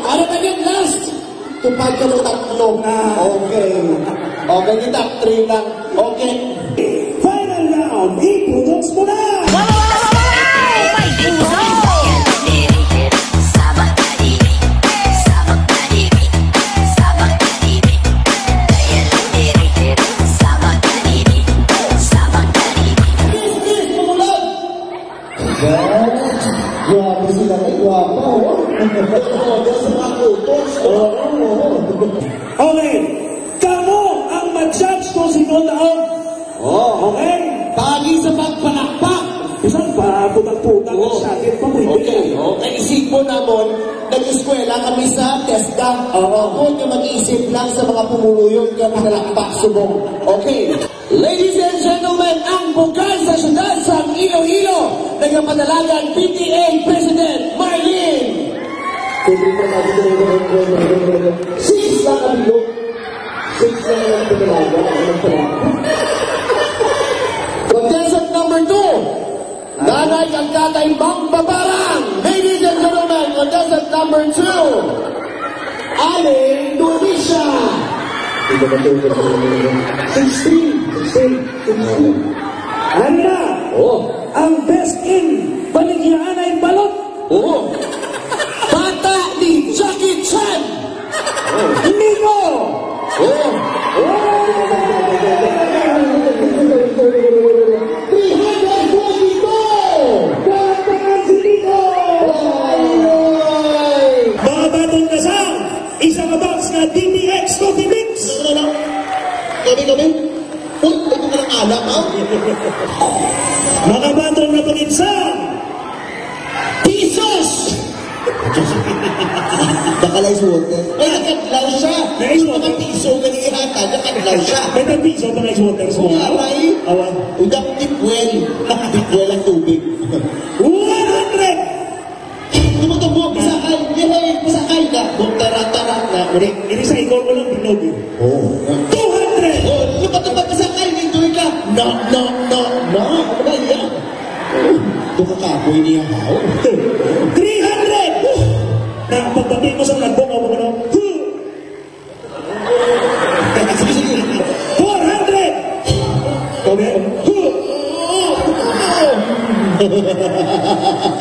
Ano na yung last? Tupad ka ng tatlo. Okay. Okay, yung top 3 lang. Okay. Final round, iputoks mo na! Grabe sila kay Guapa, okay, kamo ang mag-judge kung sino taon. Okay? Pagi sa pagpanakpak. Isang pa, putang-putang ang sakit pa mo. Okay. Naisip mo naman, nag-eskwela kami sa TESDA. Huwag na mag-iisip lang sa mga pumuluyong ka pinalakpak subong. Okay. Ladies and gentlemen, ang bukas sa syudad sa Iloilo. nagapadalagan PTA President Marlene. Six lang ang bilog. Six lang ang padalagan. Contestant number 2, Nanay Angkatay Mang Babarang. Ladies and gentlemen, contestant number 2, Aling Nurisha. 16. Ano na? Ang best in Baligyan ay balot. Bata ni Jackie Chan. Nico. Babatong na sa isang box na DPX Coffee Mix. Kami. Uy, ito ka lang alam, ha? Mga batong na paginsang Pisos! Nakalize water. Ay, nakadlaw siya. Nice water. Mga piso na ihata, nakadlaw siya. may nagpiso pa nice water sa mga. Aray, udak tipwell. Tipwell ang tubig. 100! Tumutubog, pasakay. Pasakay ka. Kung tarat-tarat na. Ini sa ikor ko lang binog. 200! Lumutubog, pasakay. Nindoy ka. No. Ano ba yan? Ito kakaboy niya, how? 300! Na pagdating mo sa nagbong ako ano? 400! Kami?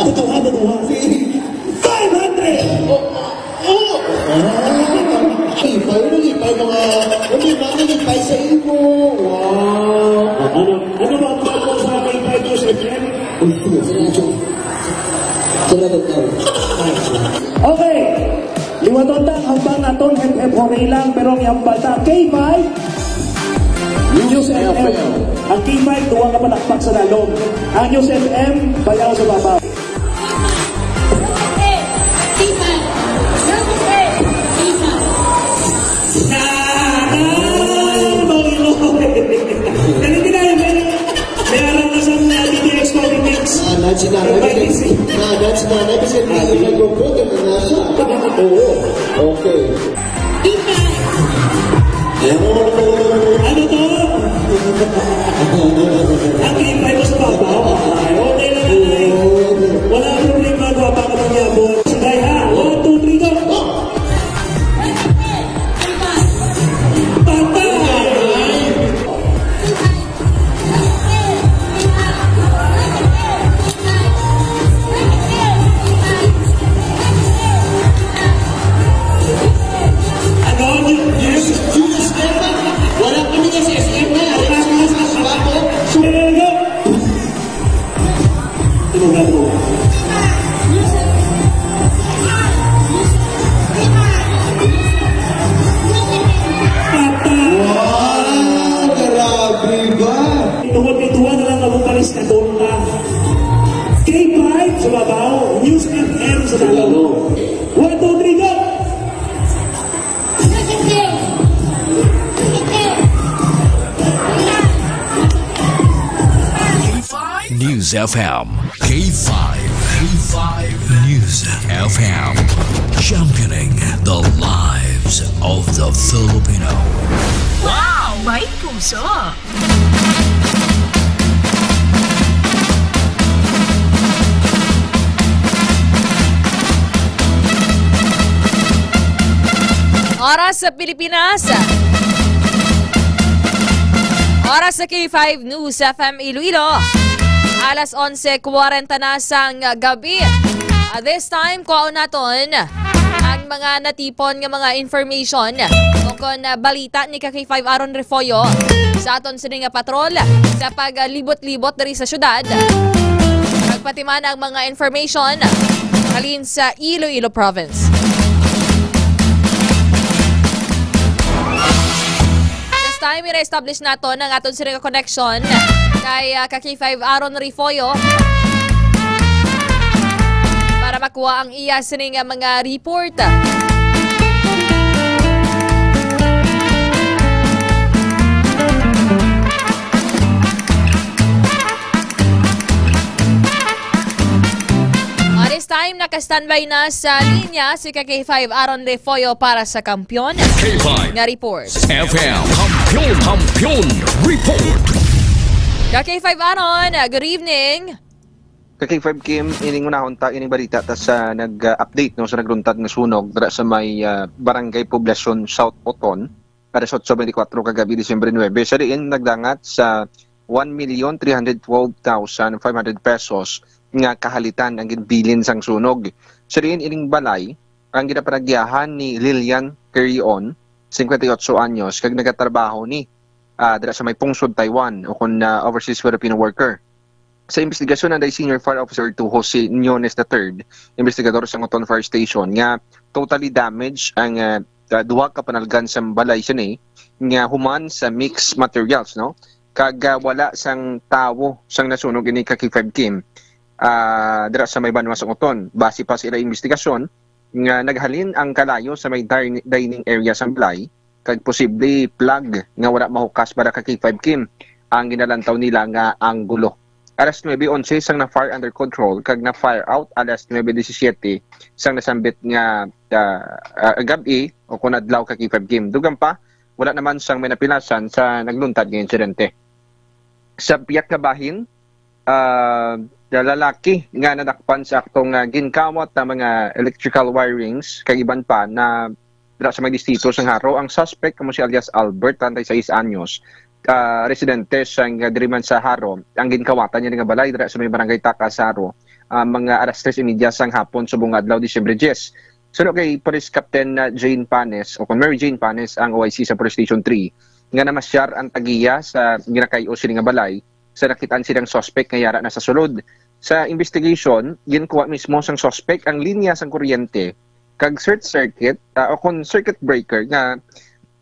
Tutuhan. 500! Ipay mga... Nagipay sa imo. Wow! Ano ba ang bago sa aking 5 years again? Okay. Liwatondang hambang naton hep hore lang pero ang bata K5 News FM. Ang K5 duwang na palakpak sa lalong. Ang News FM bayaw sa babaw. Nanay kasi nag-promote na nasa. Okay. Ano to? Ang K5 mo sa babaw. Okay lang nanay. Wala problema gawa pa ka magyabot. Sige ha. 1, 2, 3, go. K5 sa babaw, News FM sa dalaw. 1, 2, 3, go! News FM. K5 News FM. Championing the lives of the Filipino. Wow! May puso! Oras sa Pilipinas. Oras sa K5 News FM Iloilo. Alas 11:40 na sang gabi. At this time, kuha naton ang mga natipon ng mga information tungkol na balita ni K5 Aaron Refollo sa aton sining patrol sa paglibot-libot diri sa syudad. Nagpatiman ang mga information halin sa Iloilo Province. Time i-establish nato ng aton sining connection kay K5 Aaron Refollo para makuha ang iya sining mga report. K5, naka-standby na sa linya si K5 Aaron Lefoyo para sa Kampiyon. K5 nga report. FM Kampiyon Report. K5 Aaron, good evening. Kay 5 Kim, ining unahon ta ining balita tas nag-update no sa nagluntad nga sunog dira sa may Barangay Poblacion South Oton para sa 24 kagabi Disyembre 9. Sa diin nagdangat sa 1,312,500 pesos nga kahalitan ang ginbilin sang sunog. Sa diin ining balay ang ginapanagyahan ni Lilian Carrion, 58 anyos, kag nagatrabaho ni dira sa may Pungsod, Taiwan o kun overseas Filipino worker. Sa investigasyon na Senior Fire Officer to Jose Nyones III, investigador sa Oton Fire Station, nga totally damaged ang duha ka panalgan sa balay siya ni, nga human sa mixed materials, no? Kag wala sang tawo sang nasunog ini K5 Kim dira sa may Banwa sa Oton. Base pa sa ila investigasyon, nga naghalin ang kalayo sa may dining area sa balay, kag posible plug nga wala mahukas para K5 Kim ang ginalantaw nila nga ang gulo. Alas 9:11 sang na-fire under control, kag na-fire out alas 9:17 sang nasambit nga gabi o kung adlaw K5 Kim. Dugang pa, wala naman sang may napilasan sa nagluntad nga insidente. Sa piyak na bahin, lalaki nga nadakpan sa aktong ginkamot na mga electrical wirings, kag iban pa na dira sa may distrito sang Haro. Ang suspect kamo si alias Albert, 36 anyos. Residente sang diriman sa Haro, ang ginkawatan niya nga balay dira sa may barangay Taka sa Haro, mga alas 3:30 sang hapon subong adlaw Disyembre 10. So kay Police Captain Jane Panes o Mary Jane Panes ang OIC sa Police Station 3 nga namasyar ang tagiya sa ginakayo sila nga balay sa nakitaan silang suspect nga yara na sa sulod. Sa investigation, ginkuha mismo sang suspect ang linya sang kuryente kag search circuit o kon circuit breaker nga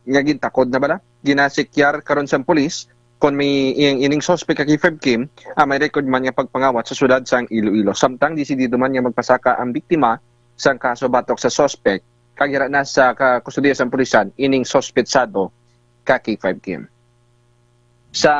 gintakod na bala ginasikyar karon sa pulis kon may ining suspect K5 Kim may record man nga pagpangawat sa syudad sang Iloilo. Samtang disidido man nga magpasaka ang biktima sang kaso batok sa suspect kag ira na sa kustodiya sang pulisan ining suspetsado K5 Kim. Sa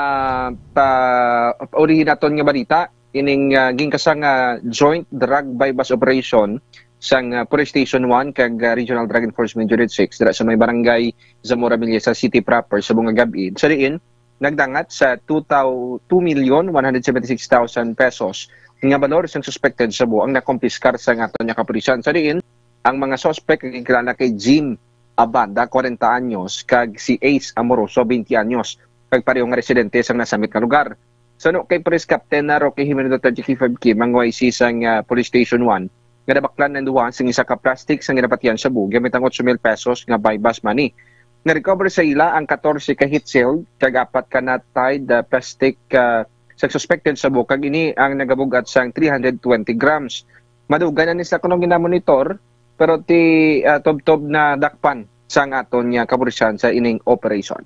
originaton nga balita ining gingkasang joint drug bypass operation sang Police Station 1 kag Regional Drug Enforcement Unit 6 dira sa may barangay Zamora Villa sa city proper sa bunga gabi. Sa diin nagdangat sa 2,176,000 pesos nga balor sang suspected sa buang nakompiskar sa aton nga kapulisan. Sa diin ang mga suspect gikilala kay Jim Abanda, 40 anyos, kag si Ace Amoroso, 20 anyos, kag pareho nga residente sang nasamit nga lugar. So kay Police Captain na Roque Jimenez K5 Kim ang YC sang Police Station 1 nga nabaklan ng duwa sing isa ka plastic sang ginapatian sa bug gamit ang 8,000 pesos nga bypass money. Na-recover sa ila ang 14 ka heat shield kag 4 ka na-tied plastic sa suspected sa bug kag ini ang nagabugat sang 320 grams. Madugan na ni sa kunong ginamonitor pero ti tob-tob na dakpan sang aton nga kapulisan sa ining operation.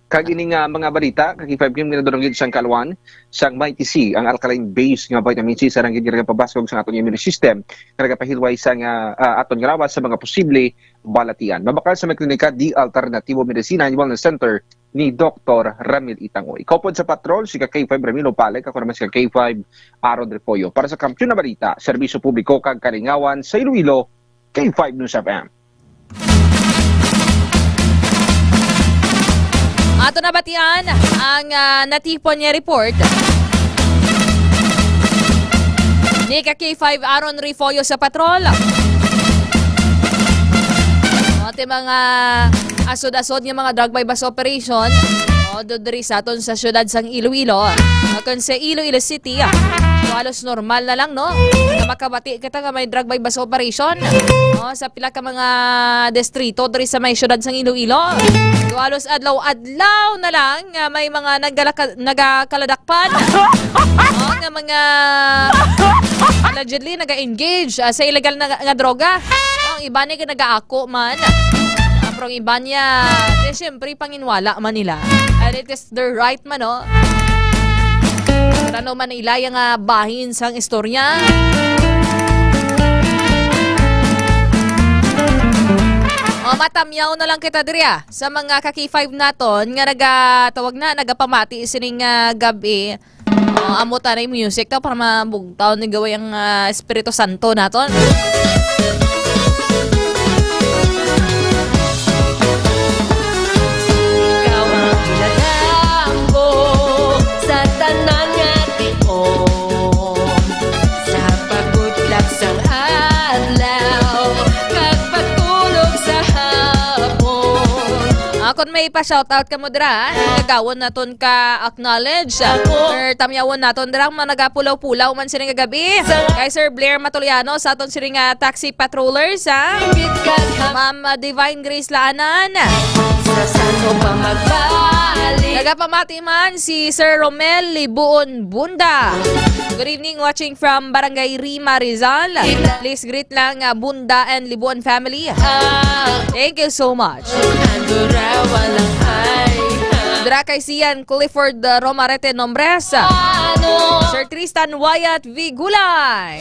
Kag ini nga mga balita, K5 Kim ginadurong sang kalwan, sang Mighty C, ang alkaline base nga vitamin C sa ranggit nga pabaskog sa aton immune system, nga nagapahilway sang aton nga lawas sa mga posible balatian. Mabakal sa may klinika di Alternativo Medicina and Wellness Center ni Dr. Ramil Itangoy. Ikaw po sa patrol, si K5 Ramilo Palek, ako naman si K5 Aaron Repoyo. Para sa Kampiyon na Balita, Serbisyo Publiko kag Kalingawan sa Iloilo, K5 News FM. Ato na batian ang natipon niya report ni K5 Aaron Refoyo sa patrol. Ate mga asod-asod ng mga drug bypass operation dodiri sa aton sa syudad sang Iloilo. Kung sa Iloilo City, halos normal na lang, no? Na makabati kita nga may drug bypass operation. Sa pila ka mga distrito diri sa may syudad sang Iloilo. Halos adlaw-adlaw na lang may mga nagakaladakpan. Nga mga allegedly naga-engage sa illegal na droga. Ang iba niya nag-aako man. Pero ang iba niya, siyempre, panginwala man nila. And it is their right man, no? Ano man nila yung bahin sang istorya. Matamyaw na lang kita diriya sa mga K5 naton nga nagatawag na nagapamati sining gabi Amo ta na yung music to para mabugtaw ni gaway ang Espiritu Santo naton. Ikaw ang ilagambo sa tanan nga tiong, sa pagbutlak sang adlaw kag pagtulog sa hapon. Kung may pa-shoutout ka mo dira, nagawon naton ka acknowledge. Or tamyawon naton dira managapulaw-pulaw man sining kagabi. Kay Sir Blair Matoliano sa aton sining taxi patrollers ha. Ma'am Divine Grace Laanan. Sa santo pa magbalik. Nagapamati man si Sir Romel Libuon Bunda. Good evening, watching from Barangay Rima, Rizal. Please greet lang Bunda and Libuon family. Thank you so much. Dra kay Sian Clifford Romarete Nombres. Sir Tristan Wyatt V. Gulay.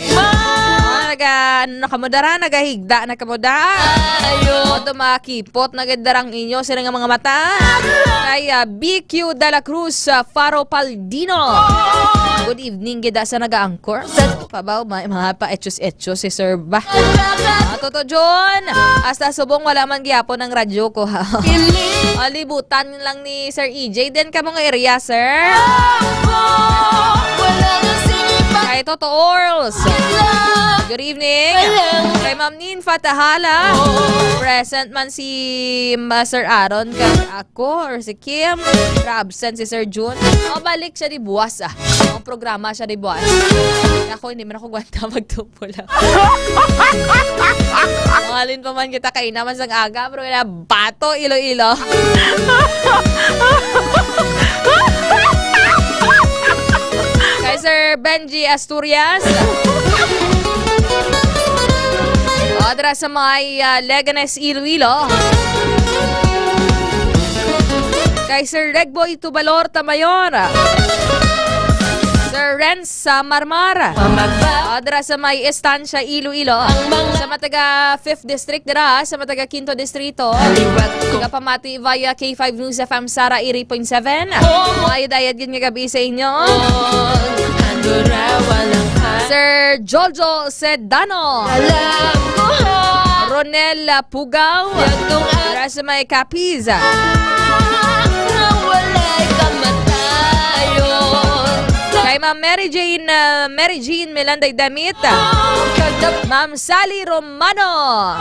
Nakamudara, nagahigda na kamuda. Oto makipot, nagadarang inyo sila nga mga mata. Kay BQ Dela Cruz Faro Paldino. Good evening, gida sa nag-aangkor. Pabaw, mga pa-etchos-etchos si Sir ba? Toto John, hasta subong wala man gyapon ng radyo ko ha. Libutan lang ni Sir EJ. Then ka mga area, sir. Kay Toto Orls. Good evening. Kay Ma'am Nin Fatahala. Present man si Sir Aaron. Kay ako or si Kim. Absent si Sir June. Balik siya di buwas Ang programa siya di buwas. Ako hindi man ako gwanta magtupula. Mahalin pa man kita kay naman sang aga. Pero na bato Iloilo. Kay Sir Benji Asturias. Adra sa may Leganes Iloilo. Kay Sir Regboy Tubalor Tamayor. Sir Renz sa Marmara. Adra sa may Estancia Iloilo. Sa mataga 5th District dira, sa mataga 5th Distrito. Pamati via K5 News FM Sara 80.7. Mayadayad yun nga gabi sa inyo. Sir Jojo Sedano. Ronel Pugaw. Dira sa may Capiz. Kay Ma'am Mary Jean Melanday Damit. Ma'am Sally Romano.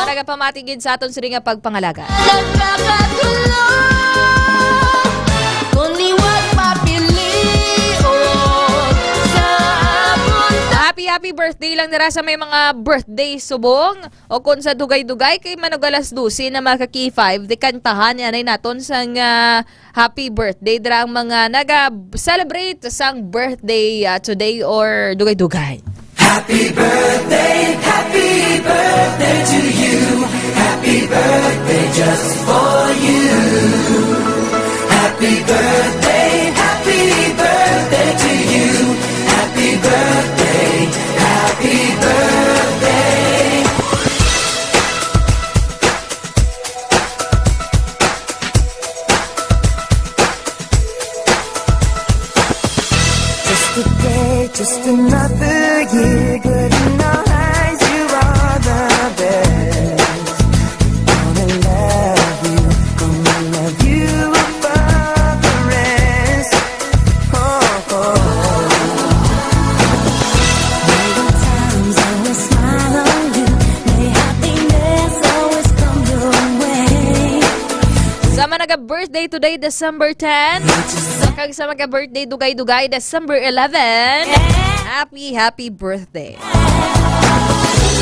Nagapamatigid sa aton sa ringa pagpangalaga. Happy birthday lang nila sa may mga birthday subong o kung sa dugay-dugay kay manugalas 12 na maka-K5 di kantahan yan ay naton sang happy birthday dira ang mga naga-celebrate sang birthday today or dugay-dugay. Happy birthday to you. Happy birthday just for you. Happy birthday to you. Happy birthday, happy birthday. Just a day, just another year, good in our eyes, you are the best. Gonna love you above the rest. Oh, oh. Sama naga-birthday today, December 10. Kag sa maga-birthday dugay-dugay, December 11. Happy birthday.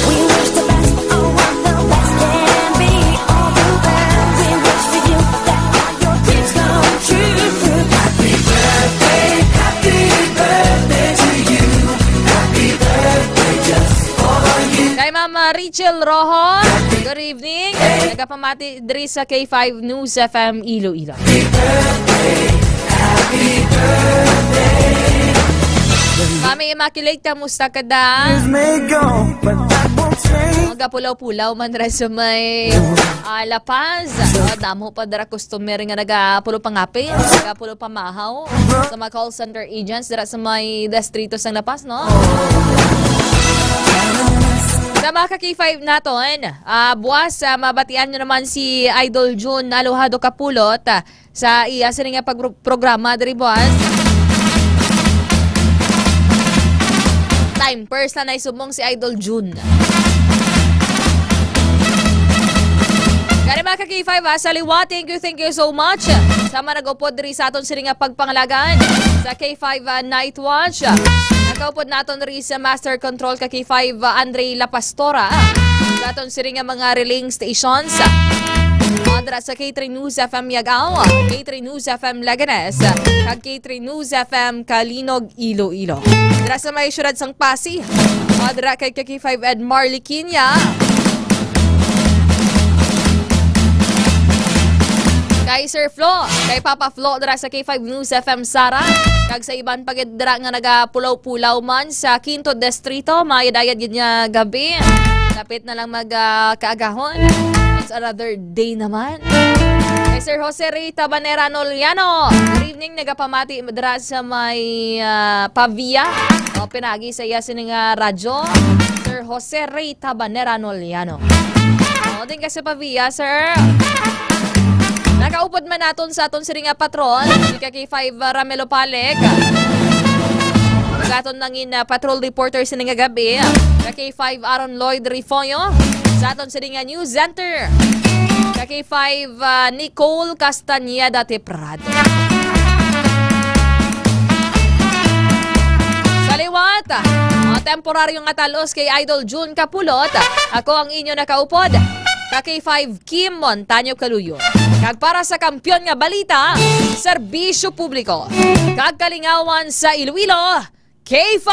We wish the best for all of the best can be all the best. We wish for you that all your dreams come true. Happy birthday to you. Happy birthday just for you. Kay Mama Rachel Rojo, good evening. Nagapamati diri sa K5 News FM Iloilo. Happy birthday. Mami Immaculate, kamusta ka da? gapulaw-pulaw man dira sa may La Paz. Damo pa dira customer nga nagapulo pangapin, nagapulo pamahaw sa mga call center agents dira sa may distrito sa La Paz, no? Sa mga ka-K5 naton, buwas, mabatian nyo naman si Idol June Alohado Kapulot sa iya sining nga pagprograma diri buwas. Time first na naisumong si Idol June. Kaya mga ka-K5 sa liwa, thank you so much. Sama nag-upod diri sa aton sining nga pagpangalagaan sa K5 Night Watch. Nag-upod naton rin sa Master Control ka K5 Andre La Pastora. Sa aton sining nga mga relaying stations. Dira sa K3 News FM Yagao, K3 News FM Laganes, kag K3 News FM Kalinog, Iloilo. Dira sa may syudad sang Pasig, dira kay K5 Ed Marley Kinya. Kay Sir Flo, kay Papa Flo dira sa K5 News FM Sara, kag sa iban pagid dira nga nagapulaw-pulaw man sa Quinto Distrito, mayadayad gid nga gabi. Lapit na lang magkaagahon. It's another day naman. Kay Sir Jose Ray Tabanera Noliano, good evening, nagapamati dira sa may Pavia. Pinagi sa iya sining radyo, Sir Jose Ray Tabanera Noliano. Din kasi Pavia, sir. Nakaupod man naton sa aton siring patron, si K5 Ramelo Palek. Gaton nangin patrol reporter sining gabi, K5 Aaron Lloyd Rifoyo. Sa aton siring news center, K5 Nicole Castañeda Teprado. Sa liwat, temporaryong atalos kay Idol June Kapulot. Ako ang inyo nakaupod, K5 Kim Montaño Caluyo. Kag para sa kampyon nga balita, serbisyo publiko, kag kalingawan sa Iloilo, K5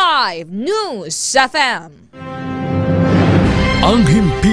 News FM. Ang himpi